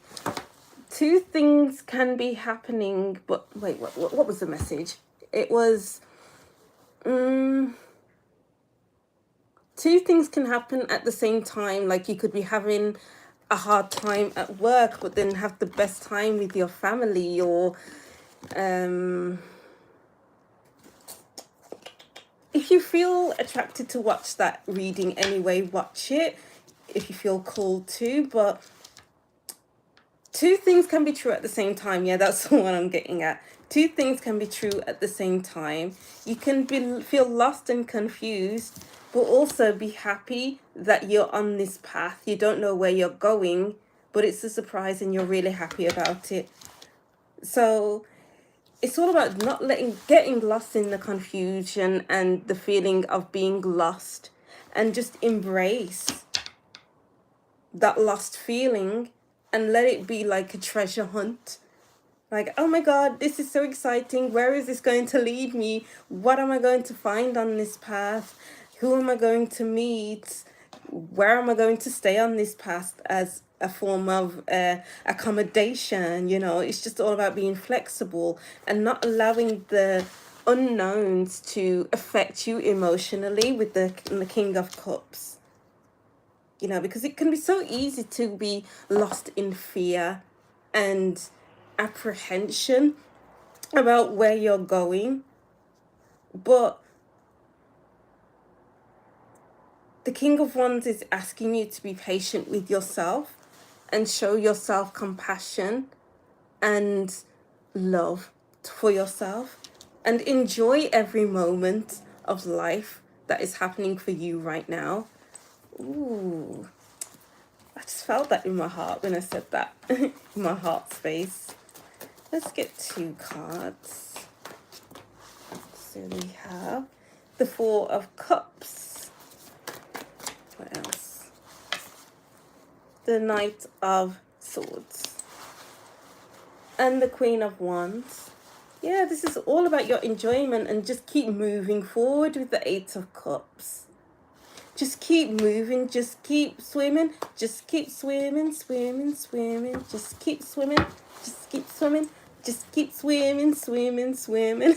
Two things can be happening, but wait, what was the message? It was, two things can happen at the same time. Like, you could be having a hard time at work, but then have the best time with your family, or if you feel attracted to watch that reading anyway, watch it if you feel called to. But two things can be true at the same time. Yeah, that's the one I'm getting at. Two things can be true at the same time. You can feel lost and confused, but also be happy that you're on this path. You don't know where you're going, but it's a surprise and you're really happy about it. So it's all about not getting lost in the confusion and the feeling of being lost, and just embrace that lost feeling and let it be like a treasure hunt. Like, oh my God, this is so exciting. Where is this going to lead me? What am I going to find on this path? Who am I going to meet? Where am I going to stay on this path as a form of accommodation? You know, it's just all about being flexible and not allowing the unknowns to affect you emotionally with the King of Cups. You know, because it can be so easy to be lost in fear and apprehension about where you're going. But the King of Wands is asking you to be patient with yourself and show yourself compassion and love for yourself, and enjoy every moment of life that is happening for you right now. Ooh, I just felt that in my heart when I said that. In my heart space. Let's get 2 cards. So we have the Four of Cups. What else? The Knight of Swords. And the Queen of Wands. Yeah, this is all about your enjoyment, and just keep moving forward with the Eight of Cups. Just keep moving, just keep swimming, just keep swimming, swimming, swimming, just keep swimming, just keep swimming, just keep swimming, swimming, swimming.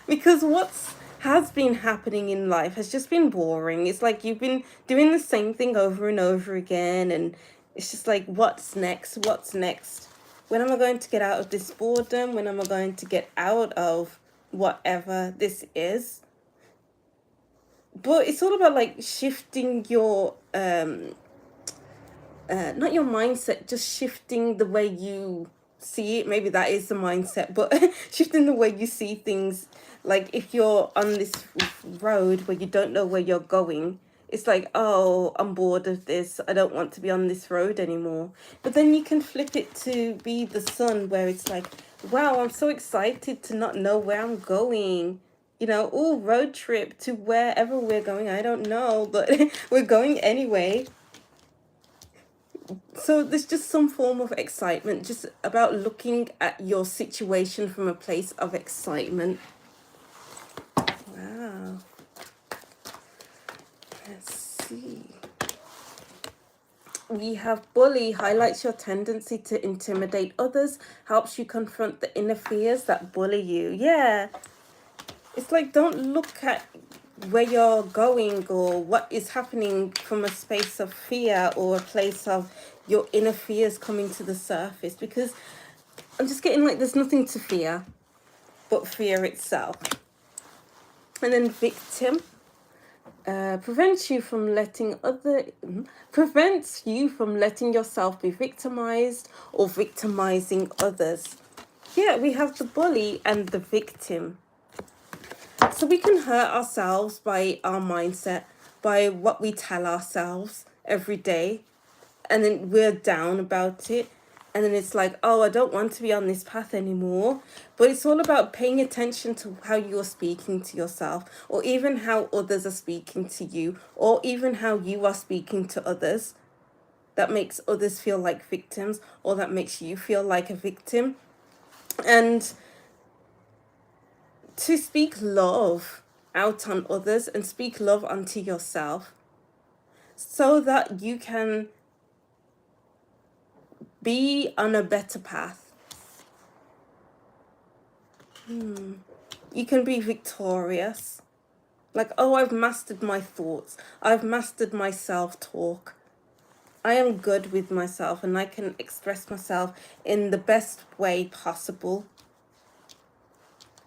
Because what's has been happening in life has just been boring. It's like you've been doing the same thing over and over again, and it's just like, what's next? What's next? When am I going to get out of this boredom? When am I going to get out of whatever this is? But it's all about like shifting your not your mindset, just shifting the way you see it. Maybe that is the mindset, but shifting the way you see things. Like if you're on this road where you don't know where you're going, it's like, oh, I'm bored of this, I don't want to be on this road anymore. But then you can flip it to be the sun, where it's like, wow, I'm so excited to not know where I'm going. You know, oh, road trip to wherever we're going, I don't know, but we're going anyway. So there's just some form of excitement, just about looking at your situation from a place of excitement. Wow. Let's see. We have bully, highlights your tendency to intimidate others, helps you confront the inner fears that bully you. Yeah. It's like, don't look at where you're going or what is happening from a space of fear or a place of your inner fears coming to the surface, because I'm just getting like there's nothing to fear but fear itself. And then victim, prevents you from letting yourself be victimized or victimizing others. Yeah, we have the bully and the victim. So we can hurt ourselves by our mindset, by what we tell ourselves every day, and then we're down about it, and then it's like, oh, I don't want to be on this path anymore. But it's all about paying attention to how you're speaking to yourself, or even how others are speaking to you, or even how you are speaking to others. That makes others feel like victims, or that makes you feel like a victim. And to speak love out on others and speak love unto yourself, so that you can be on a better path. You can be victorious. Like, oh, I've mastered my thoughts. I've mastered my self-talk. I am good with myself, and I can express myself in the best way possible.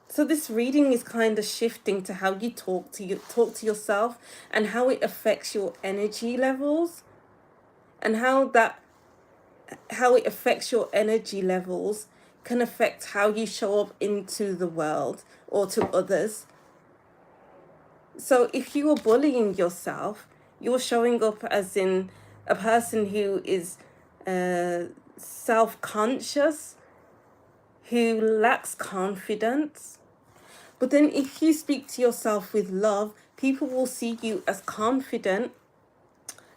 So this reading is kind of shifting to how you talk to yourself, and how it affects your energy levels, and how it affects your energy levels can affect how you show up into the world or to others. So if you are bullying yourself, you're showing up as in a person who is self-conscious, who lacks confidence. But then if you speak to yourself with love, people will see you as confident,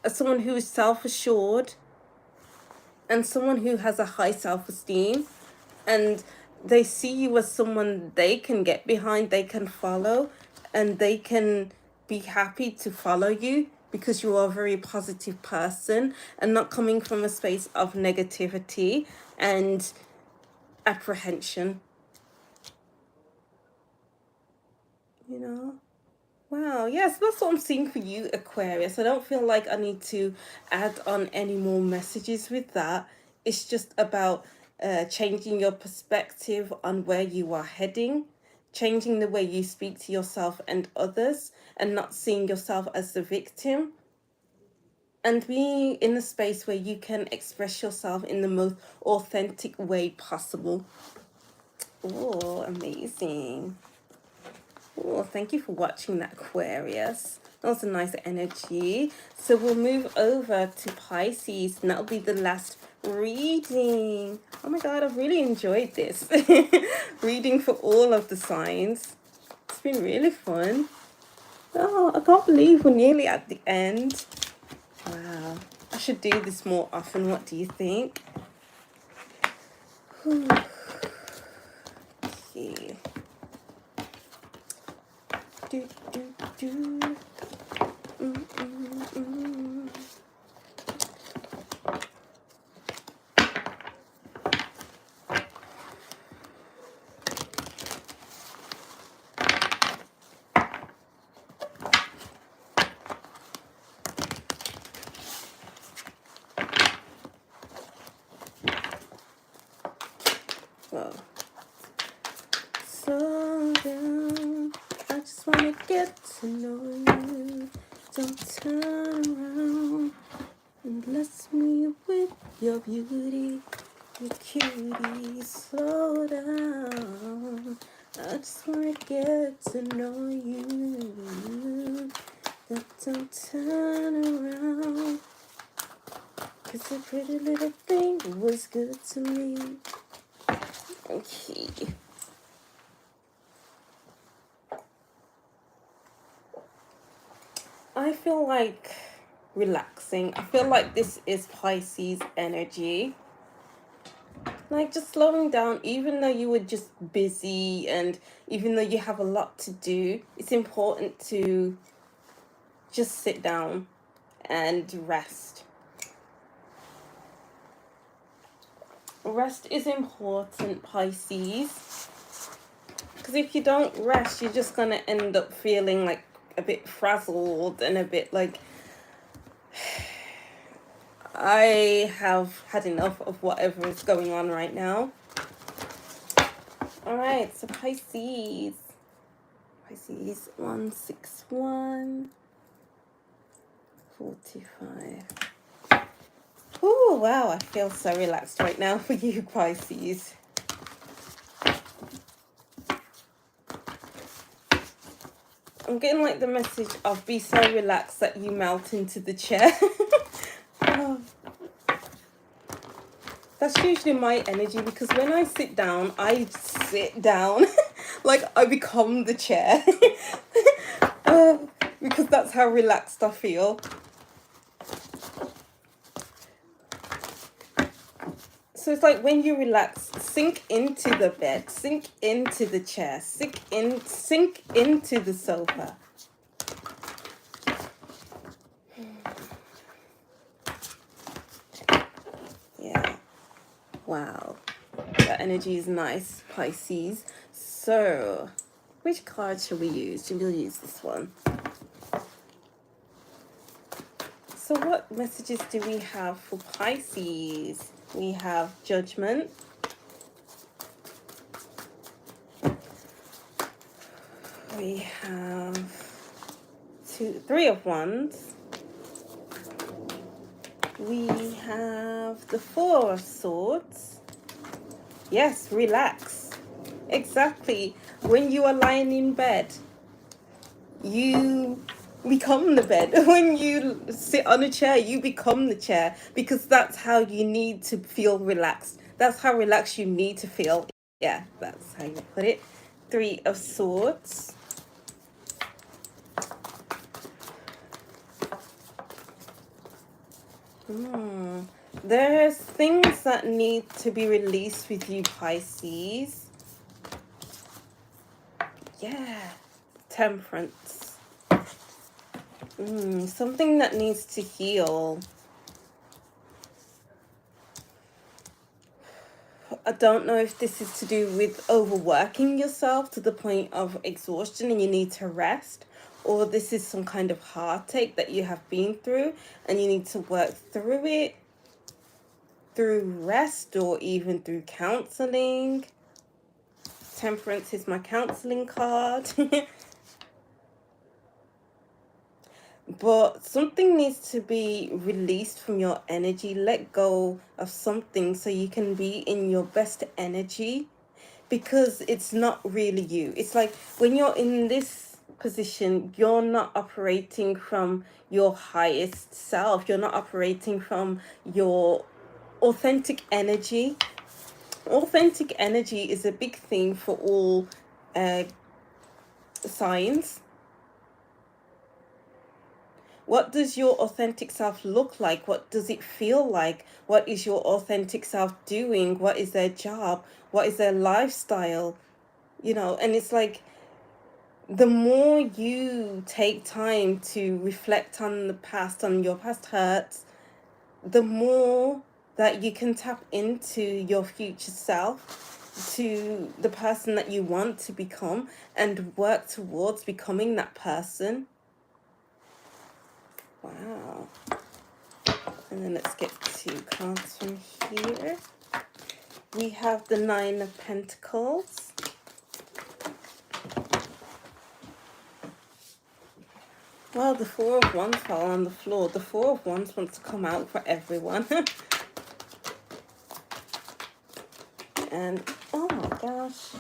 as someone who is self-assured, and someone who has a high self-esteem, and they see you as someone they can get behind, they can follow, and they can be happy to follow you because you are a very positive person and not coming from a space of negativity and apprehension. You know? Wow, yes, that's what I'm seeing for you, Aquarius. I don't feel like I need to add on any more messages with that. It's just about changing your perspective on where you are heading, changing the way you speak to yourself and others, and not seeing yourself as the victim, and being in a space where you can express yourself in the most authentic way possible. Oh, amazing. Oh, thank you for watching that, Aquarius. That was a nice energy. So we'll move over to Pisces, and that'll be the last reading. Oh my god, I've really enjoyed this. Reading for all of the signs. It's been really fun. Oh, I can't believe we're nearly at the end. Wow. I should do this more often. What do you think? Okay. Slow down. I just wanna get to know you. Don't turn around and bless me with your beauty, your cutie. Slow down. I just wanna get to know you. Don't turn around. 'Cause a pretty little thing was good to me. Okay. I feel like relaxing. I feel like this is Pisces energy. Like just slowing down, even though you were just busy and even though you have a lot to do, it's important to just sit down and rest. Rest is important, Pisces. Because if you don't rest, you're just going to end up feeling like a bit frazzled and a bit like, I have had enough of whatever is going on right now. All right, so Pisces. Pisces 161 45. Oh, wow, I feel so relaxed right now for you, Pisces. I'm getting like the message of be so relaxed that you melt into the chair. Oh. That's usually my energy because when I sit down, I sit down like I become the chair. Because that's how relaxed I feel. So it's like when you relax, sink into the bed, sink into the chair, sink into the sofa. Yeah. Wow. That energy is nice, Pisces. So, which card shall we use? We'll use this one. So what messages do we have for Pisces? We have Judgment. We have Three of Wands. We have the Four of Swords. Yes, relax. Exactly. When you are lying in bed, you become the bed. When you sit on a chair, you become the chair because that's how you need to feel relaxed. That's how relaxed you need to feel. Yeah, that's how you put it. Three of Swords. There's things that need to be released with you, Pisces. Yeah, Temperance. Something that needs to heal. I don't know if this is to do with overworking yourself to the point of exhaustion and you need to rest, or this is some kind of heartache that you have been through and you need to work through it through rest or even through counseling. Temperance is my counseling card. But something needs to be released from your energy. Let go of something so you can be in your best energy, because it's not really you. It's like when you're in this position, you're not operating from your highest self. You're not operating from your authentic energy. Authentic energy is a big thing for all signs. What does your authentic self look like? What does it feel like? What is your authentic self doing? What is their job? What is their lifestyle? You know, and it's like the more you take time to reflect on the past, on your past hurts, the more that you can tap into your future self, to the person that you want to become, and work towards becoming that person. Wow. And then let's get two cards from here. We have the Nine of Pentacles. Well, the Four of Wands fell on the floor. The Four of Wands wants to come out for everyone. And, oh my gosh.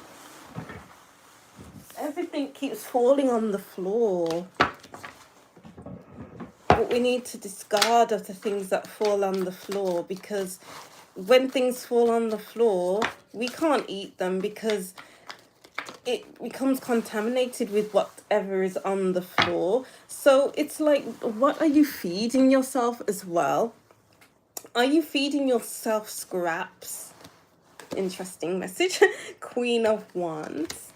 Everything keeps falling on the floor. But we need to discard of the things that fall on the floor, because when things fall on the floor, we can't eat them because it becomes contaminated with whatever is on the floor. So it's like, what are you feeding yourself as well? Are you feeding yourself scraps? Interesting message. Queen of Wands.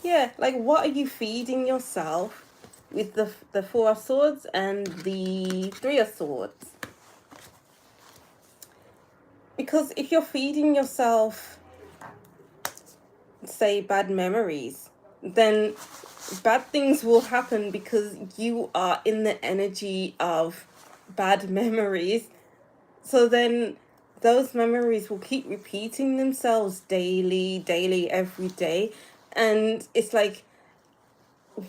Yeah, like what are you feeding yourself with the Four of Swords and the Three of Swords? Because if you're feeding yourself, say, bad memories, then bad things will happen because you are in the energy of bad memories. So then those memories will keep repeating themselves daily, every day. And it's like,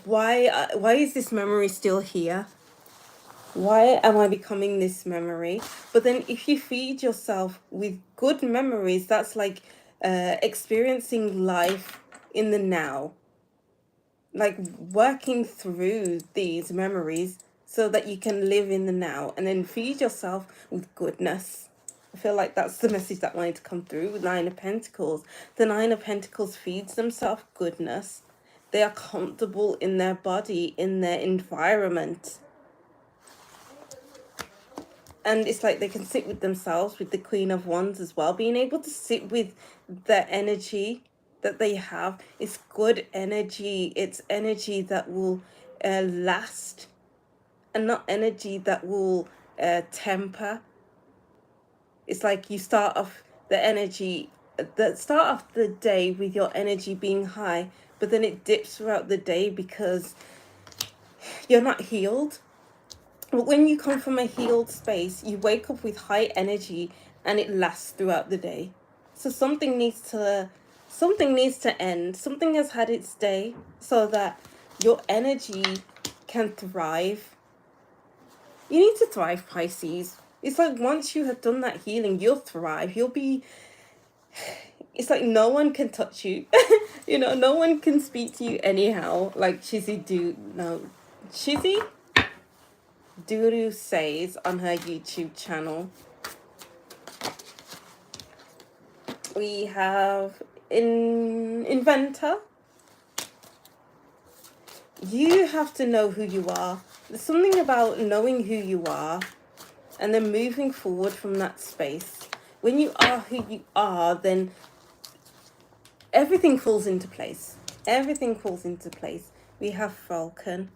why is this memory still here? Why am I becoming this memory? But then if you feed yourself with good memories, that's like experiencing life in the now. Like working through these memories so that you can live in the now, and then feed yourself with goodness. I feel like that's the message that wanted to come through with Nine of Pentacles. The Nine of Pentacles feeds themselves goodness. They are comfortable in their body, in their environment. And it's like they can sit with themselves, with the Queen of Wands as well. Being able to sit with the energy that they have is good energy. It's energy that will last, and not energy that will temper. It's like you start off start off the day with your energy being high, but then it dips throughout the day because you're not healed. But when you come from a healed space, you wake up with high energy and it lasts throughout the day. So something needs to end. Something has had its day so that your energy can thrive. You need to thrive, Pisces. It's like once you have done that healing, you'll thrive. You'll be... It's like no one can touch you. You know, no one can speak to you anyhow. Like Chizzy Duru says on her YouTube channel. We have Inventor. You have to know who you are. There's something about knowing who you are and then moving forward from that space. When you are who you are, then everything falls into place. Everything falls into place. We have Falcon.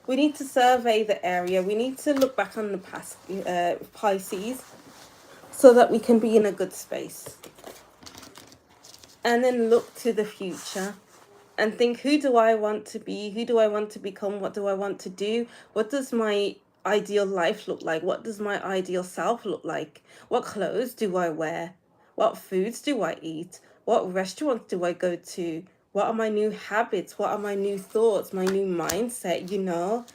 We need to survey the area. We need to look back on the past, Pisces, so that we can be in a good space. And then look to the future and think, who do I want to be? Who do I want to become? What do I want to do? What does my ideal life look like? What does my ideal self look like? What clothes do I wear? What foods do I eat? What restaurants do I go to? What are my new habits? What are my new thoughts? My new mindset, you know?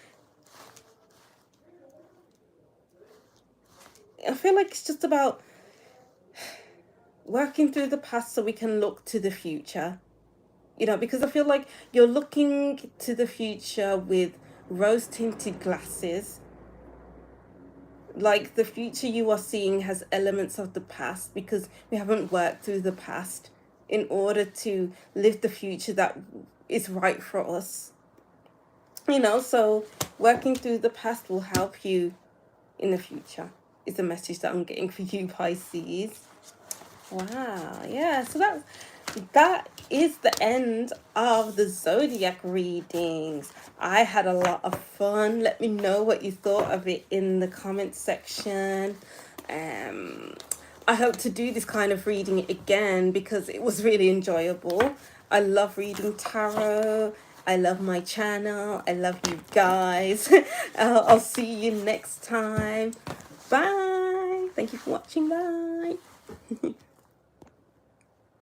I feel like it's just about working through the past so we can look to the future. You know, because I feel like you're looking to the future with rose-tinted glasses. Like the future you are seeing has elements of the past because we haven't worked through the past in order to live the future that is right for us. You know, so working through the past will help you in the future is the message that I'm getting for you, Pisces. Wow, yeah, so that is the end of the zodiac readings. I had a lot of fun. Let me know what you thought of it in the comment section. I hope to do this kind of reading again because it was really enjoyable. I love reading tarot. I love my channel. I love you guys. I'll see you next time. Bye. Thank you for watching. Bye.